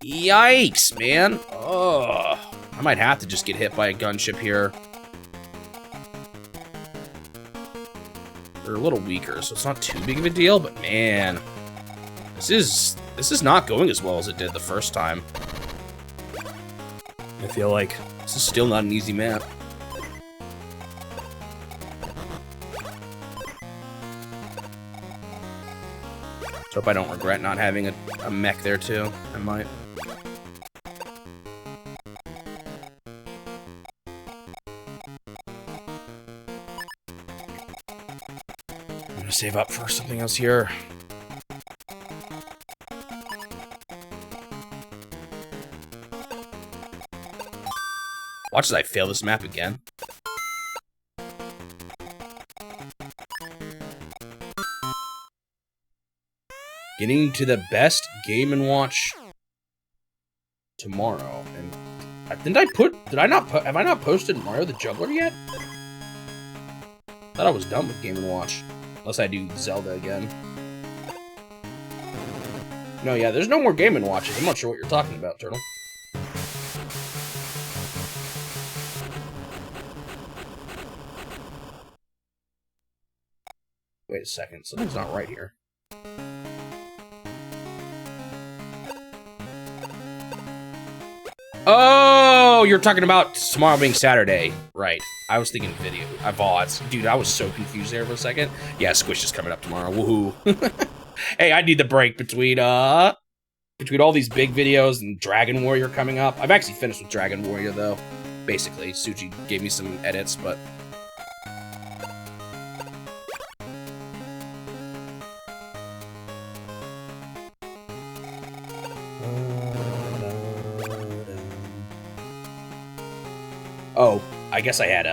Yikes, man. Oh, I might have to just get hit by a gunship here. They're a little weaker, so it's not too big of a deal, but man, this is not going as well as it did the first time. I feel like this is still not an easy map. Hope I don't regret not having a mech there too. I might. I'm gonna save up for something else here. Watch as I fail this map again. Getting to the best Game & Watch tomorrow. And have I not posted Mario the Juggler yet? Thought I was done with Game & Watch. Unless I do Zelda again. No, yeah, there's no more Game & Watches. I'm not sure what you're talking about, Turtle. Wait a second, something's not right here. Oh, you're talking about tomorrow being Saturday. Right. I was thinking video. VODs. Dude, I was so confused there for a second. Yeah, Squish is coming up tomorrow. Woohoo. Hey, I need the break between all these big videos and Dragon Warrior coming up. I've actually finished with Dragon Warrior, though. Basically, Suji gave me some edits, but... Oh, I guess I had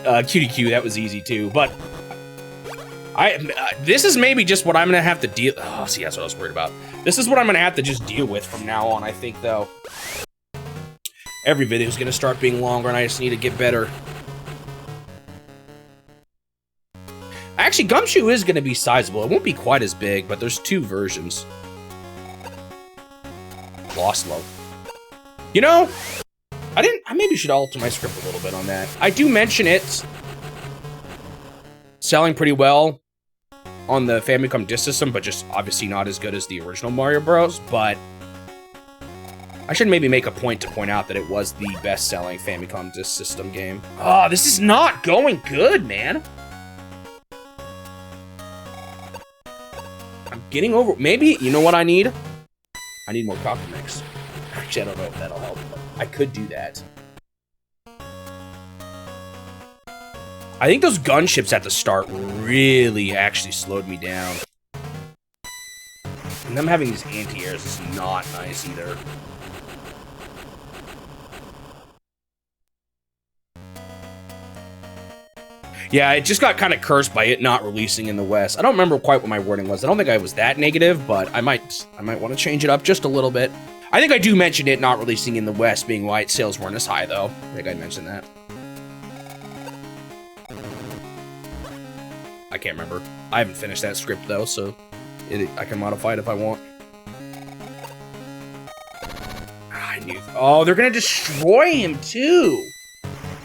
QDQ. That was easy too, but this is maybe just what I'm gonna have to deal. Oh, see, that's what I was worried about. This is what I'm gonna have to just deal with from now on. I think, though, every video is gonna start being longer, and I just need to get better. Actually, Gumshoe is gonna be sizable. It won't be quite as big, but there's 2 versions. Lost Love. You know, I maybe should alter my script a little bit on that. I do mention it selling pretty well on the Famicom Disk System, but just obviously not as good as the original Mario Bros. But I should maybe make a point to point out that it was the best-selling Famicom Disk System game. Oh, this is not going good, man. I'm getting over... Maybe, you know what I need? I need more coffee mix. Actually, I don't know if that'll help, but I could do that. I think those gunships at the start really actually slowed me down. And them having these anti-airs is not nice either. Yeah, it just got kind of cursed by it not releasing in the West. I don't remember quite what my wording was. I don't think I was that negative, but I might want to change it up just a little bit. I think I do mention it not releasing in the West being why its sales weren't as high, though. I think I mentioned that. I can't remember. I haven't finished that script, though, so I can modify it if I want. I knew... Oh, they're gonna destroy him, too!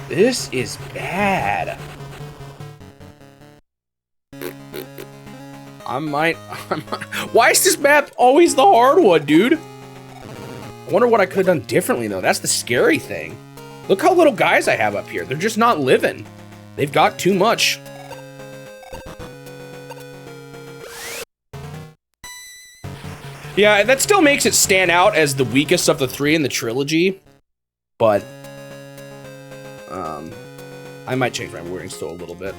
This is bad. I might... Why is this map always the hard one, dude? I wonder what I could have done differently, though. That's the scary thing. Look how little guys I have up here. They're just not living. They've got too much. Yeah, that still makes it stand out as the weakest of the three in the trilogy. But... I might change my wording still a little bit.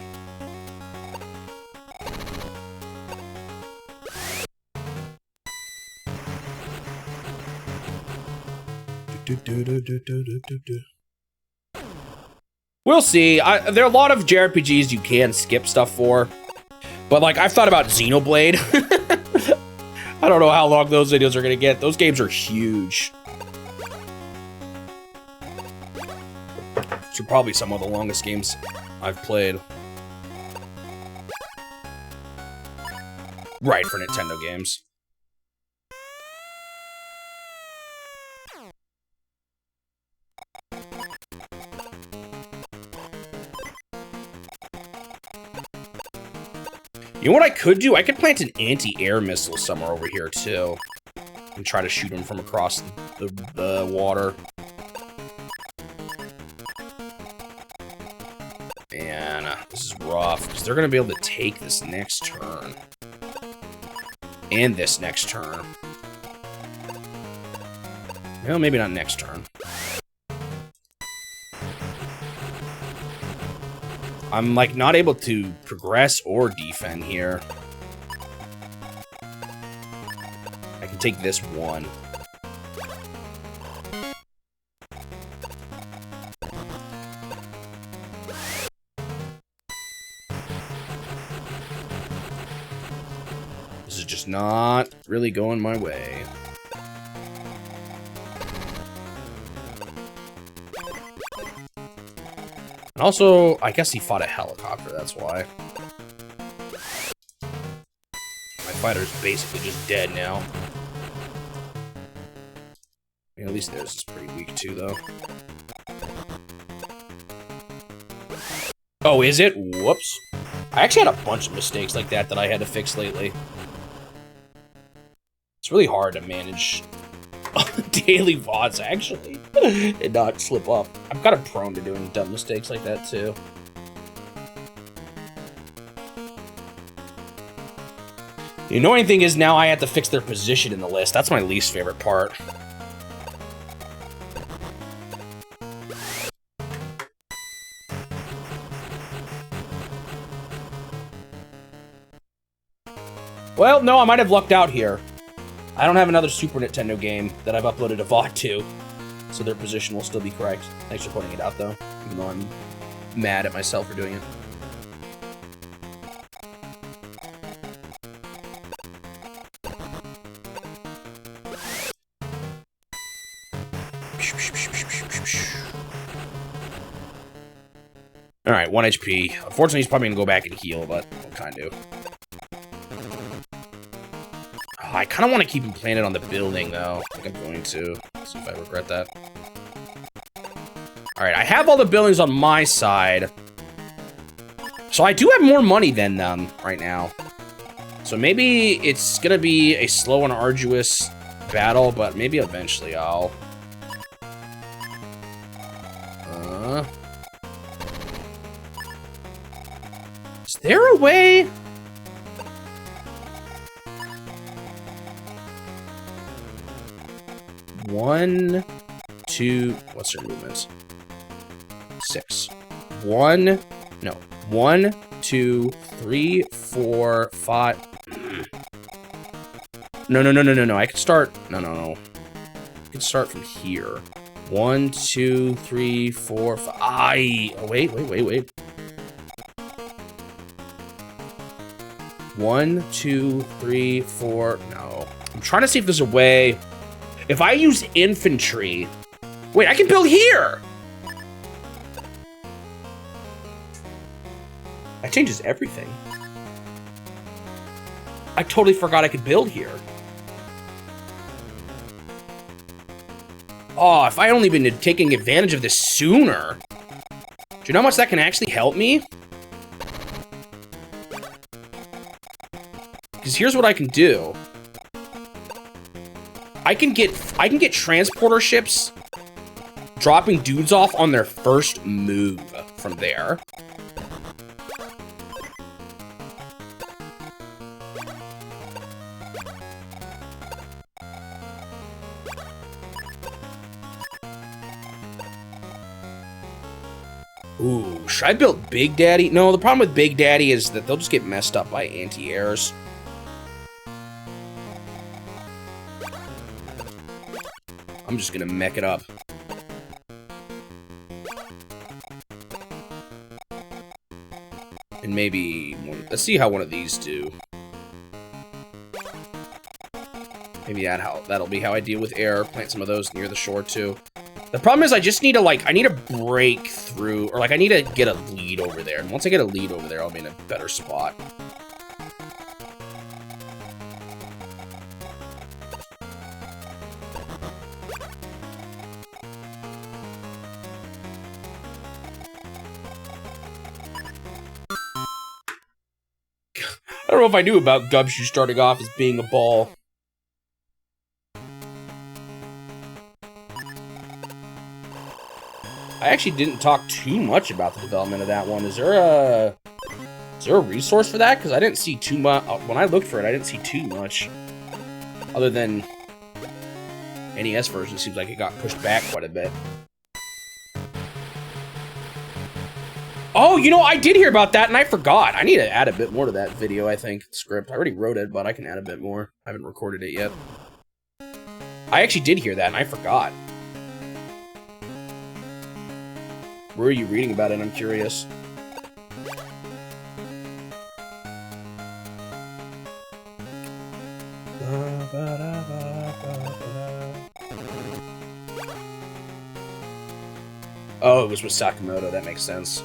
We'll see. There are a lot of JRPGs you can skip stuff for. But, like, I've thought about Xenoblade. I don't know how long those videos are going to get. Those games are huge. These are probably some of the longest games I've played. Right, for Nintendo games. You know what I could do? I could plant an anti-air missile somewhere over here, too. And try to shoot them from across the water. Man, this is rough, because they're going to be able to take this next turn. And this next turn. Well, maybe not next turn. I'm, like, not able to progress or defend here. I can take this one. This is just not really going my way. And also, I guess he fought a helicopter, that's why. My fighter's basically just dead now. I mean, at least theirs is pretty weak too, though. Oh, is it? Whoops. I actually had a bunch of mistakes like that I had to fix lately. It's really hard to manage daily VODs, actually, and not slip up. I'm kind of prone to doing dumb mistakes like that, too. The annoying thing is now I have to fix their position in the list. That's my least favorite part. Well, no, I might have lucked out here. I don't have another Super Nintendo game that I've uploaded a VOD to, so their position will still be correct. Thanks for pointing it out, though, even though I'm mad at myself for doing it. Alright, 1 HP. Unfortunately, he's probably gonna go back and heal, but what can I do? Oh, I kind of want to keep him planted on the building, though. I think I'm going to. Let's see if I regret that. Alright, I have all the buildings on my side. So I do have more money than them right now. So maybe it's gonna be a slow and arduous battle, but maybe eventually I'll there a way? One, two, what's their movements? 6. 1, no. 1, 2, 3, 4, 5. No. I could start. No. I could start from here. 1, 2, 3, 4, 5. Oh, wait. 1, 2, 3, 4. No. I'm trying to see if there's a way. If I use infantry. Wait, I can build here. That changes everything. I totally forgot I could build here. Oh, if I only been taking advantage of this sooner. Do you know how much that can actually help me? Because here's what I can do. I can get transporter ships dropping dudes off on their first move from there. Ooh, should I build Big Daddy? No, the problem with Big Daddy is that they'll just get messed up by anti-airs. I'm just gonna mech it up. And maybe let's see how one of these do. Maybe that'll be how I deal with air. Plant some of those near the shore too. The problem is I just need to I need to break through, or I need to get a lead over there. And once I get a lead over there, I'll be in a better spot. I don't know if I knew about Gumshoe starting off as being a ball. I actually didn't talk too much about the development of that one. Is there a resource for that? Because I didn't see too much. When I looked for it, I didn't see too much. Other than NES version, seems like it got pushed back quite a bit. Oh, you know, I did hear about that, and I forgot. I need to add a bit more to that video, I think. Script. I already wrote it, but I can add a bit more. I haven't recorded it yet. I actually did hear that, and I forgot. Where are you reading about it? I'm curious. Oh, it was with Sakamoto. That makes sense.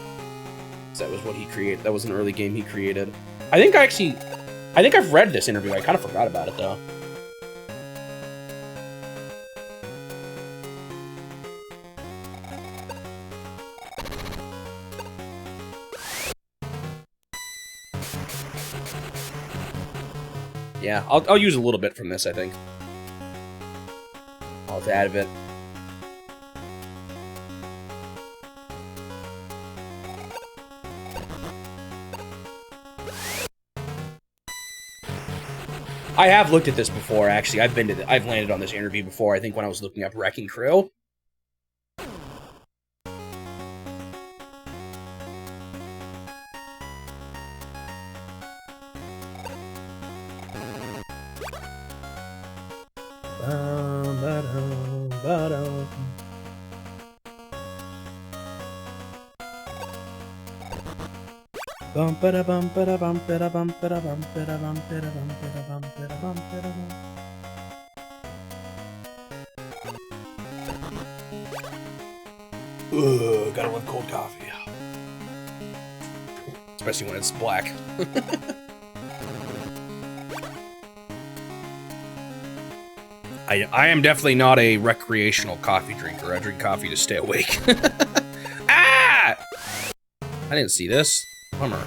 That was what he created. That was an early game he created. I think I've read this interview. I kind of forgot about it though. Yeah, I'll use a little bit from this, I think. I'll have to add a bit. I have looked at this before, actually. I've landed on this interview before, I think when I was looking up Wrecking Crew. Ugh, gotta love cold coffee. Especially when it's black. I am definitely not a recreational coffee drinker. I drink coffee to stay awake. Ah! I didn't see this. Bummer.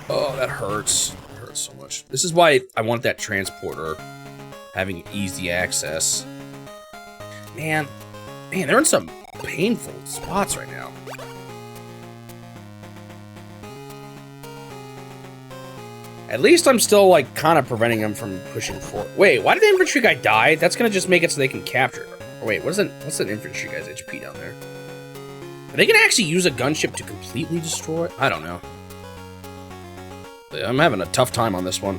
Oh, that hurts. It hurts so much. This is why I want that transporter having easy access. Man, they're in some painful spots right now. At least I'm still, like, kind of preventing them from pushing forward. Wait, why did the infantry guy die? That's gonna just make it so they can capture it. Or wait, what's an infantry guy's HP down there? Are they gonna actually use a gunship to completely destroy it? I don't know. I'm having a tough time on this one.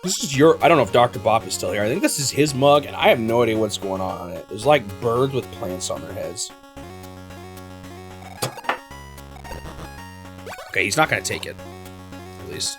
This is your... I don't know if Dr. Bop is still here. I think this is his mug, and I have no idea what's going on it. There's, like, birds with plants on their heads. Okay, he's not gonna take it. At least.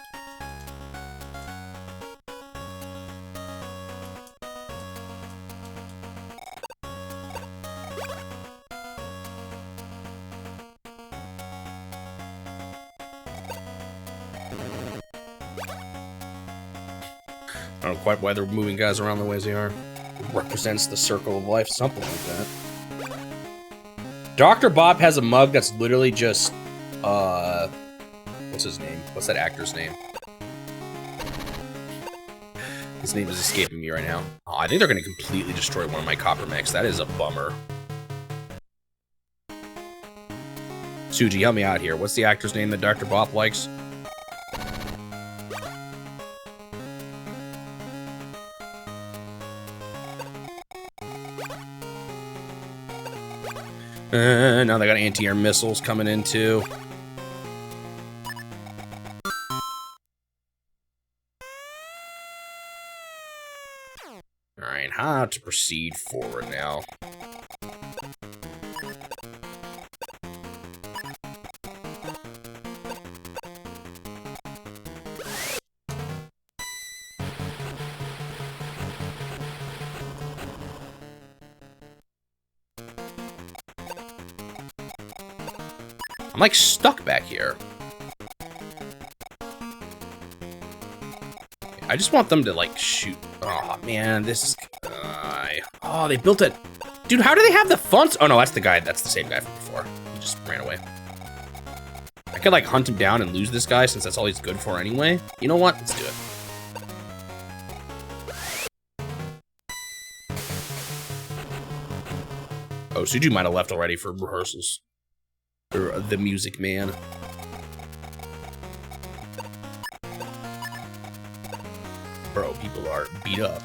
I don't know quite why they're moving guys around the ways they are. It represents the circle of life, something like that. Dr. Bob has a mug that's literally just, what's his name? What's that actor's name? His name is escaping me right now. Oh, I think they're going to completely destroy one of my copper mechs. That is a bummer. Suji, help me out here. What's the actor's name that Dr. Bob likes? Now they got anti-air missiles coming in too. Alright, how to proceed forward now. I'm like stuck back here. I just want them to like shoot. Oh man, this is. Oh, they built it. Dude, how do they have the funds? Oh no, that's the guy. That's the same guy from before. He just ran away. I could like hunt him down and lose this guy since that's all he's good for anyway. You know what? Let's do it. Oh, Suju might have left already for rehearsals. Or the music man. Bro, people are beat up.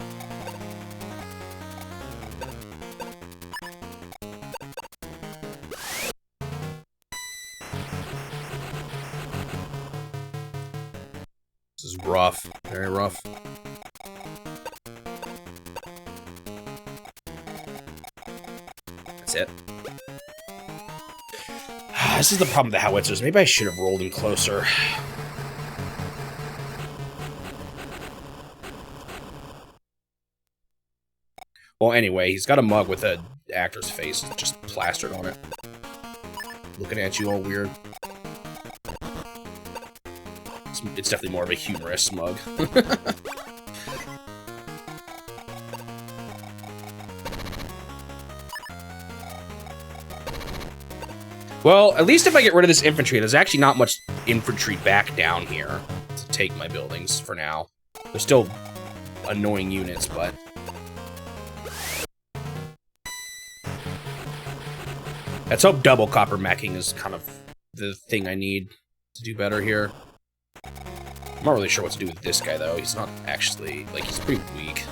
This is rough. Very rough. That's it. This is the problem with the howitzers. Maybe I should have rolled in closer. Well, anyway, he's got a mug with an actor's face just plastered on it. Looking at you all weird. It's definitely more of a humorous mug. Well, at least if I get rid of this infantry, there's actually not much infantry back down here to take my buildings for now. They're still annoying units, but... Let's hope double copper meching is kind of the thing I need to do better here. I'm not really sure what to do with this guy, though. He's not actually... like, he's pretty weak.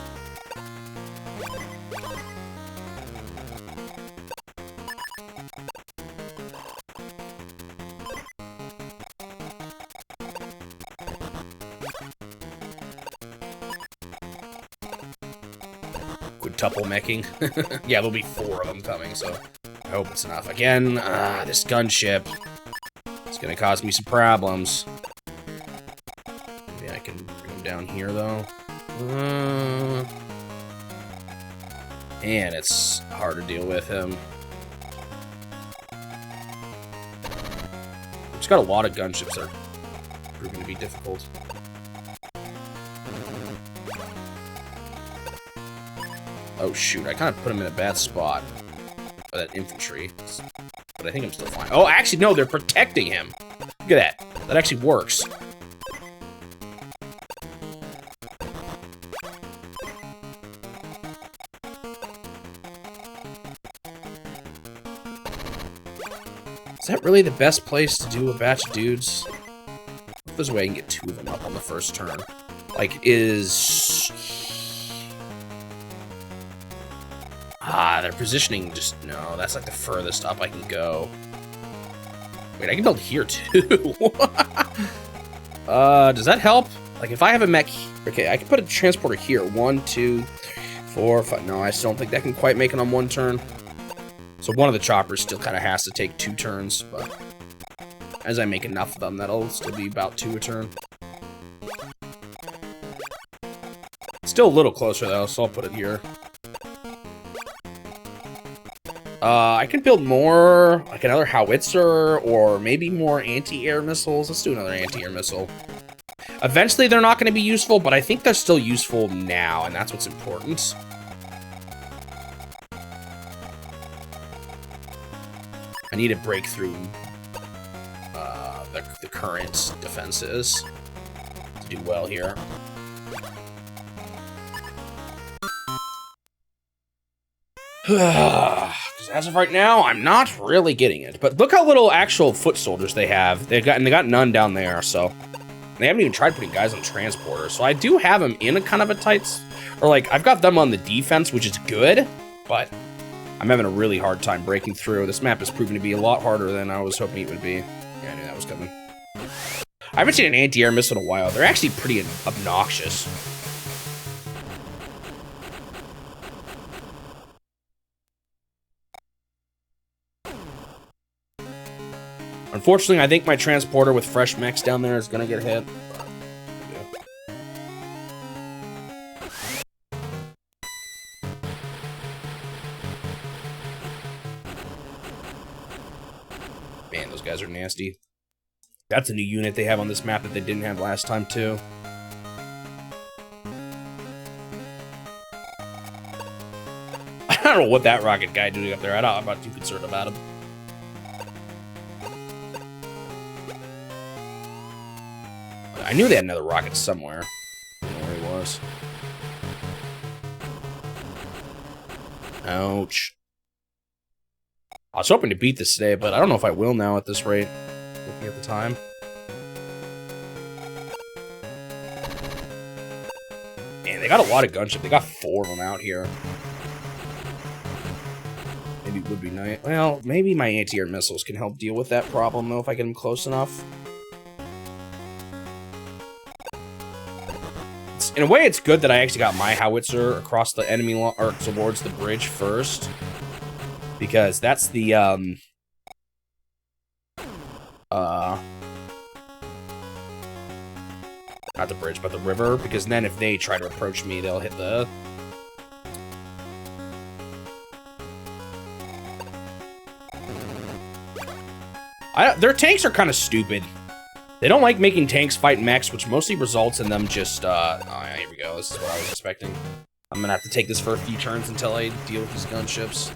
Quintuple meching. Yeah, there'll be 4 of them coming, so I hope it's enough. Again, this gunship. It's gonna cause me some problems. Maybe I can bring him down here, though. And it's hard to deal with him. It's got a lot of gunships that are proving to be difficult. Oh shoot, I kind of put him in a bad spot for that infantry, but I think I'm still fine. Oh, actually, no, they're protecting him. Look at that. That actually works. Is that really the best place to do a batch of dudes? There's a way I can get 2 of them up on the first turn. Like, is... their positioning just... No, that's like the furthest up I can go. Wait, I can build here, too. Does that help? Like, if I have a mech... Okay, I can put a transporter here. 1, 2, 4, 5... No, I still don't think that can quite make it on 1 turn. So one of the choppers still kind of has to take 2 turns, but... As I make enough of them, that'll still be about 2 a turn. Still a little closer, though, so I'll put it here. I can build more, like another howitzer, or maybe more anti-air missiles. Let's do another anti-air missile. Eventually, they're not going to be useful, but I think they're still useful now, and that's what's important. I need to break through the current defenses to do well here. As of right now, I'm not really getting it. But look how little actual foot soldiers they have. They got none down there, so they haven't even tried putting guys on transporters. So I do have them in a kind of a tight, or like I've got them on the defense, which is good, but I'm having a really hard time breaking through. This map is proving to be a lot harder than I was hoping it would be. Yeah, I knew that was coming. I haven't seen an anti-air missile in a while. They're actually pretty obnoxious. Unfortunately, I think my transporter with fresh mechs down there is gonna get hit. Man, those guys are nasty. That's a new unit they have on this map that they didn't have last time, too. I don't know what that rocket guy doing up there. I'm not too concerned about him. I knew they had another rocket somewhere. I don't know where he was. Ouch. I was hoping to beat this today, but I don't know if I will now at this rate. Looking at the time. Man, they got a lot of gunship. They got 4 of them out here. Maybe it would be nice. Well, maybe my anti-air missiles can help deal with that problem, though, if I get them close enough. In a way, it's good that I actually got my howitzer across the enemy or towards the bridge first, because that's the not the bridge, but the river. Because then, if they try to approach me, they'll hit the. Their tanks are kind of stupid. They don't like making tanks fight mechs, which mostly results in them just, oh, yeah, here we go. This is what I was expecting. I'm gonna have to take this for a few turns until I deal with these gunships.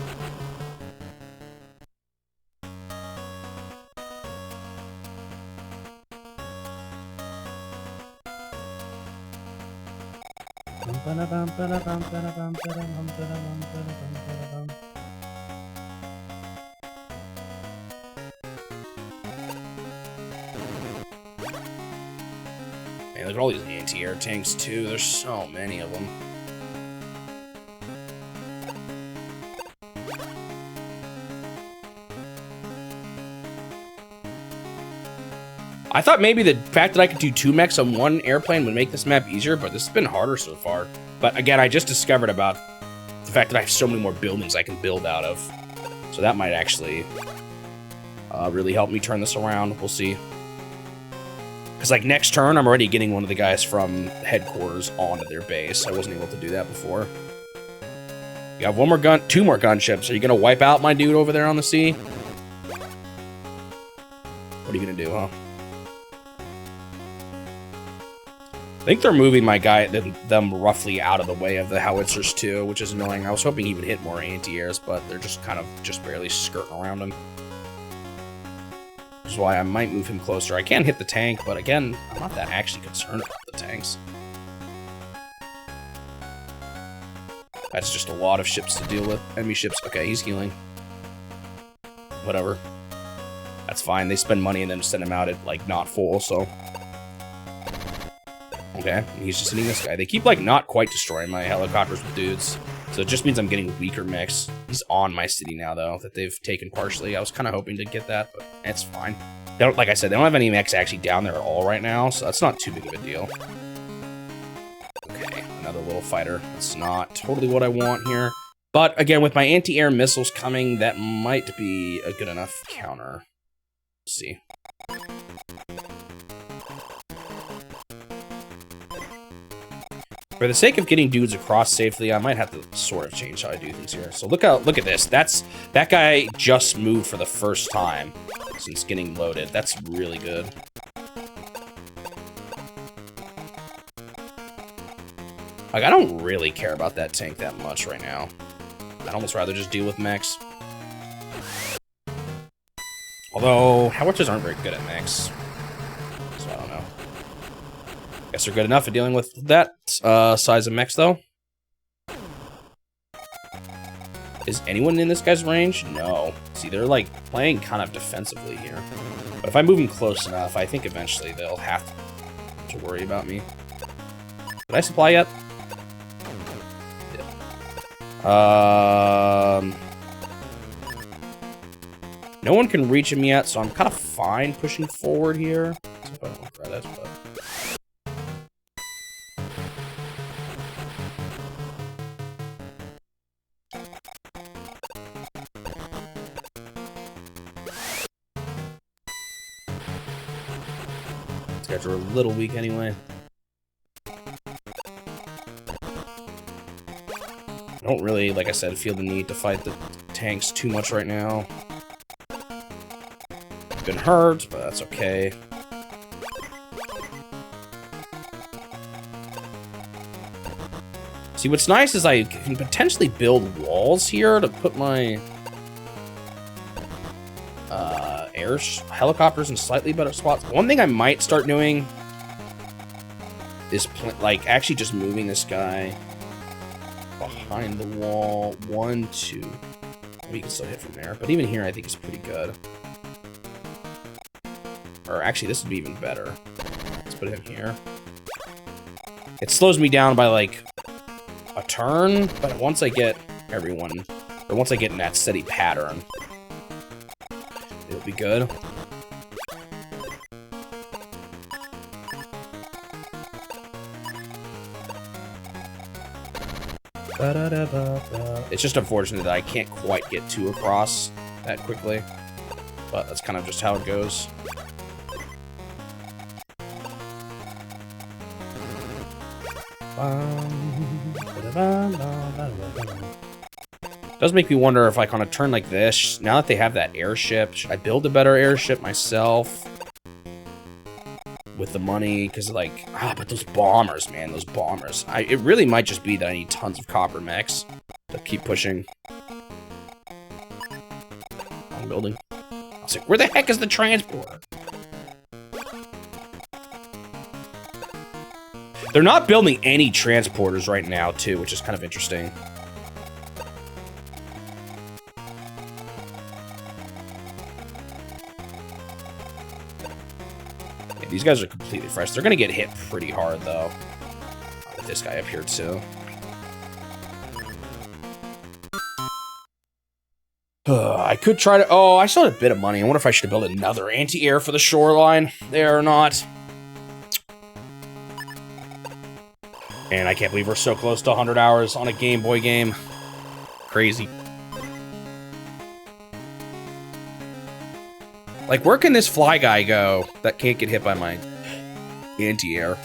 Man, look at all these anti-air tanks, too. There's so many of them. I thought maybe the fact that I could do 2 mechs on 1 airplane would make this map easier, but this has been harder so far. But again, I just discovered about the fact that I have so many more buildings I can build out of. So that might actually really help me turn this around. We'll see. Because, like, next turn, I'm already getting one of the guys from headquarters onto their base. I wasn't able to do that before. You have 2 more gunships. Are you going to wipe out my dude over there on the sea? What are you going to do, huh? I think they're moving my guy, them roughly out of the way of the howitzers, too, which is annoying. I was hoping he would hit more anti-airs, but they're just kind of just barely skirting around him. Which is why I might move him closer. I can hit the tank, but again, I'm not that actually concerned about the tanks. That's just a lot of ships to deal with. Enemy ships. Okay, he's healing. Whatever. That's fine. They spend money and then send him out at, like, not full, so... Okay, he's just hitting this guy. They keep, like, not quite destroying my helicopters with dudes. So it just means I'm getting weaker mechs. He's on my city now, though, that they've taken partially. I was kind of hoping to get that, but it's fine. They don't, like I said, they don't have any mechs actually down there at all right now, so that's not too big of a deal. Okay, another little fighter. That's not totally what I want here. But, again, with my anti-air missiles coming, that might be a good enough counter. Let's see. For the sake of getting dudes across safely, I might have to sort of change how I do things here. So look at this. That guy just moved for the first time since getting loaded. That's really good. Like, I don't really care about that tank that much right now. I'd almost rather just deal with mechs. Although, howitzers aren't very good at mechs. So I don't know. Guess they're good enough at dealing with that size of mechs, though. Is anyone in this guy's range? No. See, they're, like, playing kind of defensively here. But if I move them close enough, I think eventually they'll have to worry about me. Did I supply yet? Yeah. No one can reach him yet, so I'm kind of fine pushing forward here. I don't want credit, but... These guys are a little weak anyway. I don't really, like I said, feel the need to fight the tanks too much right now. I've been hurt, but that's okay. See, what's nice is I can potentially build walls here to put my helicopters in slightly better spots. One thing I might start doing is like actually just moving this guy behind the wall. 1, 2. We can still hit from there, but even here I think it's pretty good. Or actually, this would be even better. Let's put him here. It slows me down by like a turn, but once I get everyone, or once I get in that steady pattern, it'll be good. It's just unfortunate that I can't quite get 2 across that quickly, but that's kind of just how it goes. Does make me wonder if, like, on a turn like this, now that they have that airship, should I build a better airship myself with the money? Because, like, but those bombers, man, those bombers. It really might just be that I need tons of copper mechs to keep pushing. Wrong building. I was like, where the heck is the transporter? They're not building any transporters right now, too, which is kind of interesting. Yeah, these guys are completely fresh. They're going to get hit pretty hard, though. With this guy up here, too. I could try to... Oh, I still had a bit of money. I wonder if I should build another anti-air for the shoreline there or not. And I can't believe we're so close to 100 hours on a Game Boy game. Crazy. Like, where can this fly guy go that can't get hit by my anti-air?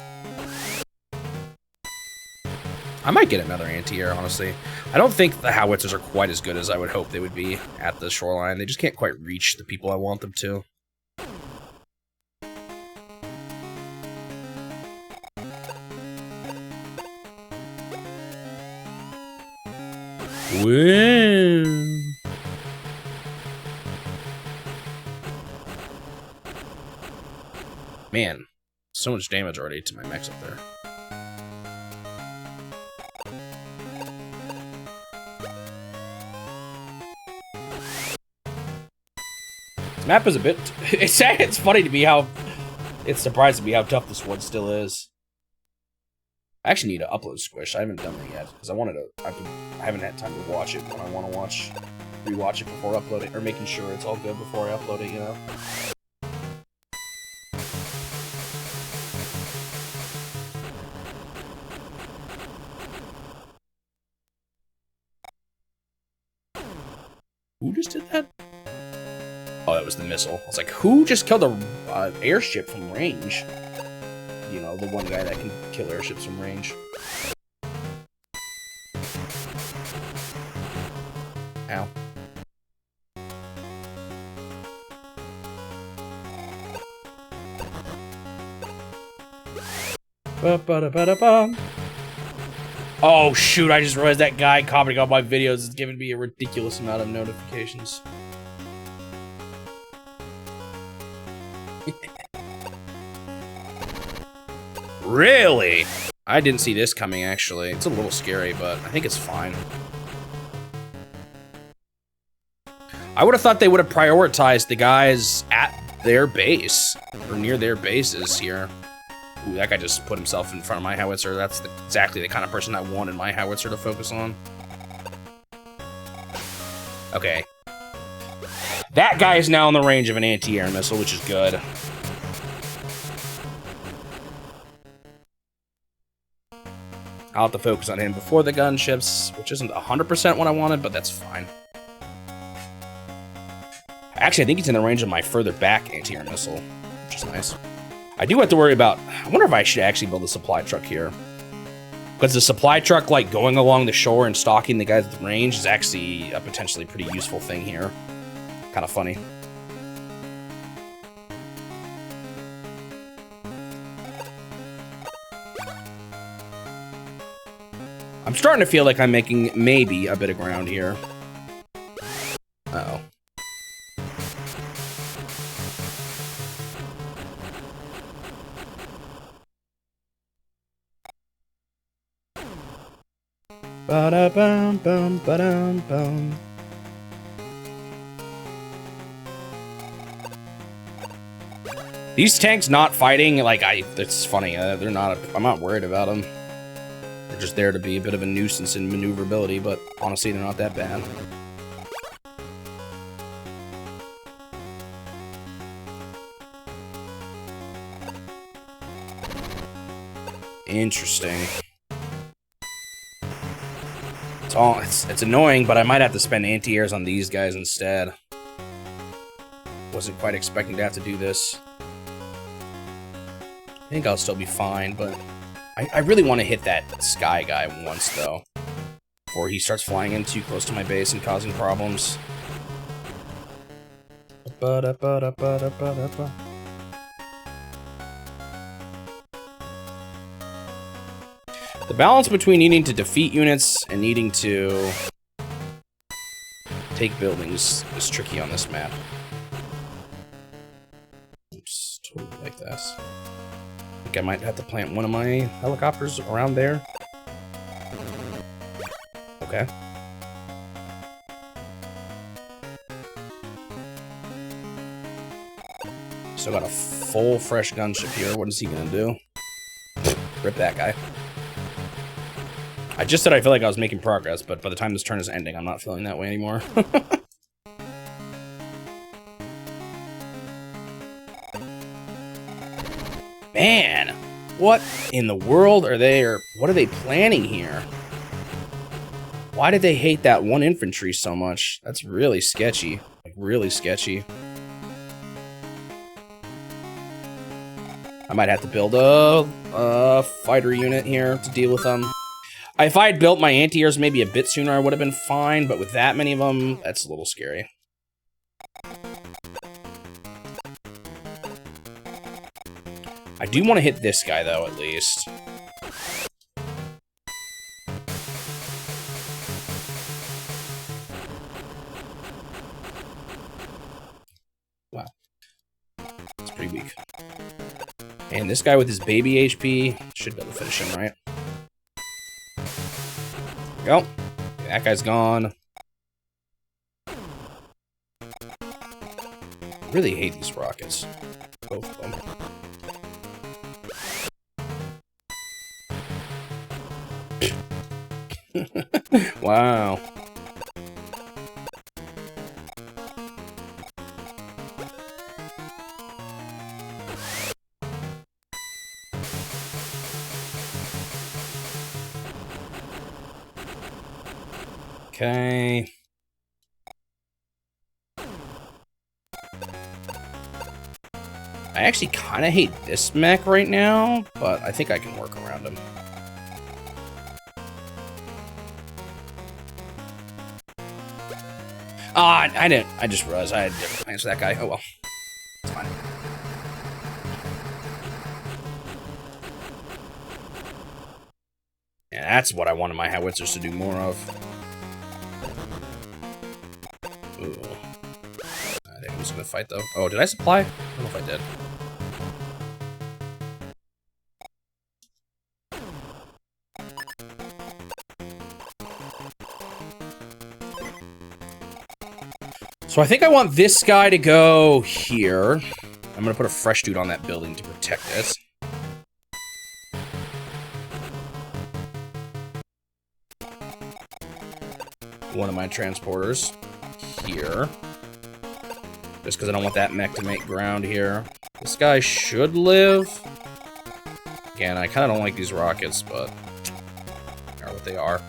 I might get another anti-air, honestly. I don't think the howitzers are quite as good as I would hope they would be at the shoreline. They just can't quite reach the people I want them to. Whoa. Man, so much damage already to my mechs up there. This map is a bit... It's funny to me how... It's surprising me how tough this one still is. I actually need to upload Squish. I haven't done it yet, because I wanted to... I haven't had time to watch it when I want to rewatch it before uploading, or making sure it's all good before I upload it, you know? Who just did that? Oh, that was the missile. I was like, who just killed a airship from range? You know, the one guy that can kill airships from range. Ow. Ba-ba-da-ba-da-ba. Oh, shoot, I just realized that guy commenting on my videos is giving me a ridiculous amount of notifications. Really? I didn't see this coming, actually. It's a little scary, but I think it's fine. I would have thought they would have prioritized the guys at their base, or near their bases here. Ooh, that guy just put himself in front of my howitzer. That's exactly the kind of person I wanted my howitzer to focus on. Okay. That guy is now in the range of an anti-air missile, which is good. I'll have to focus on him before the gunships, which isn't 100% what I wanted, but that's fine. Actually, I think he's in the range of my further back anti-air missile, which is nice. I do have to worry about... I wonder if I should actually build a supply truck here. Because the supply truck, like, going along the shore and stalking the guys at the range is actually a potentially pretty useful thing here. Kind of funny. I'm starting to feel like I'm making maybe a bit of ground here. Uh-oh. Ba-da-bum, bum, ba-dum, bum. These tanks not fighting, like, it's funny, they're not, I'm not worried about them. They're just there to be a bit of a nuisance in maneuverability, but honestly, they're not that bad. Interesting. It's annoying, but I might have to spend anti-airs on these guys instead. Wasn't quite expecting to have to do this. I think I'll still be fine, but I really want to hit that sky guy once, though, before he starts flying in too close to my base and causing problems. Ba-da-ba-da-ba-da-ba-da-ba. The balance between needing to defeat units and needing to take buildings is tricky on this map. Oops, totally like this. I think I might have to plant one of my helicopters around there. Okay. Still got a full fresh gunship here. What is he gonna do? Rip that guy. I just said I feel like I was making progress, but by the time this turn is ending, I'm not feeling that way anymore. Man, what in the world are they, or what are they planning here? Why did they hate that one infantry so much? That's really sketchy, like really sketchy. I might have to build a fighter unit here to deal with them. If I had built my anti-airs maybe a bit sooner, I would have been fine, but with that many of them, that's a little scary. I do want to hit this guy, though, at least. Wow. It's pretty weak. And this guy with his baby HP should be able to finish him, right? Go. That guy's gone. really hate these rockets. Both of them. Wow. Okay. I actually kind of hate this mech right now, but I think I can work around him. Ah, I didn't. I just realized I had different plans for that guy. Oh well. It's fine. Yeah, that's what I wanted my howitzers to do more of. Ooh. I think I'm just gonna fight though. Oh, did I supply? I don't know if I did. So I think I want this guy to go here. I'm gonna put a fresh dude on that building to protect it. One of my transporters here. Just because I don't want that mech to make ground here. This guy should live. Again, I kind of don't like these rockets, but they are what they are.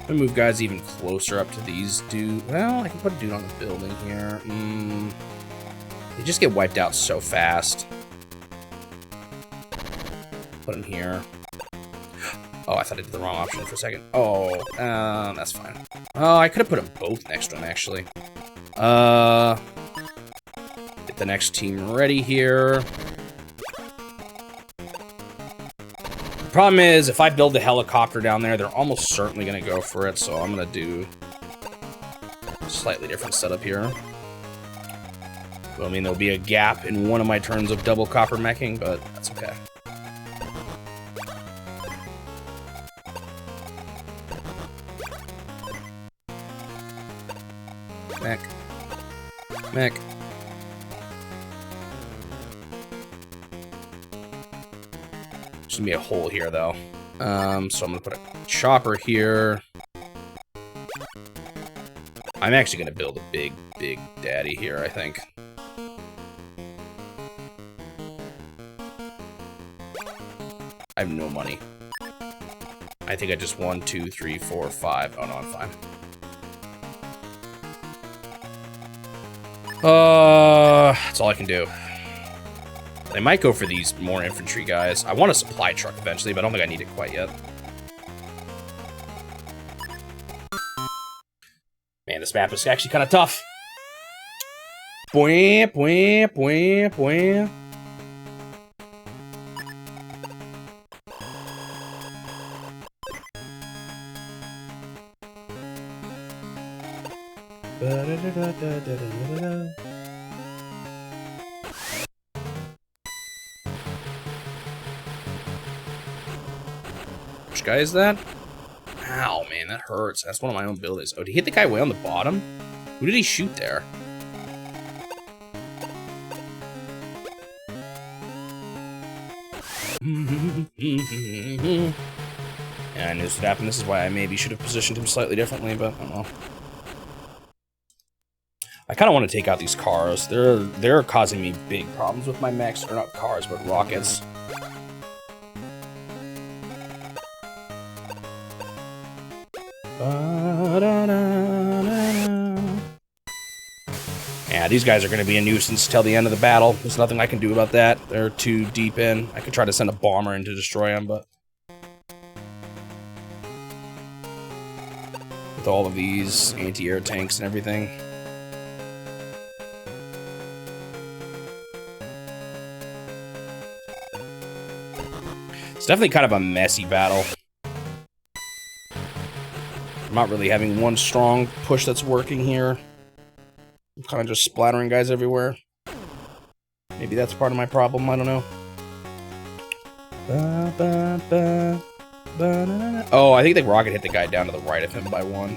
I'm gonna move guys even closer up to these dudes. Well, I can put a dude on the building here. They just get wiped out so fast. Put him here. Oh, I thought I did the wrong option for a second. Oh, that's fine. Oh, I could have put them both next to him, actually. Get the next team ready here. The problem is, if I build the helicopter down there, they're almost certainly going to go for it, so I'm going to do a slightly different setup here. Well, I mean, there'll be a gap in one of my turns of double copper meching, but that's okay. Mech. Mech. There's gonna be a hole here, though. So I'm gonna put a chopper here. I'm actually gonna build a big, big daddy here, I think. I have no money. I think I just 1, 2, 3, 4, 5. Oh no, I'm fine. That's all I can do. They might go for these more infantry guys. I want a supply truck eventually, but I don't think I need it quite yet. Man, this map is actually kind of tough. Bwah, bwah, bwah, bwah. Which guy is that? Ow, man, that hurts. That's one of my own buildings. Oh, did he hit the guy way on the bottom? Who did he shoot there? Yeah, I knew this would happen. This is why I maybe should have positioned him slightly differently, but I don't know. I kind of want to take out these cars. They're causing me big problems with my mechs. Or not cars, but rockets. Yeah, these guys are going to be a nuisance till the end of the battle. There's nothing I can do about that. They're too deep in. I could try to send a bomber in to destroy them, but... with all of these anti-air tanks and everything. It's definitely kind of a messy battle. I'm not really having one strong push that's working here. I'm kind of just splattering guys everywhere. Maybe that's part of my problem, I don't know. Ba, ba, ba. Oh, I think the rocket hit the guy down to the right of him by 1.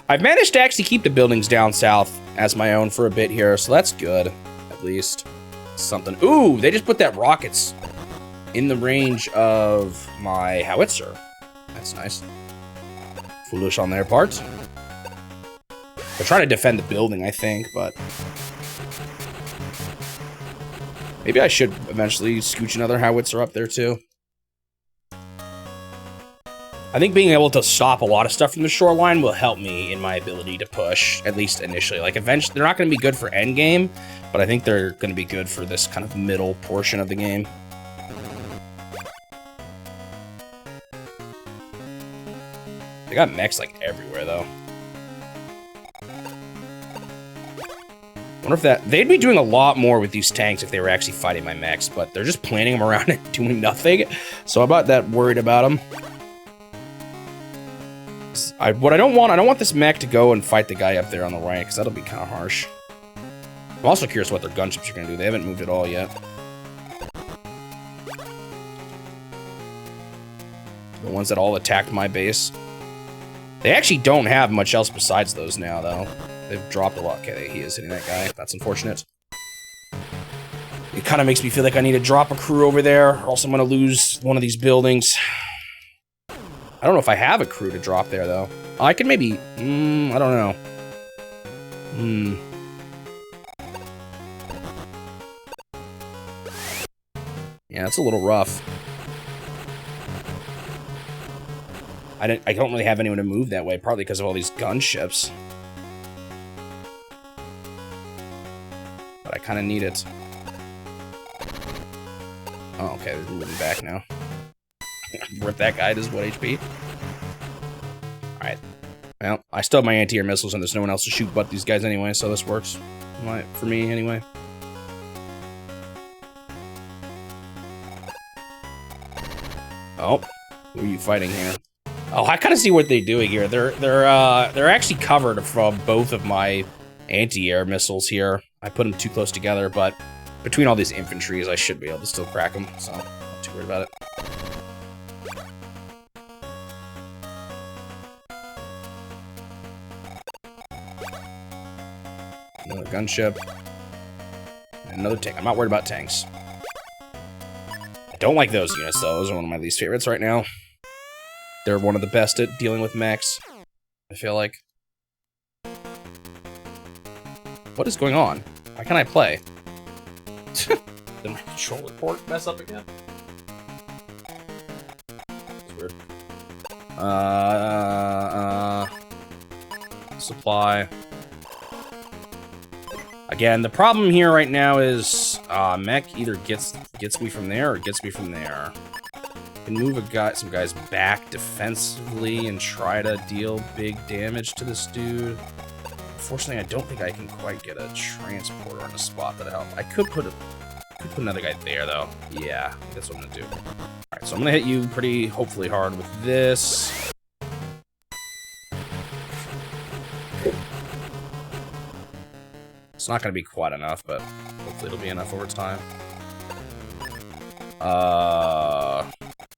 I've managed to actually keep the buildings down south as my own for a bit here, so that's good, at least. Something. Ooh, they just put that rockets in the range of my howitzer. That's nice. Foolish on their part. They're trying to defend the building, I think, but... maybe I should eventually scooch another howitzer up there, too. I think being able to stop a lot of stuff from the shoreline will help me in my ability to push, at least initially. Like, eventually, they're not going to be good for endgame, but I think they're going to be good for this kind of middle portion of the game. They got mechs, like, everywhere, though. I wonder if that... they'd be doing a lot more with these tanks if they were actually fighting my mechs, but they're just planting them around and doing nothing, so I'm not that worried about them. What I don't want this mech to go and fight the guy up there on the right, because that'll be kind of harsh. I'm also curious what their gunships are going to do. They haven't moved at all yet. The ones that all attacked my base. They actually don't have much else besides those now, though. They've dropped a lot. Okay, he is hitting that guy. That's unfortunate. It kind of makes me feel like I need to drop a crew over there, or else I'm going to lose one of these buildings. I don't know if I have a crew to drop there, though. I could maybe... I don't know. Yeah, it's a little rough. I don't really have anyone to move that way, partly because of all these gunships. But I kind of need it. Oh, okay, they're moving back now. Rip that guy, does 1 HP. Alright. Well, I still have my anti-air missiles and there's no one else to shoot but these guys anyway, so this works. For me, anyway. Oh, who are you fighting here? Oh, I kind of see what they're doing here. They're actually covered from both of my anti-air missiles here. I put them too close together, but between all these infantries, I should be able to still crack them, so I'm not too worried about it. Another gunship. And another tank. I'm not worried about tanks. I don't like those units, though. Those are one of my least favorites right now. They're one of the best at dealing with mechs, I feel like. What is going on? Why can't I play? Did my controller port mess up again? That's weird. Supply. Again, the problem here right now is mech either gets me from there or gets me from there. I can move some guys back defensively and try to deal big damage to this dude. Unfortunately, I don't think I can quite get a transporter in a spot that'll help. I could put another guy there, though. Yeah, that's what I'm gonna do. Alright, so I'm gonna hit you pretty, hopefully, hard with this. It's not gonna be quite enough, but hopefully it'll be enough over time.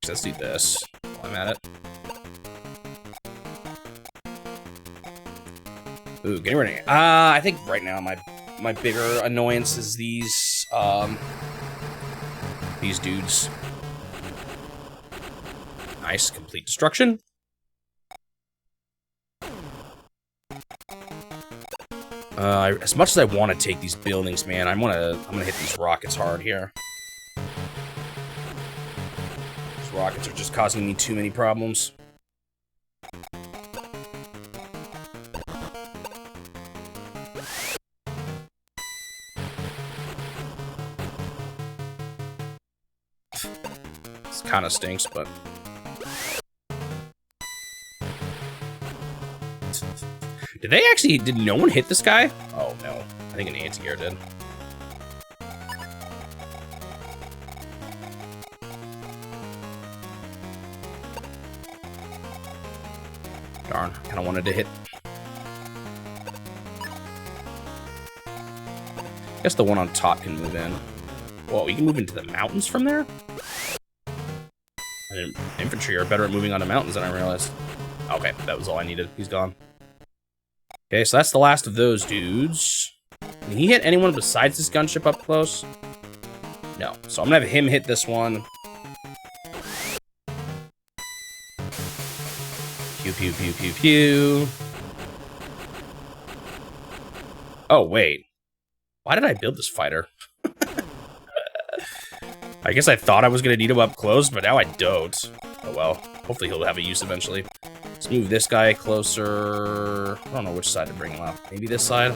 Let's do this while I'm at it. Ooh, getting ready. I think right now my bigger annoyance is these dudes. Nice, complete destruction. As much as I want to take these buildings, man, I'm gonna hit these rockets hard here. These rockets are just causing me too many problems. This kind of stinks, but... Did no one hit this guy? Oh, no. I think an anti-air did. Darn, kind of wanted to hit. guess the one on top can move in. Whoa, you can move into the mountains from there? Infantry are better at moving onto mountains than I realized. Okay, that was all I needed. He's gone. Okay, so that's the last of those dudes. Can he hit anyone besides this gunship up close? No. So I'm gonna have him hit this one. Pew, pew, pew, pew, pew. Oh, wait. Why did I build this fighter? I guess I thought I was gonna need him up close, but now I don't. Oh well. Hopefully he'll have a use eventually. Let's move this guy closer. I don't know which side to bring him up. Maybe this side?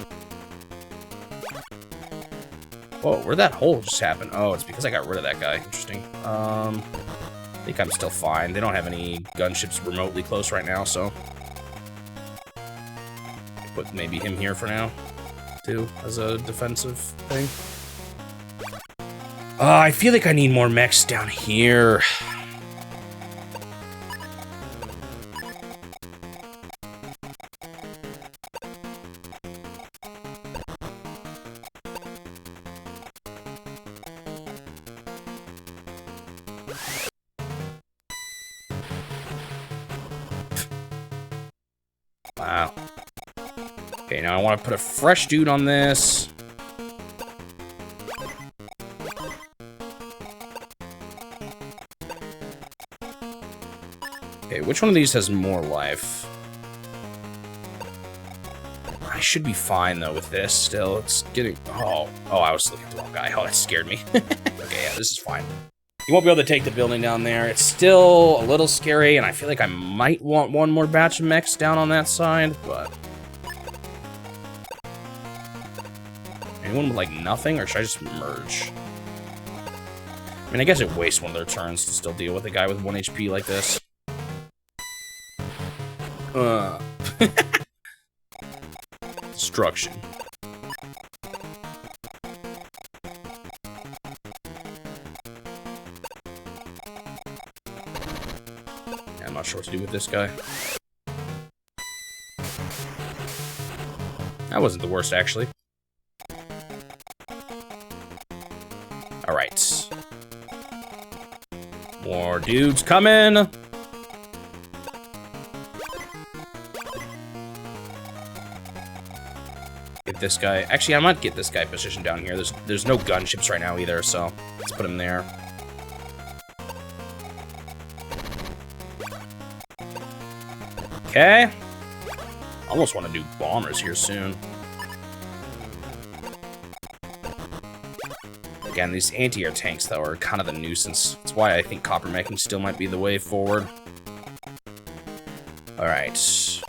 Whoa, where'd that hole just happen? Oh, it's because I got rid of that guy. Interesting. I think I'm still fine. They don't have any gunships remotely close right now, so... put maybe him here for now, too, as a defensive thing. I feel like I need more mechs down here. Wow. Okay, now I want to put a fresh dude on this. Okay, which one of these has more life? I should be fine, though, with this still. It's getting... Oh, I was looking at the wrong guy. Oh, that scared me. Okay, yeah, this is fine. You won't be able to take the building down there. It's still a little scary, and I feel like I might want one more batch of mechs down on that side, but... Anyone with, like, nothing, or should I just merge? I mean, I guess it wastes one of their turns to still deal with a guy with 1 HP like this. Destruction. Yeah, I'm not sure what to do with this guy. That wasn't the worst, actually. Alright. More dudes coming! Get this guy. Actually, I might get this guy positioned down here. There's no gunships right now either, so let's put him there. Okay. Almost want to do bombers here soon. Again, these anti-air tanks, though, are kind of the nuisance. That's why I think copper meching still might be the way forward. Alright.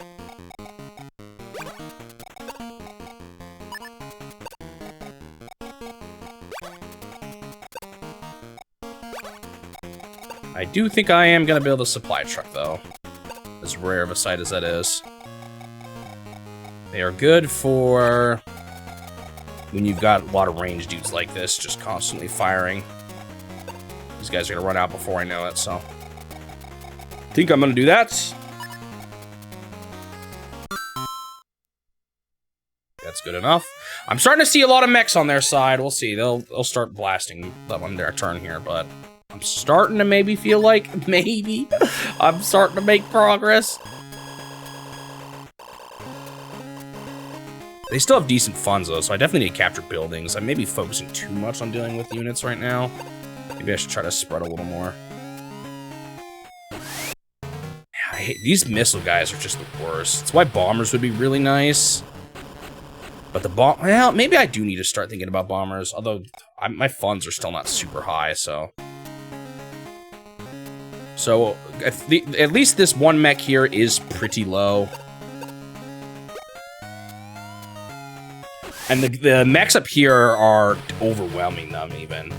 I do think I am going to build a supply truck, though. As rare of a sight as that is. They are good for when you've got a lot of range dudes like this, just constantly firing. These guys are going to run out before I know it, so... I think I'm going to do that. That's good enough. I'm starting to see a lot of mechs on their side. We'll see. They'll start blasting them on their turn here, but... I'm starting to maybe feel like, maybe, I'm starting to make progress. They still have decent funds, though, so I definitely need to capture buildings. I may be focusing too much on dealing with units right now. Maybe I should try to spread a little more. I hate, these missile guys are just the worst. That's why bombers would be really nice. But the well, maybe I do need to start thinking about bombers, although my funds are still not super high, so... So, at least this one mech here is pretty low. And the mechs up here are overwhelming them, even.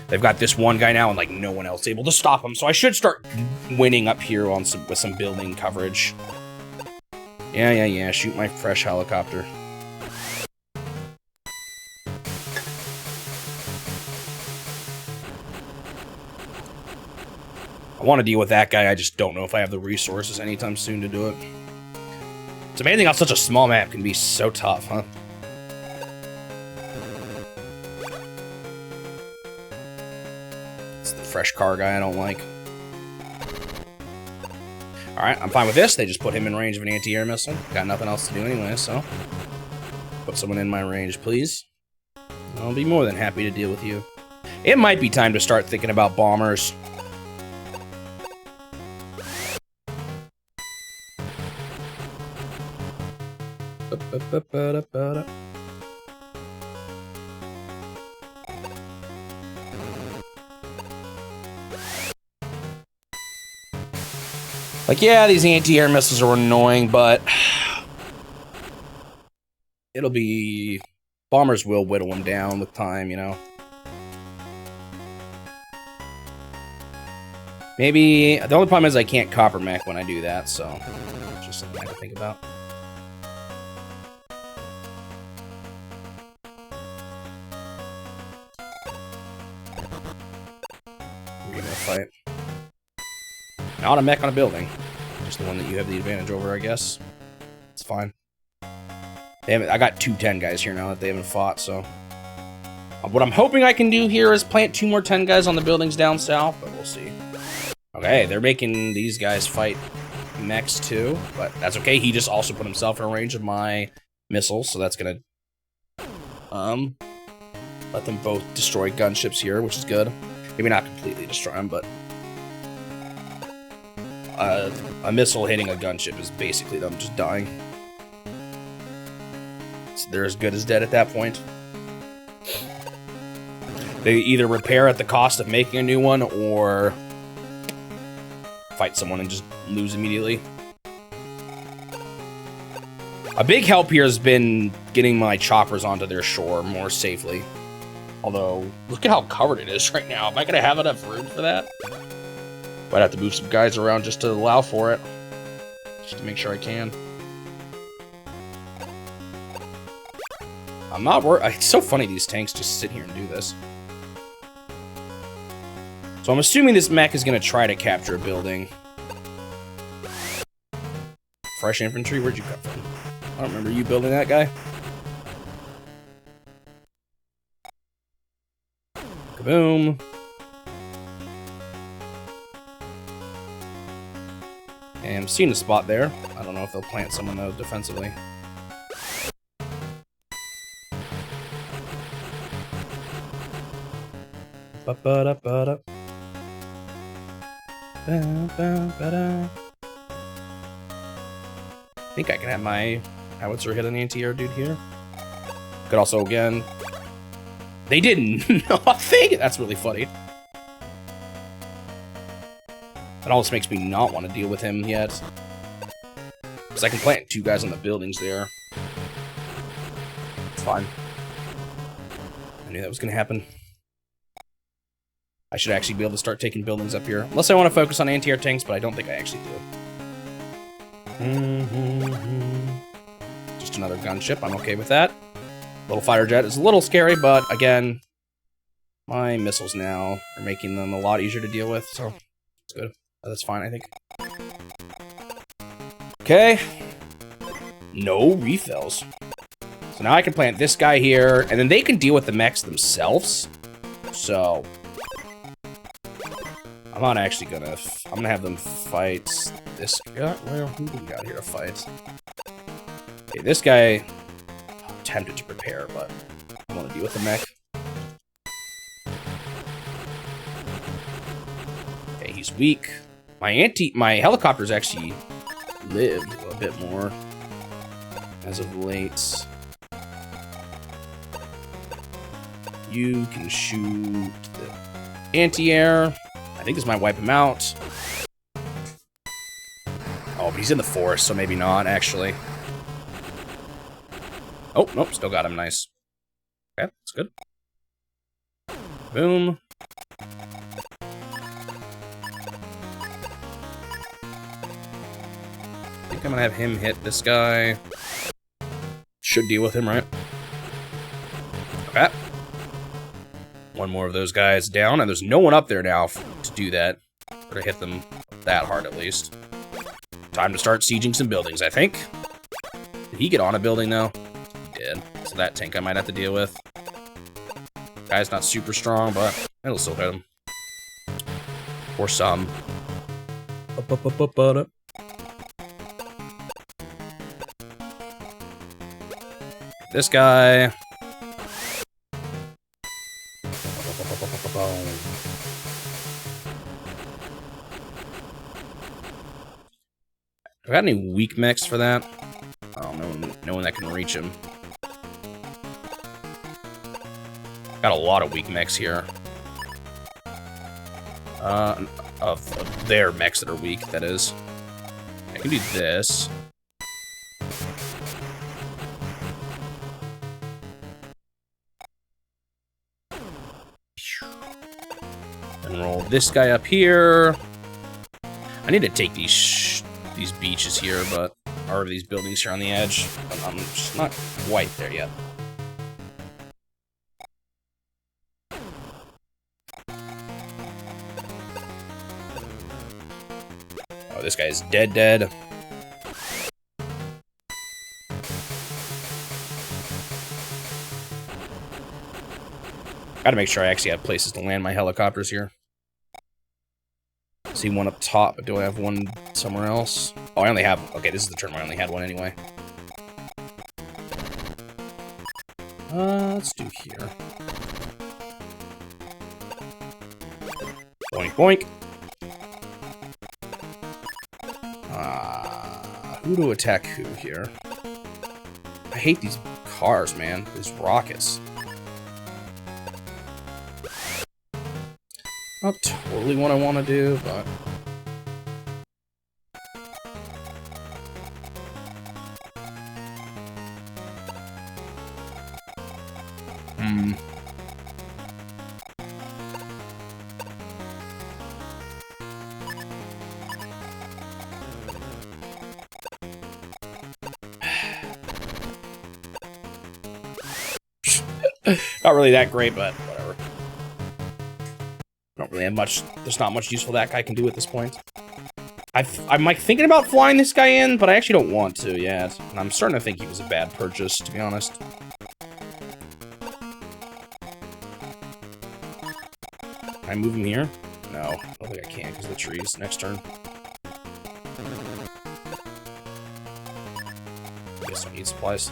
They've got this one guy now, and, like, no one else able to stop them. So I should start winning up here on with some building coverage. Yeah, shoot my fresh helicopter. I want to deal with that guy, I just don't know if I have the resources anytime soon to do it. It's amazing how such a small map can be so tough, huh? fresh car guy I don't like. Alright, I'm fine with this. They just put him in range of an anti-air missile. Got nothing else to do anyway, so... Put someone in my range, please. I'll be more than happy to deal with you. It might be time to start thinking about bombers. Like, yeah, these anti-air missiles are annoying, but it'll be... Bombers will whittle them down with time, you know. Maybe... The only problem is I can't copper mech when I do that, so... It's just something I have to think about. We're gonna fight. Not a mech on a building. Just the one that you have the advantage over, I guess. It's fine. They haven't, I got 2 10 guys here now that they haven't fought, so... What I'm hoping I can do here is plant 2 more 10 guys on the buildings down south, but we'll see. Okay, they're making these guys fight mechs too, but that's okay. He just also put himself in range of my missiles, so that's gonna... let them both destroy gunships here, which is good. Maybe not completely destroy them, but... a missile hitting a gunship is basically them just dying. So they're as good as dead at that point. They either repair at the cost of making a new one, or fight someone and just lose immediately. A big help here has been getting my choppers onto their shore more safely. Although, look at how covered it is right now. Am I going to have enough room for that? Might have to move some guys around just to allow for it. Just to make sure I can. I'm not worried. It's so funny these tanks just sit here and do this. So I'm assuming this mech is going to try to capture a building. Fresh infantry? Where'd you come from? I don't remember you building that guy. Kaboom. And I'm seeing a spot there. I don't know if they'll plant someone though defensively. Ba-ba-da-ba-da. Ba-ba-ba-da. I think I can have my howitzer hit an anti-air dude here. Could also, again... They did nothing! That's really funny. That almost makes me not want to deal with him yet. Because I can plant 2 guys on the buildings there. It's fine. I knew that was going to happen. I should actually be able to start taking buildings up here. Unless I want to focus on anti-air tanks, but I don't think I actually do. Just another gunship. I'm okay with that. Little fighter jet is a little scary, but again, my missiles now are making them a lot easier to deal with, so it's good. That's fine, I think. Okay. No refills. So now I can plant this guy here, and then they can deal with the mechs themselves. So I'm not actually gonna... I'm gonna have them fight this guy. Well, who do we got here to fight? Okay, this guy... I'm tempted to prepare, but I want to deal with the mech. Okay, he's weak. My helicopters actually lived a bit more as of late. You can shoot the anti-air. I think this might wipe him out. Oh, but he's in the forest, so maybe not, actually. Oh, nope, still got him. Nice. Okay, that's good. Boom. I think I'm gonna have him hit this guy. Should deal with him, right? Okay. One more of those guys down, and there's no one up there now to do that. Or to hit them that hard, at least. Time to start sieging some buildings, I think. Did he get on a building, though? He did. So that tank I might have to deal with. Guy's not super strong, but it'll still hit him. for some. This guy. Do I got any weak mechs for that? Oh, no one that can reach him. Got a lot of weak mechs here. Of their mechs that are weak, that is. I can do this. And roll this guy up here. I need to take these beaches here, or these buildings here on the edge. I'm just not quite there yet. Oh, this guy is dead. Gotta make sure I actually have places to land my helicopters here. See one up top, but do I have one somewhere else? Oh, I only have... Okay, this is the turn where I only had one anyway. Let's do here. Boink, boink. Who to attack who here? I hate these cars, man. These rockets. Not totally what I want to do, but... Not really that great, but whatever. Don't really have much. There's not much useful that guy can do at this point. I'm like thinking about flying this guy in, but I actually don't want to yet. And I'm starting to think he was a bad purchase, to be honest. Can I move him here? No, I don't think I can because of the trees. Next turn. Guess I need supplies.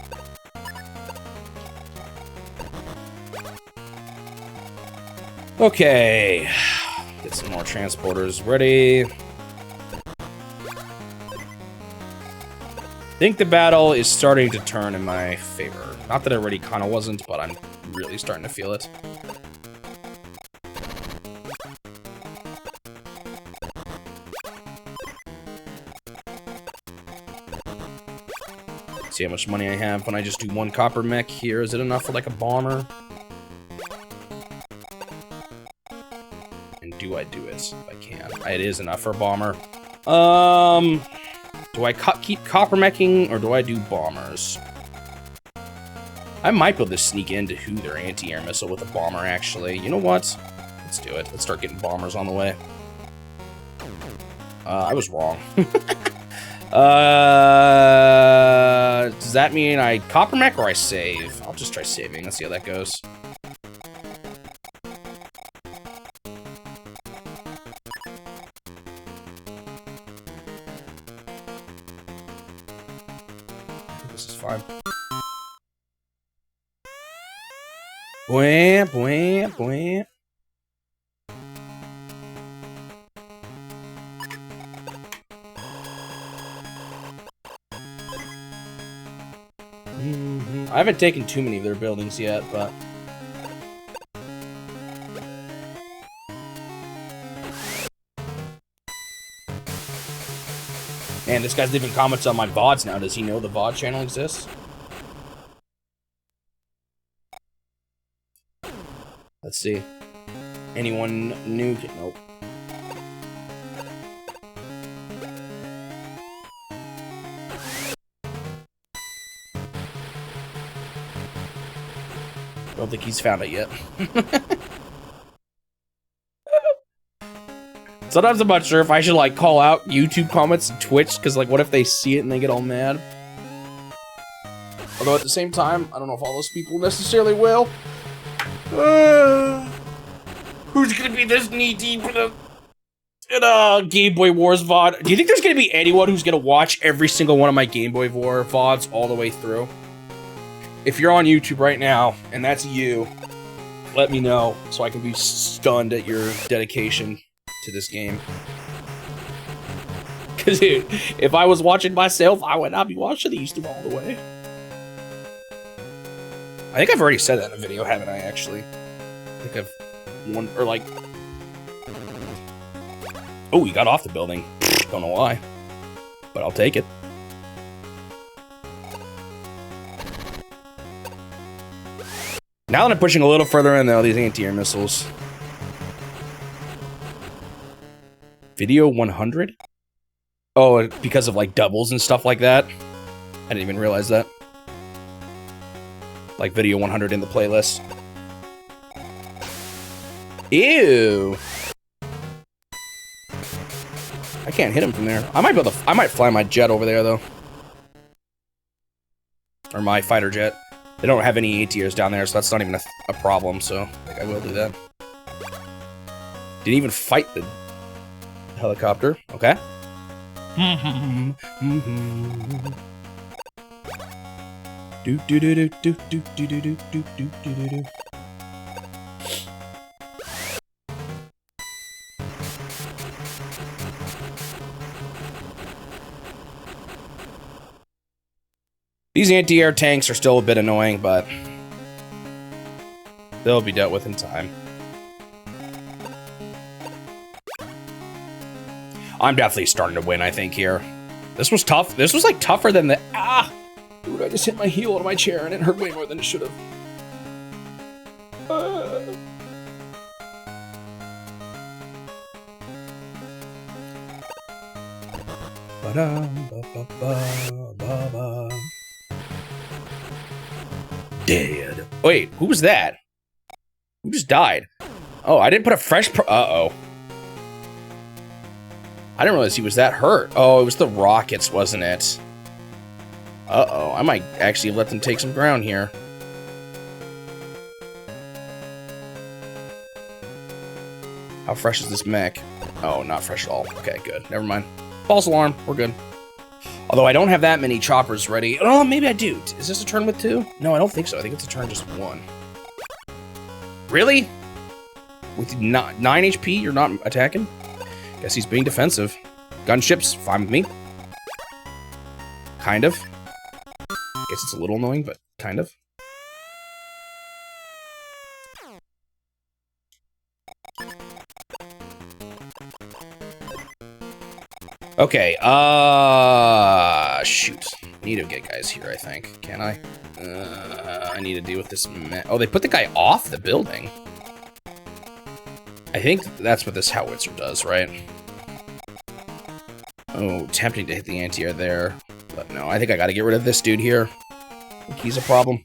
Okay, get some more transporters ready. I think the battle is starting to turn in my favor. Not that it already kind of wasn't, but I'm really starting to feel it. See how much money I have when I just do one copper mech here. Is it enough for like a bomber? Do I do it? If I can. It is enough for a bomber. Do I keep copper meching or do I do bombers? I might be able to sneak into who their anti-air missile with a bomber, actually. You know what? Let's do it. Let's start getting bombers on the way. I was wrong. Does that mean I copper mech or I save? I'll just try saving. Let's see how that goes. This is fine. Bwah, bwah, bwah. I haven't taken too many of their buildings yet, but... Man, this guy's leaving comments on my VODs now. Does he know the VOD channel exists? Let's see. Anyone new? Nope. Don't think he's found it yet. Sometimes I'm not sure if I should, like, call out YouTube comments and Twitch, because, like, what if they see it and they get all mad? Although, at the same time, I don't know if all those people necessarily will. Who's gonna be this knee-deep in a in Game Boy Wars VOD. Do you think there's gonna be anyone who's gonna watch every single one of my Game Boy War VODs all the way through? If you're on YouTube right now, and that's you, let me know so I can be stunned at your dedication to this game. Because if I was watching myself, I would not be watching these through all the way. I think I've already said that in a video, haven't I, actually? I think I've one, or like... Oh, he got off the building. Don't know why, but I'll take it. Now that I'm pushing a little further in, though, these anti-air missiles. Video 100? Oh, because of, like, doubles and stuff like that? I didn't even realize that. Like, video 100 in the playlist. Ew! I can't hit him from there. I might be able to, I might fly my jet over there, though. Or my fighter jet. They don't have any ATRs down there, so that's not even a problem, so I think I will do that. Didn't even fight the helicopter. Okay. These anti-air tanks are still a bit annoying, but they'll be dealt with in time. I'm definitely starting to win, I think, here. This was tough. This was, like, tougher than the... Ah! Dude, I just hit my heel on my chair, and it hurt way more than it should have. Dead. Wait, who was that? Who just died? Oh, I didn't put a fresh uh-oh. I didn't realize he was that hurt. Oh, it was the rockets, wasn't it? Uh-oh, I might actually let them take some ground here. How fresh is this mech? Oh, not fresh at all. Okay, good. Never mind. False alarm. We're good. Although I don't have that many choppers ready. Oh, maybe I do. Is this a turn with 2? No, I don't think so. I think it's a turn just 1. Really? With 9 HP, you're not attacking? Guess he's being defensive. Gunships, fine with me. Kind of. Guess it's a little annoying, but kind of. Okay, shoot. I need to get guys here, I think. Can I? I need to deal with this oh, they put the guy off the building. I think that's what this howitzer does, right? Oh, tempting to hit the anti-air there. But no, I think I gotta get rid of this dude here. I think he's a problem.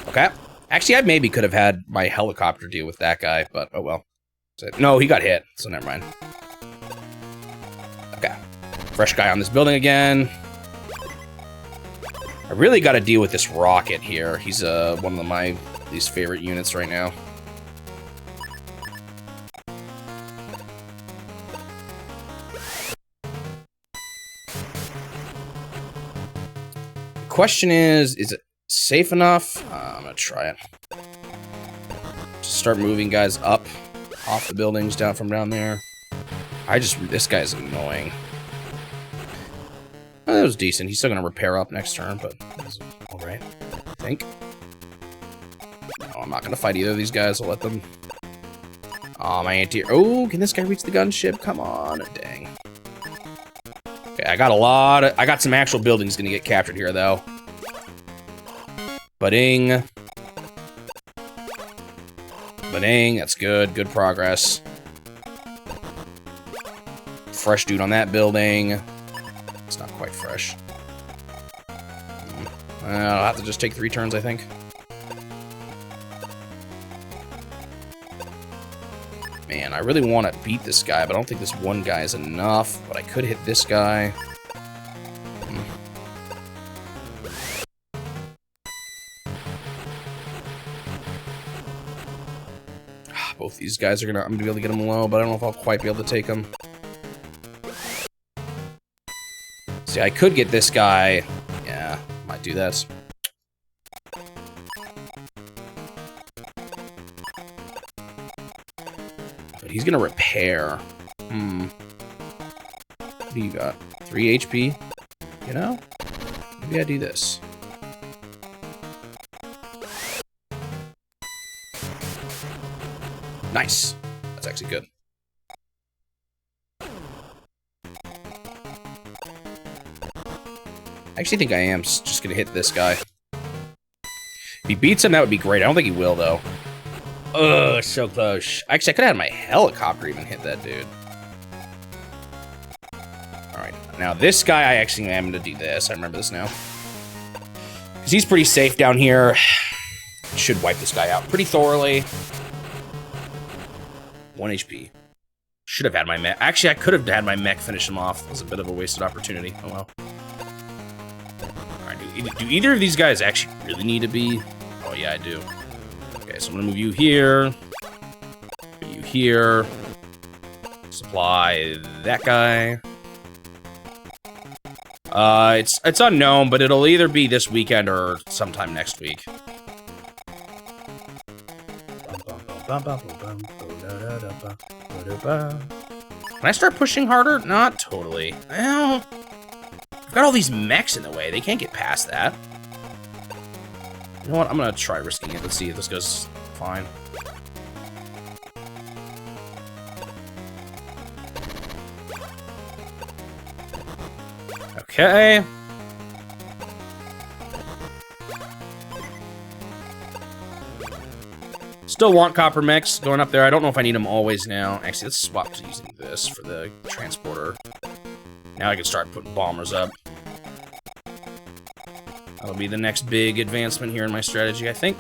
Okay. Actually, I maybe could have had my helicopter deal with that guy, but oh well. No, he got hit, so never mind. Okay. Fresh guy on this building again. I really got to deal with this rocket here. He's one of my least favorite units right now. The question is it safe enough? I'm gonna try it. Just start moving guys up off the buildings down from down there. This guy's annoying. Oh, that was decent. He's still gonna repair up next turn, but all right, I think. No, I'm not gonna fight either of these guys. I'll let them. Oh, my anti-air. Oh, can this guy reach the gunship? Come on, dang. Okay, I got some actual buildings gonna get captured here, though. Ba-ding. Ba-ding, that's good. Good progress. Fresh dude on that building. It's not quite fresh. I'll have to just take 3 turns, I think. Man, I really want to beat this guy, but I don't think this one guy is enough. But I could hit this guy. Both these guys are I'm gonna be able to get them low, but I don't know if I'll quite be able to take them. See, I could get this guy. Yeah, might do that. But he's gonna repair. What do you got? 3 HP? You know? Maybe I do this. Nice. That's actually good. I actually think I am just gonna hit this guy. If he beats him, that would be great. I don't think he will, though. Ugh, so close. Actually, I could have had my helicopter even hit that dude. Alright, now this guy, I actually am gonna do this. I remember this now. Because he's pretty safe down here. Should wipe this guy out pretty thoroughly. 1 HP. Should have had my mech. Actually, I could have had my mech finish him off. It was a bit of a wasted opportunity. Oh well. Alright, do either of these guys actually really need to be? Oh yeah, I do. Okay, so I'm gonna move you here. Put you here. Supply that guy. It's unknown, but it'll either be this weekend or sometime next week. Can I start pushing harder? Not totally. Well, I've got all these mechs in the way. They can't get past that. You know what? I'm gonna try risking it. Let's see if this goes fine. Okay. Still want copper mechs going up there. I don't know if I need them always now. Actually, let's swap to using this for the transporter. Now I can start putting bombers up. That'll be the next big advancement here in my strategy, I think.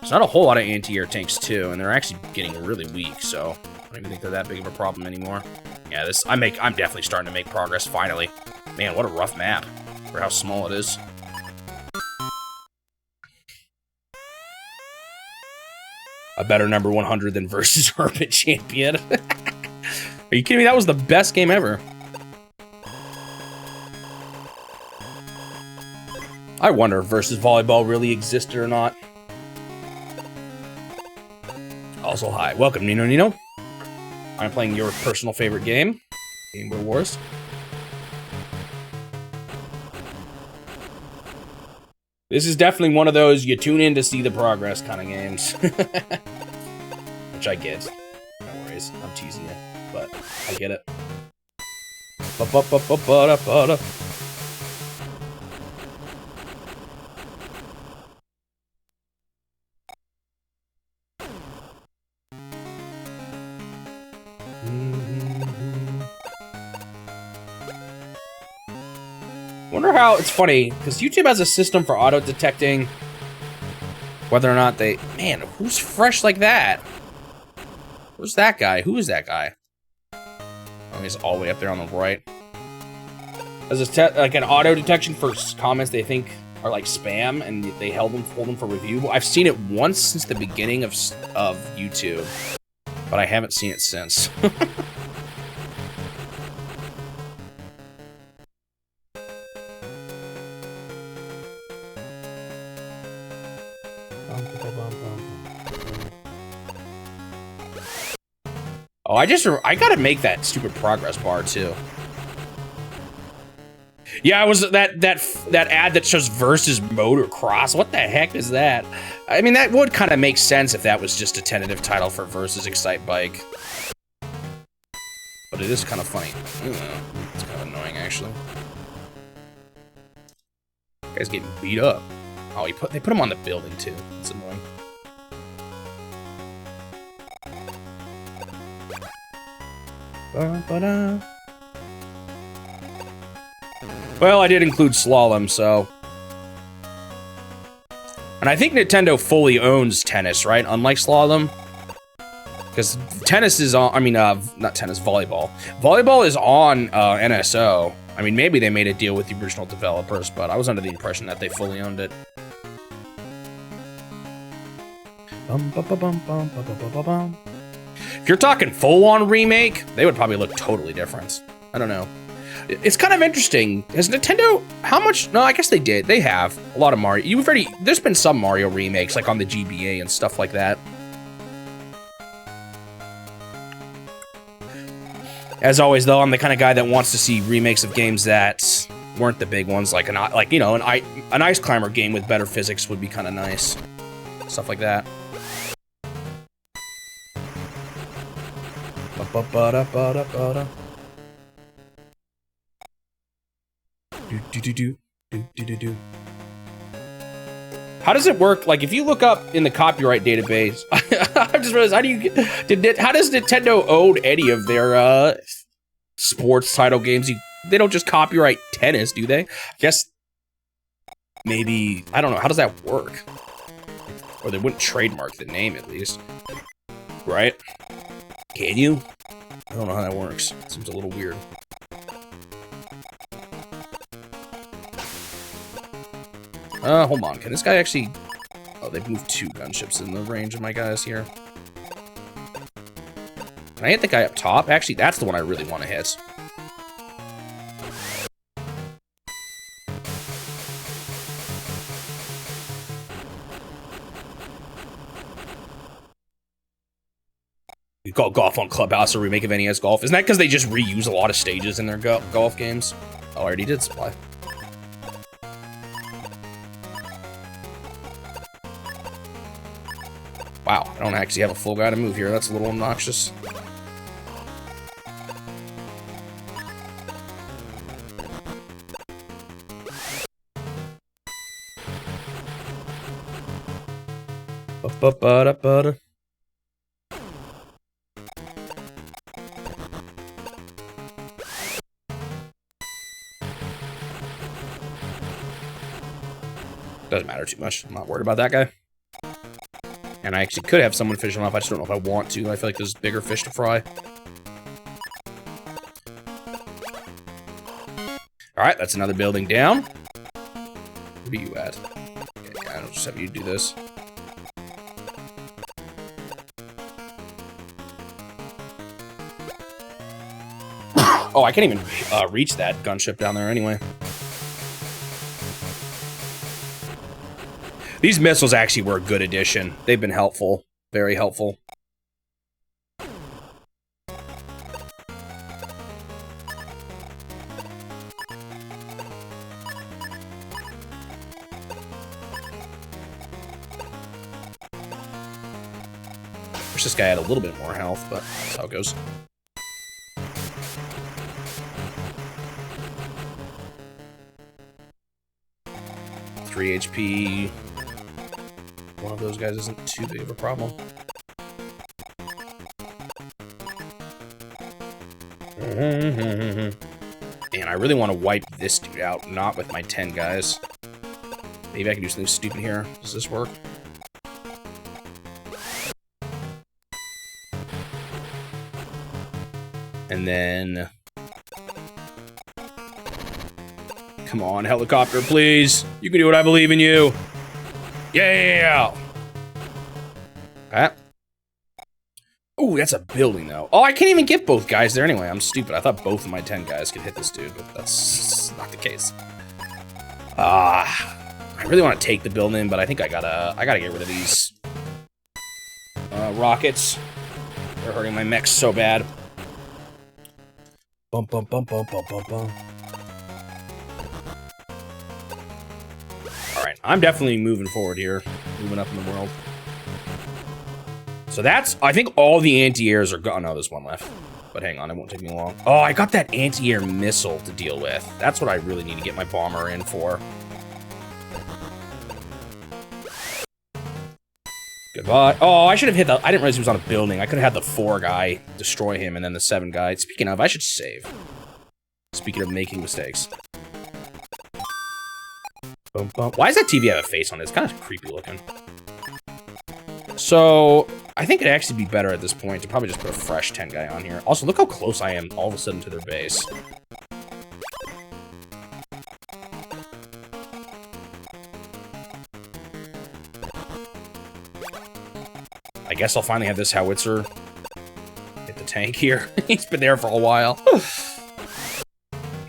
There's not a whole lot of anti-air tanks, too, and they're actually getting really weak, so I don't even think they're that big of a problem anymore. Yeah, I'm definitely starting to make progress, finally. Man, what a rough map for how small it is. A better number 100 than versus Urban Champion. Are you kidding me? That was the best game ever. I wonder if versus volleyball really existed or not. Also, hi. Welcome, Nino Nino. I'm playing your personal favorite game, Game Boy Wars. This is definitely one of those you tune in to see the progress kind of games. Which I get. No worries, I'm teasing you, but I get it. Wonder how it's funny because YouTube has a system for auto detecting whether or not they. Man, who's fresh like that? Where's that guy? Who is that guy? Oh, he's all the way up there on the right. There's like an auto detection for comments they think are like spam, and they hold them for review. I've seen it once since the beginning of YouTube, but I haven't seen it since. Oh, I gotta make that stupid progress bar too. Yeah, it was that ad that shows versus motocross. What the heck is that? I mean, that would kind of make sense if that was just a tentative title for versus Excite Bike. But it is kind of funny. It's kind of annoying, actually. Guy's getting beat up. Oh, they put him on the building too. It's annoying. Well, I did include slalom, so. And I think Nintendo fully owns tennis, right? Unlike slalom. Because tennis is on, I mean, not tennis, volleyball. Volleyball is on NSO. I mean, maybe they made a deal with the original developers, but I was under the impression that they fully owned it. If you're talking full-on remake, they would probably look totally different. I don't know. It's kind of interesting. Has Nintendo, how much? No, I guess they did. They have a lot of Mario. There's been some Mario remakes, like on the GBA and stuff like that. As always, though, I'm the kind of guy that wants to see remakes of games that weren't the big ones, like an Ice Climber game with better physics would be kind of nice. Stuff like that. How does it work? Like, if you look up in the copyright database, I just realized, how does Nintendo own any of their sports title games? They don't just copyright tennis, do they? I guess maybe, I don't know. How does that work? Or they wouldn't trademark the name, at least. Right? Can you? I don't know how that works. It seems a little weird. Hold on. Can this guy actually... Oh, they've moved 2 gunships in the range of my guys here. Can I hit the guy up top? Actually, that's the one I really want to hit. We call Golf on Clubhouse a remake of NES Golf. Isn't that because they just reuse a lot of stages in their golf games? Oh, I already did supply. Wow, I don't actually have a full guy to move here. That's a little obnoxious. Doesn't matter too much. I'm not worried about that guy. And I actually could have someone fish him off. I just don't know if I want to. I feel like there's bigger fish to fry. Alright, that's another building down. Where are you at? Okay, I'll just have you do this. Oh, I can't even reach that gunship down there anyway. These missiles actually were a good addition. They've been helpful. Very helpful. Wish this guy had a little bit more health, but that's how it goes. Three HP. One of those guys isn't too big of a problem. And I really want to wipe this dude out, not with my 10 guys. Maybe I can do something stupid here. Does this work? And then... Come on, helicopter, please. You can do it, I believe in you. Yeah! Okay. Ooh, that's a building, though. Oh, I can't even get both guys there anyway. I'm stupid. I thought both of my 10 guys could hit this dude, but that's not the case. I really want to take the building, but I think I gotta get rid of these rockets. They're hurting my mechs so bad. Bum, bum, bum, bum, bum, bum, bum. Alright, I'm definitely moving forward here. Moving up in the world. So that's, I think all the anti-airs are gone. Oh, no, there's one left. But hang on, it won't take me long. Oh, I got that anti-air missile to deal with. That's what I really need to get my bomber in for. Goodbye. Oh, I should have hit the, I didn't realize he was on a building. I could have had the 4 guy destroy him and then the 7 guy. Speaking of, I should save. Speaking of making mistakes. Bum, bum. Why does that TV have a face on it? It's kind of creepy looking. So, I think it'd actually be better at this point to probably just put a fresh 10 guy on here. Also, look how close I am all of a sudden to their base. guess I'll finally have this howitzer hit the tank here. He's been there for a while.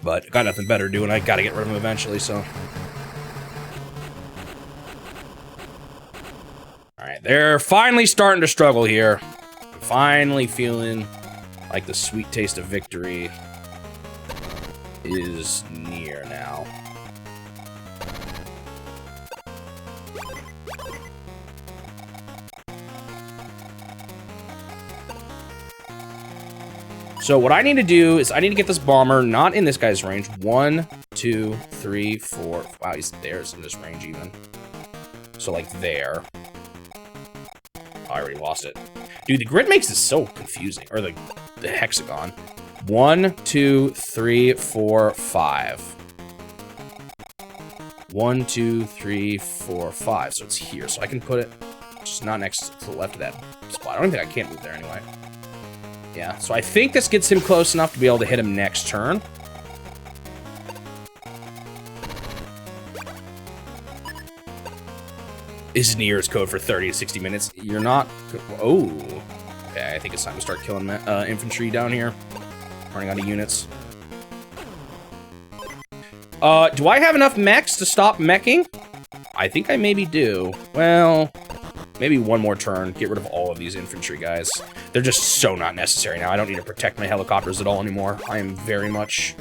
But got nothing better to do, and I gotta get rid of him eventually, so. Alright, they're finally starting to struggle here. I'm finally feeling like the sweet taste of victory is near now. So what I need to do is I need to get this bomber not in this guy's range. 1, 2, 3, 4. Wow, he's there's in this range even. So like there. Oh, I already lost it. Dude, the grid makes this so confusing. Or the hexagon. 1, 2, 3, 4, 5. 1, 2, 3, 4, 5. So it's here. So I can put it just not next to the left of that spot. I don't think I can't move there anyway. Yeah, so I think this gets him close enough to be able to hit him next turn. Is Nier's code for 30 to 60 minutes. You're not... Oh. Okay, I think it's time to start killing infantry down here. Running out of units. Do I have enough mechs to stop meching? I think I maybe do. Well... Maybe one more turn, get rid of all of these infantry guys. They're just so not necessary now. I don't need to protect my helicopters at all anymore. I am very much,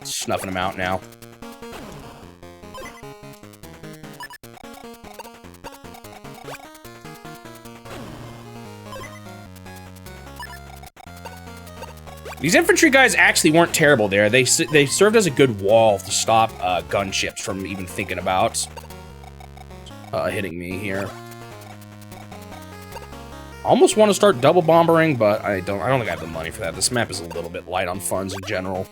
snuffing them out now. These infantry guys actually weren't terrible there. They served as a good wall to stop gunships from even thinking about hitting me here. Almost want to start double bombering, but I don't think I have the money for that. This map is a little bit light on funds in general.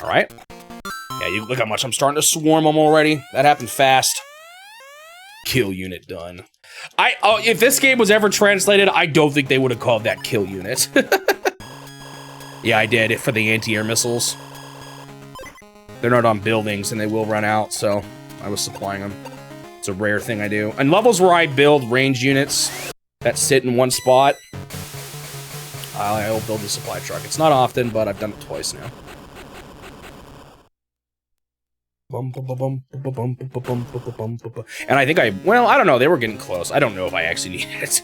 All right. Yeah, you look how much I'm starting to swarm them already. That happened fast. Kill unit done. If this game was ever translated, I don't think they would have called that kill unit. Yeah, I did it for the anti-air missiles. They're not on buildings, and they will run out, so I was supplying them. It's a rare thing I do. And levels where I build range units that sit in one spot, I'll build a supply truck. It's not often, but I've done it twice now. And I think well, I don't know. They were getting close. I don't know if I actually needed it.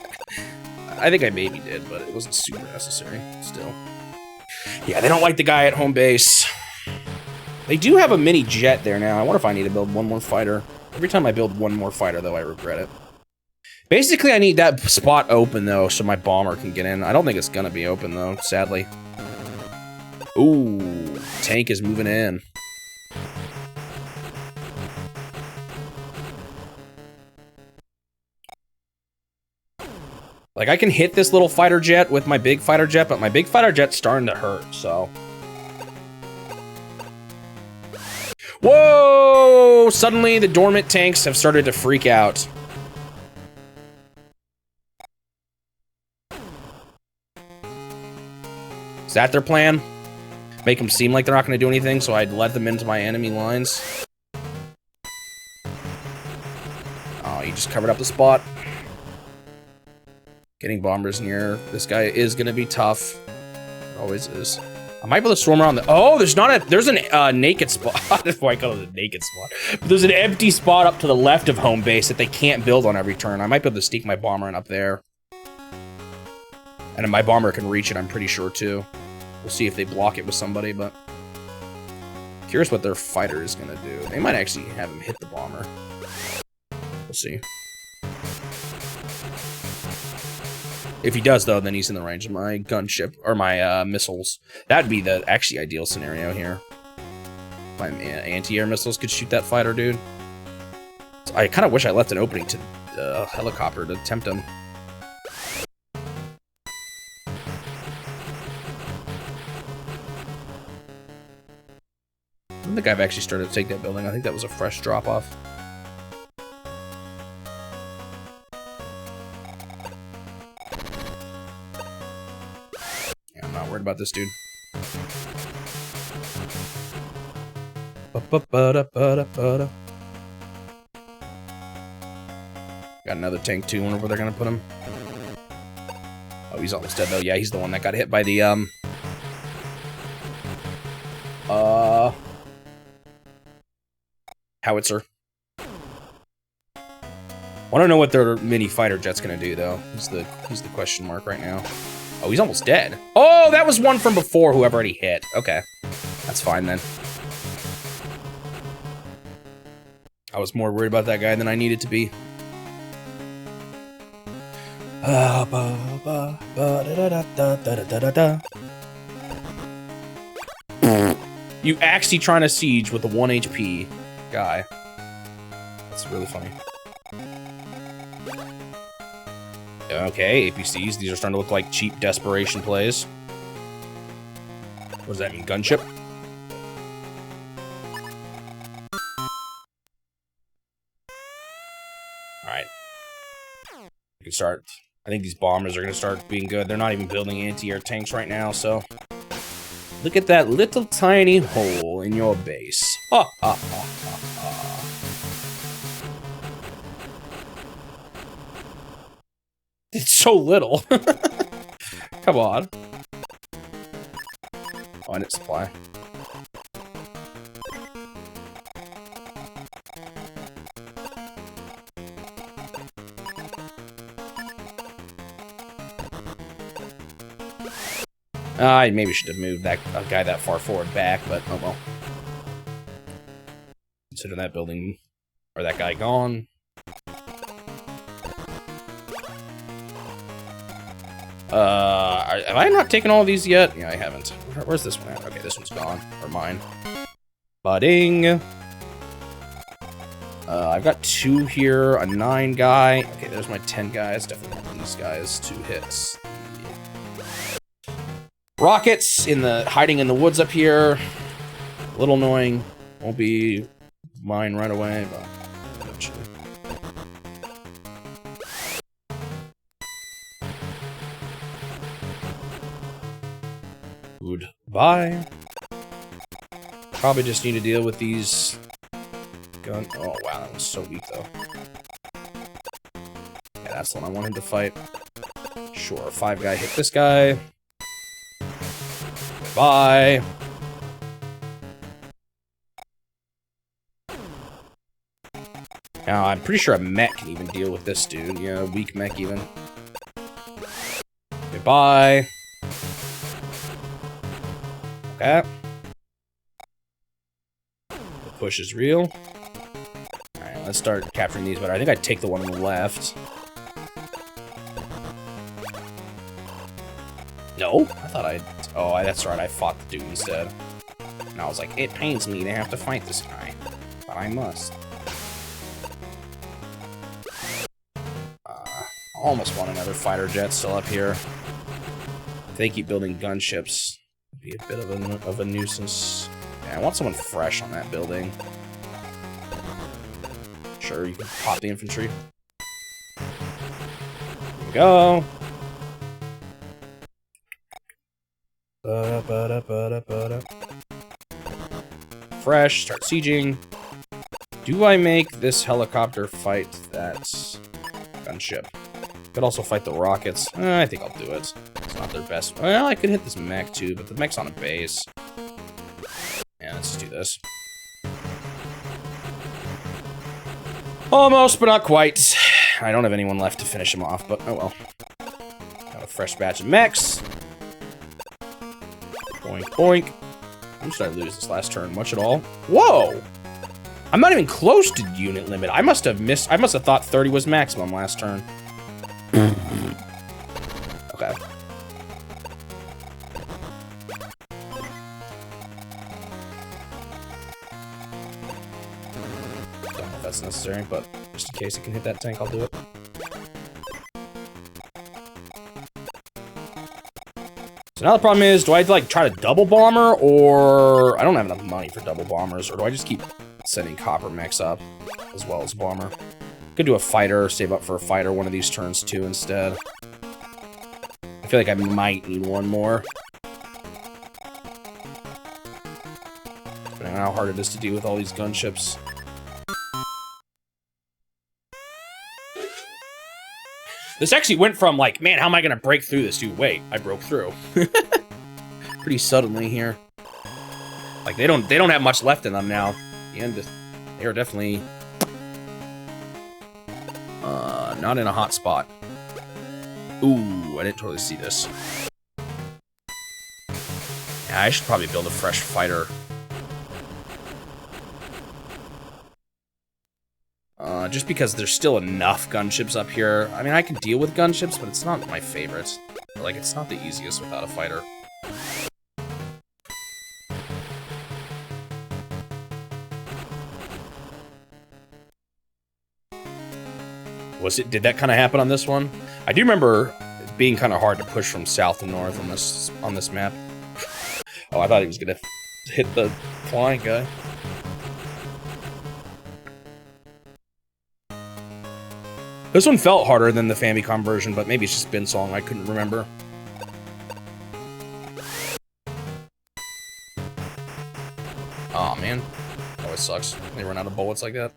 I think I maybe did, but it wasn't super necessary still. Yeah, they don't like the guy at home base. They do have a mini jet there now. I wonder if I need to build one more fighter. Every time I build one more fighter, though, I regret it. Basically, I need that spot open, though, so my bomber can get in. I don't think it's gonna be open, though, sadly. Ooh, tank is moving in. Like, I can hit this little fighter jet with my big fighter jet, but my big fighter jet's starting to hurt, so... Whoa! Suddenly, the dormant tanks have started to freak out. Is that their plan? Make them seem like they're not going to do anything, so I'd let them into my enemy lines. Oh, you just covered up the spot. Getting bombers near this guy is going to be tough. It always is. I might be able to swarm around the... Oh, there's a naked spot. That's why I call it a naked spot. But there's an empty spot up to the left of home base that they can't build on every turn. I might be able to sneak my bomber in up there. And my bomber can reach it, I'm pretty sure, too. We'll see if they block it with somebody, but... Curious what their fighter is going to do. They might actually have him hit the bomber. We'll see. If he does, though, then he's in the range of my gunship, or my missiles. That'd be the actually ideal scenario here. My anti-air missiles could shoot that fighter, dude. So I kind of wish I left an opening to the helicopter to tempt him. I don't think I've actually started to take that building. I think that was a fresh drop-off. Yeah, I'm not worried about this dude. Got another tank too. Wonder where they're gonna put him. Oh, he's almost dead though. Yeah, he's the one that got hit by the howitzer. Want to know what their mini fighter jet's gonna do though. He's the question mark right now. Oh, he's almost dead. Oh, that was one from before who I've already hit. Okay, that's fine then. I was more worried about that guy than I needed to be. You actually trying to siege with a 1 HP guy. That's really funny. Okay, APCs. These are starting to look like cheap desperation plays. What does that mean? Gunship? Alright. We can start. I think these bombers are going to start being good. They're not even building anti-air tanks right now, so... Look at that little tiny hole in your base. Ha ha ha ha ha. It's so little. Come on. Oh, I didn't supply. I maybe should have moved that guy that far forward back, but oh well. Consider that building, or that guy gone. Have I not taken all of these yet? Yeah, I haven't. Where's this one at? Okay, this one's gone. Or mine. Budding. I've got 2 here, a 9 guy. Okay, there's my 10 guys. Definitely want these guys 2 hits. Rockets hiding in the woods up here. A little annoying. Won't be mine right away, but eventually. Goodbye. Probably just need to deal with these gun. Oh wow, that was so weak though. Yeah, that's the one I wanted to fight. Sure, 5 guy hit this guy. Bye. Now, I'm pretty sure a mech can even deal with this dude. Yeah, weak mech even. Goodbye. Okay. The push is real. Alright, let's start capturing these, but I think I'd take the one on the left. No? I thought I'd... Oh, that's right, I fought the dude instead. And I was like, it pains me to have to fight this guy. But I must. Almost want another fighter jet still up here. If they keep building gunships, it'd be a bit of a nuisance. Yeah, I want someone fresh on that building. Sure, you can pop the infantry. Here we go. Fresh, start sieging. Do I make this helicopter fight that gunship? Could also fight the rockets. I think I'll do it. It's not their best. Well, I could hit this mech too, but the mech's on a base. Yeah, let's just do this. Almost, but not quite. I don't have anyone left to finish him off, but oh well. Got a fresh batch of mechs. Boink, boink. How much did I lose this last turn? Much at all? Whoa! I'm not even close to unit limit. I must have missed. I must have thought 30 was maximum last turn. Okay. Don't know if that's necessary, but just in case it can hit that tank, I'll do it. So now the problem is, do I like try to double bomber, or I don't have enough money for double bombers, or do I just keep sending copper mechs up as well as bomber? Could do a fighter, save up for a fighter one of these turns too instead. I feel like I might need one more. Depending on how hard it is to deal with all these gunships. This actually went from like, man, how am I gonna break through this? Dude, wait, I broke through. Pretty suddenly here. Like they don't have much left in them now. The end, they are definitely not in a hot spot. Ooh, I didn't totally see this. Yeah, I should probably build a fresh fighter. Just because there's still enough gunships up here. I mean, I can deal with gunships, but it's not my favorite. Like, it's not the easiest without a fighter. Did that kind of happen on this one? I do remember it being kind of hard to push from south to north on this map. Oh, I thought he was gonna hit the flying guy. This one felt harder than the Famicom version, but maybe it's just been so long I couldn't remember. Aw, man. That always sucks. They run out of bullets like that.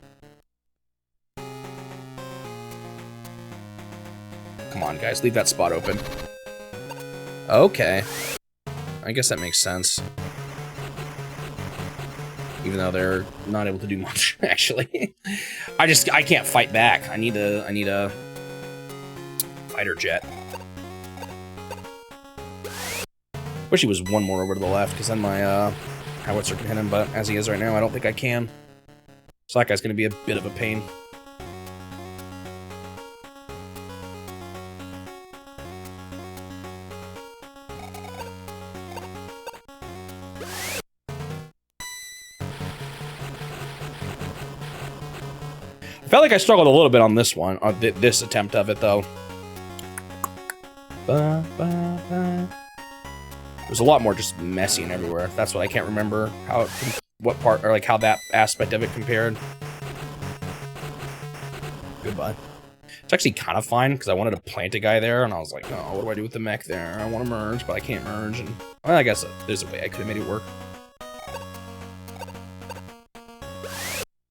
Come on, guys. Leave that spot open. Okay. I guess that makes sense. Even though they're not able to do much, actually. I can't fight back. I need a fighter jet. Wish he was one more over to the left, because then my howitzer can hit him, but as he is right now, I don't think I can. So that guy's gonna be a bit of a pain. I felt like I struggled a little bit on this one, on this attempt of it, though. There's a lot more just messy and everywhere. That's what I can't remember how, what part, or like how that aspect of it compared. Goodbye. It's actually kind of fine, because I wanted to plant a guy there, and I was like, no, what do I do with the mech there? I want to merge, but I can't merge, and well, I guess there's a way I could have made it work.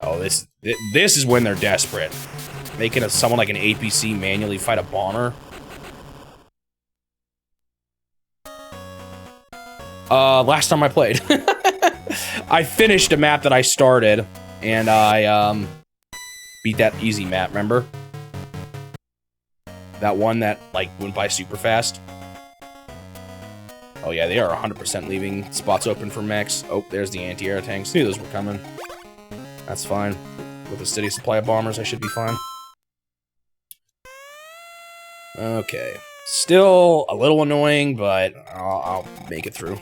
Oh, this is when they're desperate. Making someone like an APC manually fight a bomber. Last time I played. I finished a map that I started, and I, beat that easy map, remember? That one that, like, went by super fast. Oh yeah, they are 100% leaving spots open for mechs. Oh, there's the anti-air tanks. Knew those were coming. That's fine. With a steady supply of bombers, I should be fine. Okay. Still a little annoying, but I'll make it through.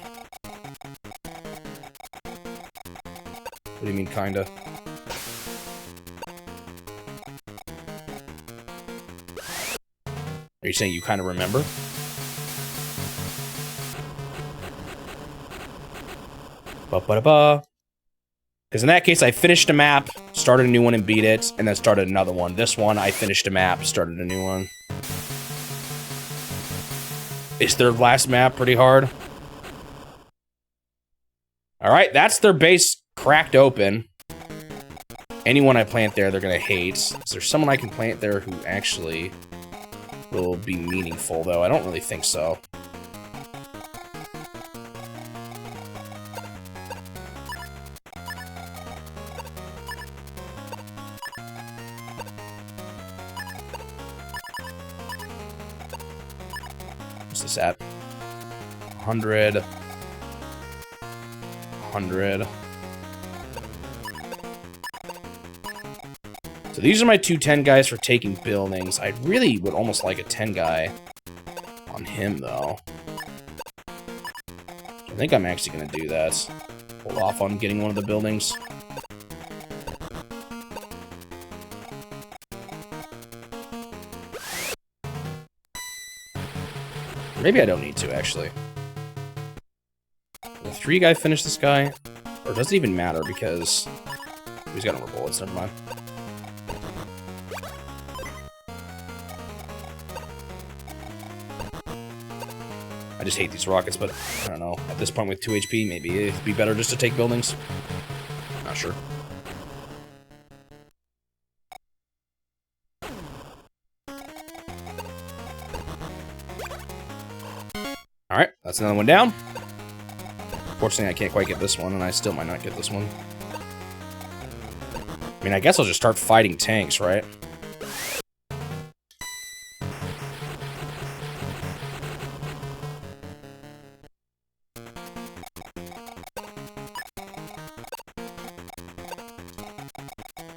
What do you mean, kinda? Are you saying you kind of remember? Ba-ba-da-ba. Because in that case, I finished a map, started a new one and beat it, and then started another one. This one, I finished a map, started a new one. Is their last map pretty hard? Alright, that's their base cracked open. Anyone I plant there, they're gonna hate. Is there someone I can plant there who actually will be meaningful, though? I don't really think so. What's this at? 100. 100. So these are my two 10 guys for taking buildings. I really would almost like a 10 guy on him, though. I think I'm actually going to do that. Hold off on getting one of the buildings. Maybe I don't need to, actually. Will 3 guy finish this guy? Or does it even matter, because he's got no more bullets, never mind. I just hate these rockets, but I don't know. At this point with 2 HP, maybe it'd be better just to take buildings. Not sure. All right, that's another one down. Fortunately, I can't quite get this one, and I still might not get this one. I mean, I guess I'll just start fighting tanks, right?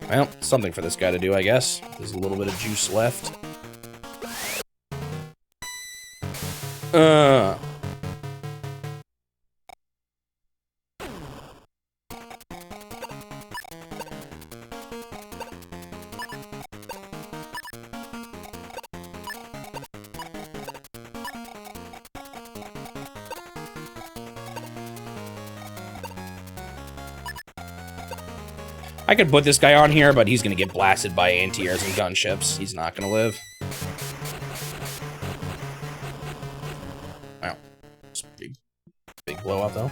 Well, something for this guy to do, I guess. There's a little bit of juice left. I could put this guy on here, but he's gonna get blasted by anti-airs and gunships. He's not gonna live. Wow. It's a big blowout, though.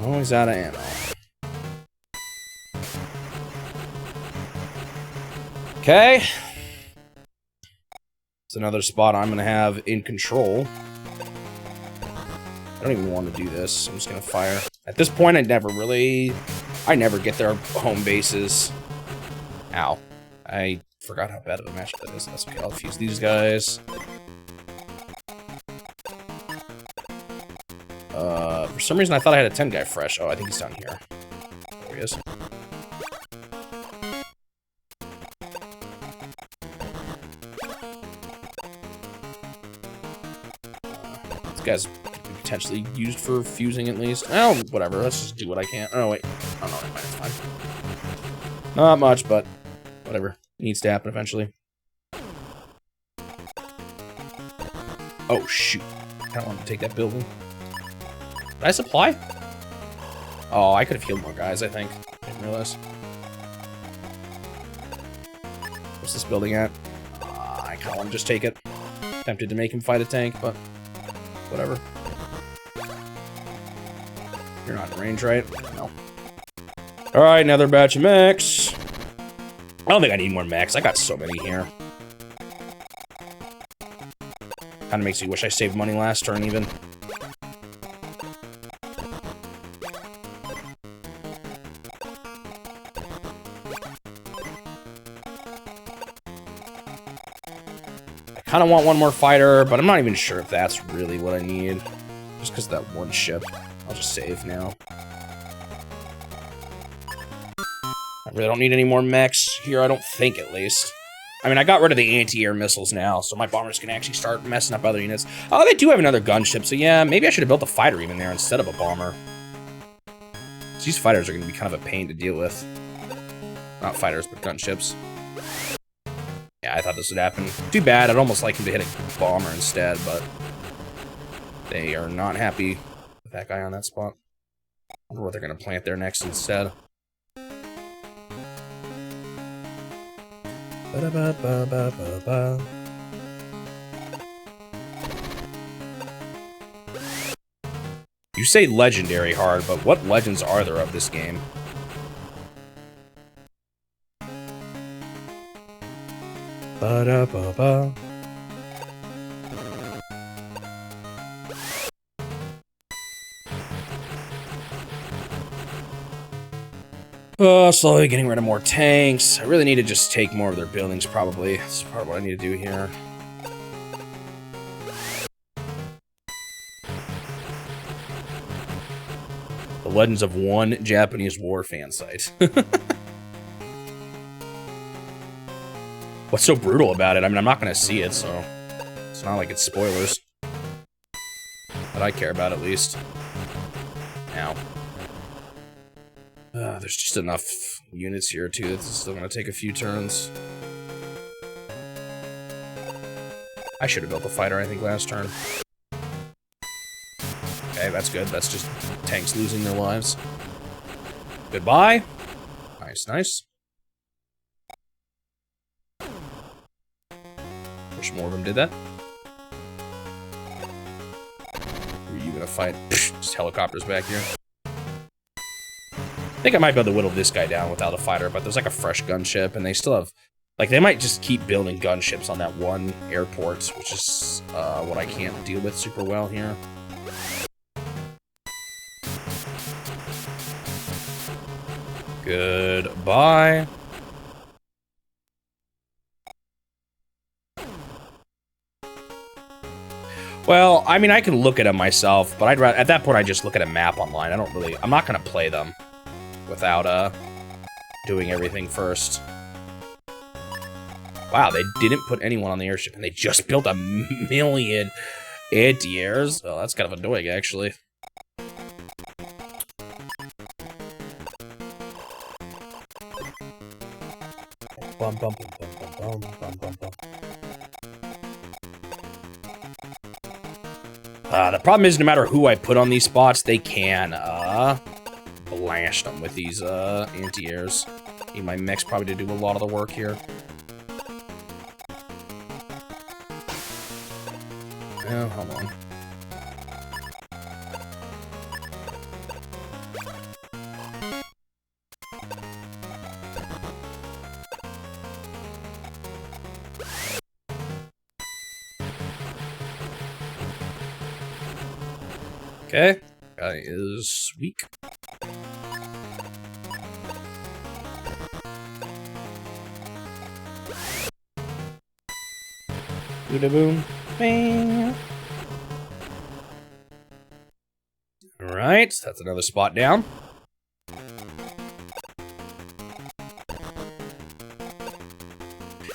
Oh, he's out of ammo. Okay. It's another spot I'm gonna have in control. I don't even want to do this. I'm just gonna fire. At this point, I never get their home bases. Ow. I forgot how bad of a matchup that is. That's okay, I'll fuse these guys. For some reason, I thought I had a 10 guy fresh. Oh, I think he's down here. There he is. This guy's potentially used for fusing at least. Oh, whatever. Let's just do what I can. Oh, wait. Oh, no, it's fine. Not much, but whatever. Needs to happen eventually. Oh, shoot. I don't want to take that building. Did I supply? Oh, I could have healed more guys, I think. I didn't realize. What's this building at? I kind of want to just take it. Tempted to make him fight a tank, but whatever. You're not in range, right? No. Alright, another batch of mechs. I don't think I need more mechs. I got so many here. Kind of makes me wish I saved money last turn, even. I kind of want one more fighter, but I'm not even sure if that's really what I need. Just because of that one ship. I'll just save now. I really don't need any more mechs here, I don't think, at least. I mean, I got rid of the anti-air missiles now, so my bombers can actually start messing up other units. Oh, they do have another gunship, so yeah, maybe I should have built a fighter even there instead of a bomber. So these fighters are going to be kind of a pain to deal with. Not fighters, but gunships. Yeah, I thought this would happen. Too bad, I'd almost like him to hit a bomber instead, but they are not happy with that guy on that spot. I wonder what they're going to plant there next instead. Ba-da-ba-ba-ba-ba-ba. You say legendary hard, but what legends are there of this game? Ba-da-ba-ba. Slowly getting rid of more tanks. I really need to just take more of their buildings, probably. That's part of what I need to do here. The Legends of One Japanese War fan site. What's so brutal about it? I mean, I'm not going to see it, so it's not like it's spoilers. But I care about at least. Ow. There's just enough units here, too, that's still going to take a few turns. I should have built a fighter, I think, last turn. Okay, that's good. That's just tanks losing their lives. Goodbye. Nice, nice. Wish more of them did that. Who are you going to fight? Just helicopters back here. I think I might be able to whittle this guy down without a fighter, but there's like a fresh gunship, and they still have Like, they might just keep building gunships on that one airport, which is what I can't deal with super well here. Goodbye. Well, I mean, I can look at them myself, but I'd rather, at that point, I just look at a map online. I'm not gonna play them without, doing everything first. Wow, they didn't put anyone on the airship, and they just built 1,000,000 anti-airs. Oh, that's kind of annoying, actually. Bum, bum, bum, bum, bum, bum, bum, bum. The problem is, no matter who I put on these spots, they can, blast them with these, anti-airs. Need my mechs probably to do a lot of the work here. Oh, hold on. Okay, guy is weak. Boom, bang. All right, that's another spot down.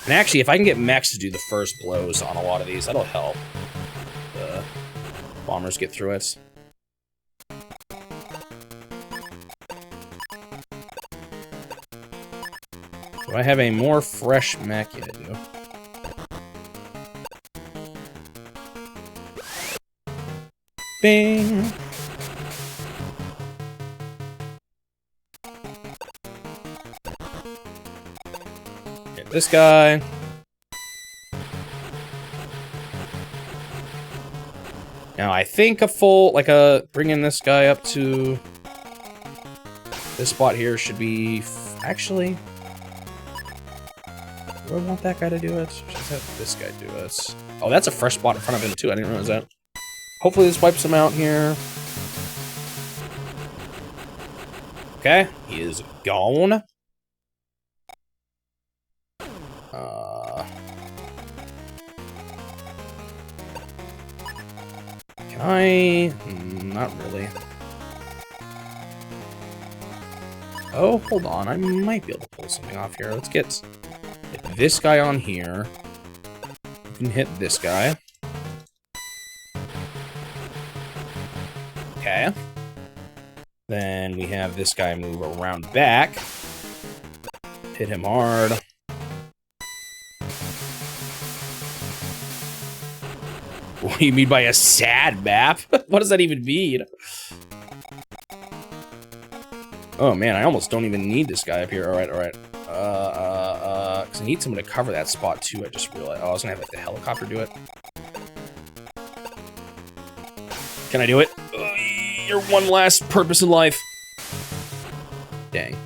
And actually, if I can get mechs to do the first blows on a lot of these, that'll help the bombers get through it. Do I have a more fresh mech? Yeah, I do. Bing! Get this guy. Now, I think bringing this guy up to this spot here should be, actually, do I want that guy to do it? Should have this guy do it. Oh, that's a fresh spot in front of him, too. I didn't realize that. Hopefully this wipes him out here. Okay, he is gone. Can I? Not really. Oh, hold on. I might be able to pull something off here. Let's get this guy on here. You can hit this guy. Okay. Then we have this guy move around back. Hit him hard. What do you mean by a sad map? What does that even mean? Oh man, I almost don't even need this guy up here. Alright, alright. Because I need someone to cover that spot too, I just realized. Oh, I was gonna have like the helicopter do it. Can I do it? Your one last purpose in life. Dang.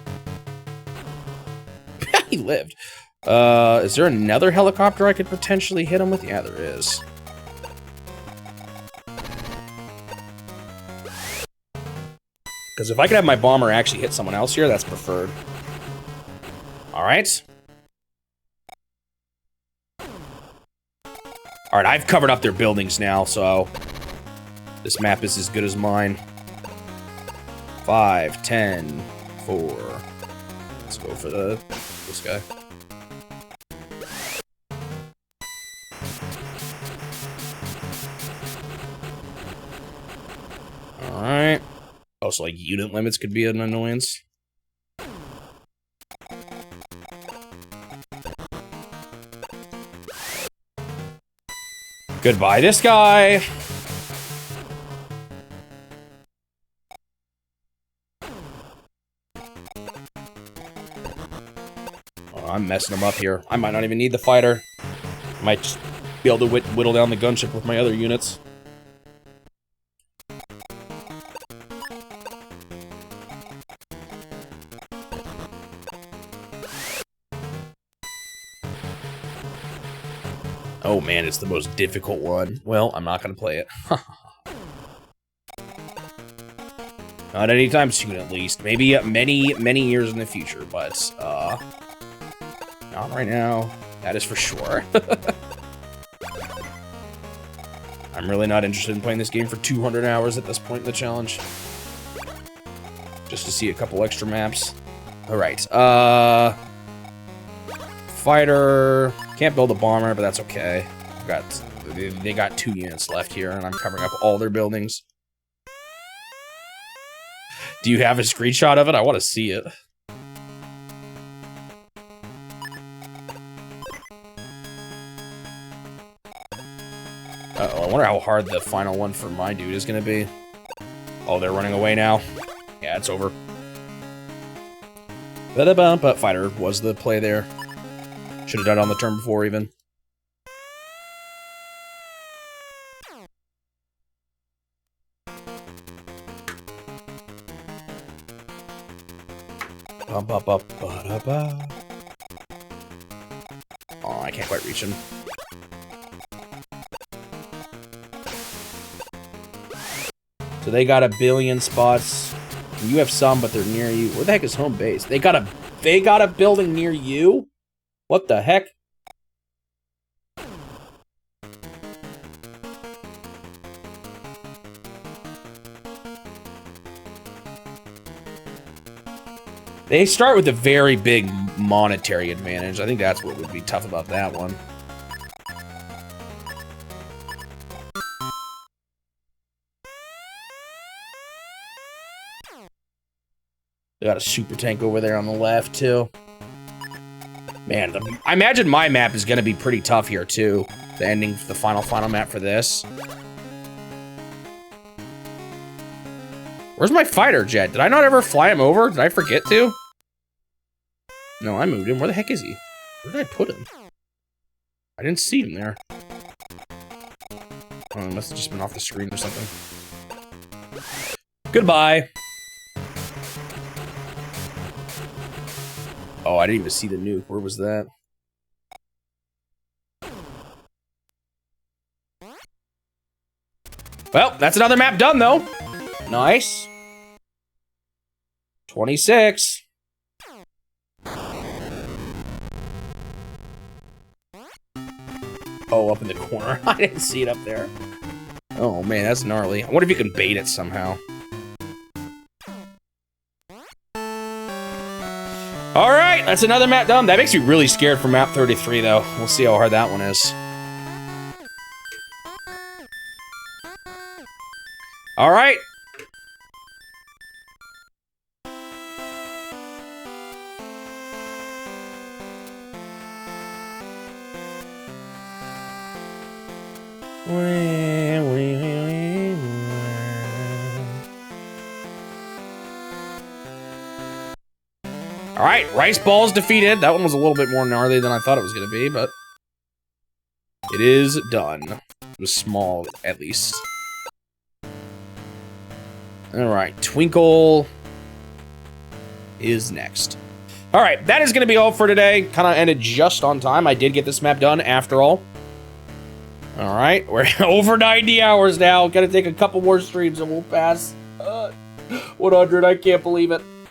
He lived. Is there another helicopter I could potentially hit him with? Yeah, there is. Because if I could have my bomber actually hit someone else here, that's preferred. Alright. Alright, I've covered up their buildings now, so this map is as good as mine. 5, 10, 4. Let's go for this guy. Alright. Oh, so like unit limits could be an annoyance. Goodbye, this guy. Oh, I'm messing him up here. I might not even need the fighter. I might just be able to whittle down the gunship with my other units. Oh man, it's the most difficult one. Well, I'm not gonna play it. Not anytime soon, at least. Maybe many years in the future, but not right now. That is for sure. I'm really not interested in playing this game for 200 hours at this point in the challenge. Just to see a couple extra maps. Alright, fighter. Can't build a bomber, but that's okay. They got 2 units left here, and I'm covering up all their buildings. Do you have a screenshot of it? I want to see it. Uh-oh, I wonder how hard the final one for my dude is going to be. Oh, they're running away now. Yeah, it's over. But fighter was the play there. Should have done it on the turn before, even. Oh, I can't quite reach him. So they got 1 billion spots. You have some, but they're near you. Where the heck is home base? They got a building near you? What the heck? They start with a very big monetary advantage. I think that's what would be tough about that one. They got a super tank over there on the left, too. Man, I imagine my map is going to be pretty tough here, too. The final map for this. Where's my fighter jet? Did I not ever fly him over? Did I forget to? No, I moved him. Where the heck is he? Where did I put him? I didn't see him there. Oh, it must have just been off the screen or something. Goodbye. Oh, I didn't even see the nuke. Where was that? Well, that's another map done, though. Nice. 26. Oh, up in the corner. I didn't see it up there. Oh, man, that's gnarly. I wonder if you can bait it somehow. All right, that's another map done. That makes me really scared for map 33, though. We'll see how hard that one is. All right. All right, Rice Balls defeated. That one was a little bit more gnarly than I thought it was going to be, but it is done. It was small, at least. All right, Twinkle is next. All right, that is going to be all for today. Kind of ended just on time. I did get this map done after all. All right, we're over 90 hours now. Got to take a couple more streams and we'll pass 100. I can't believe it.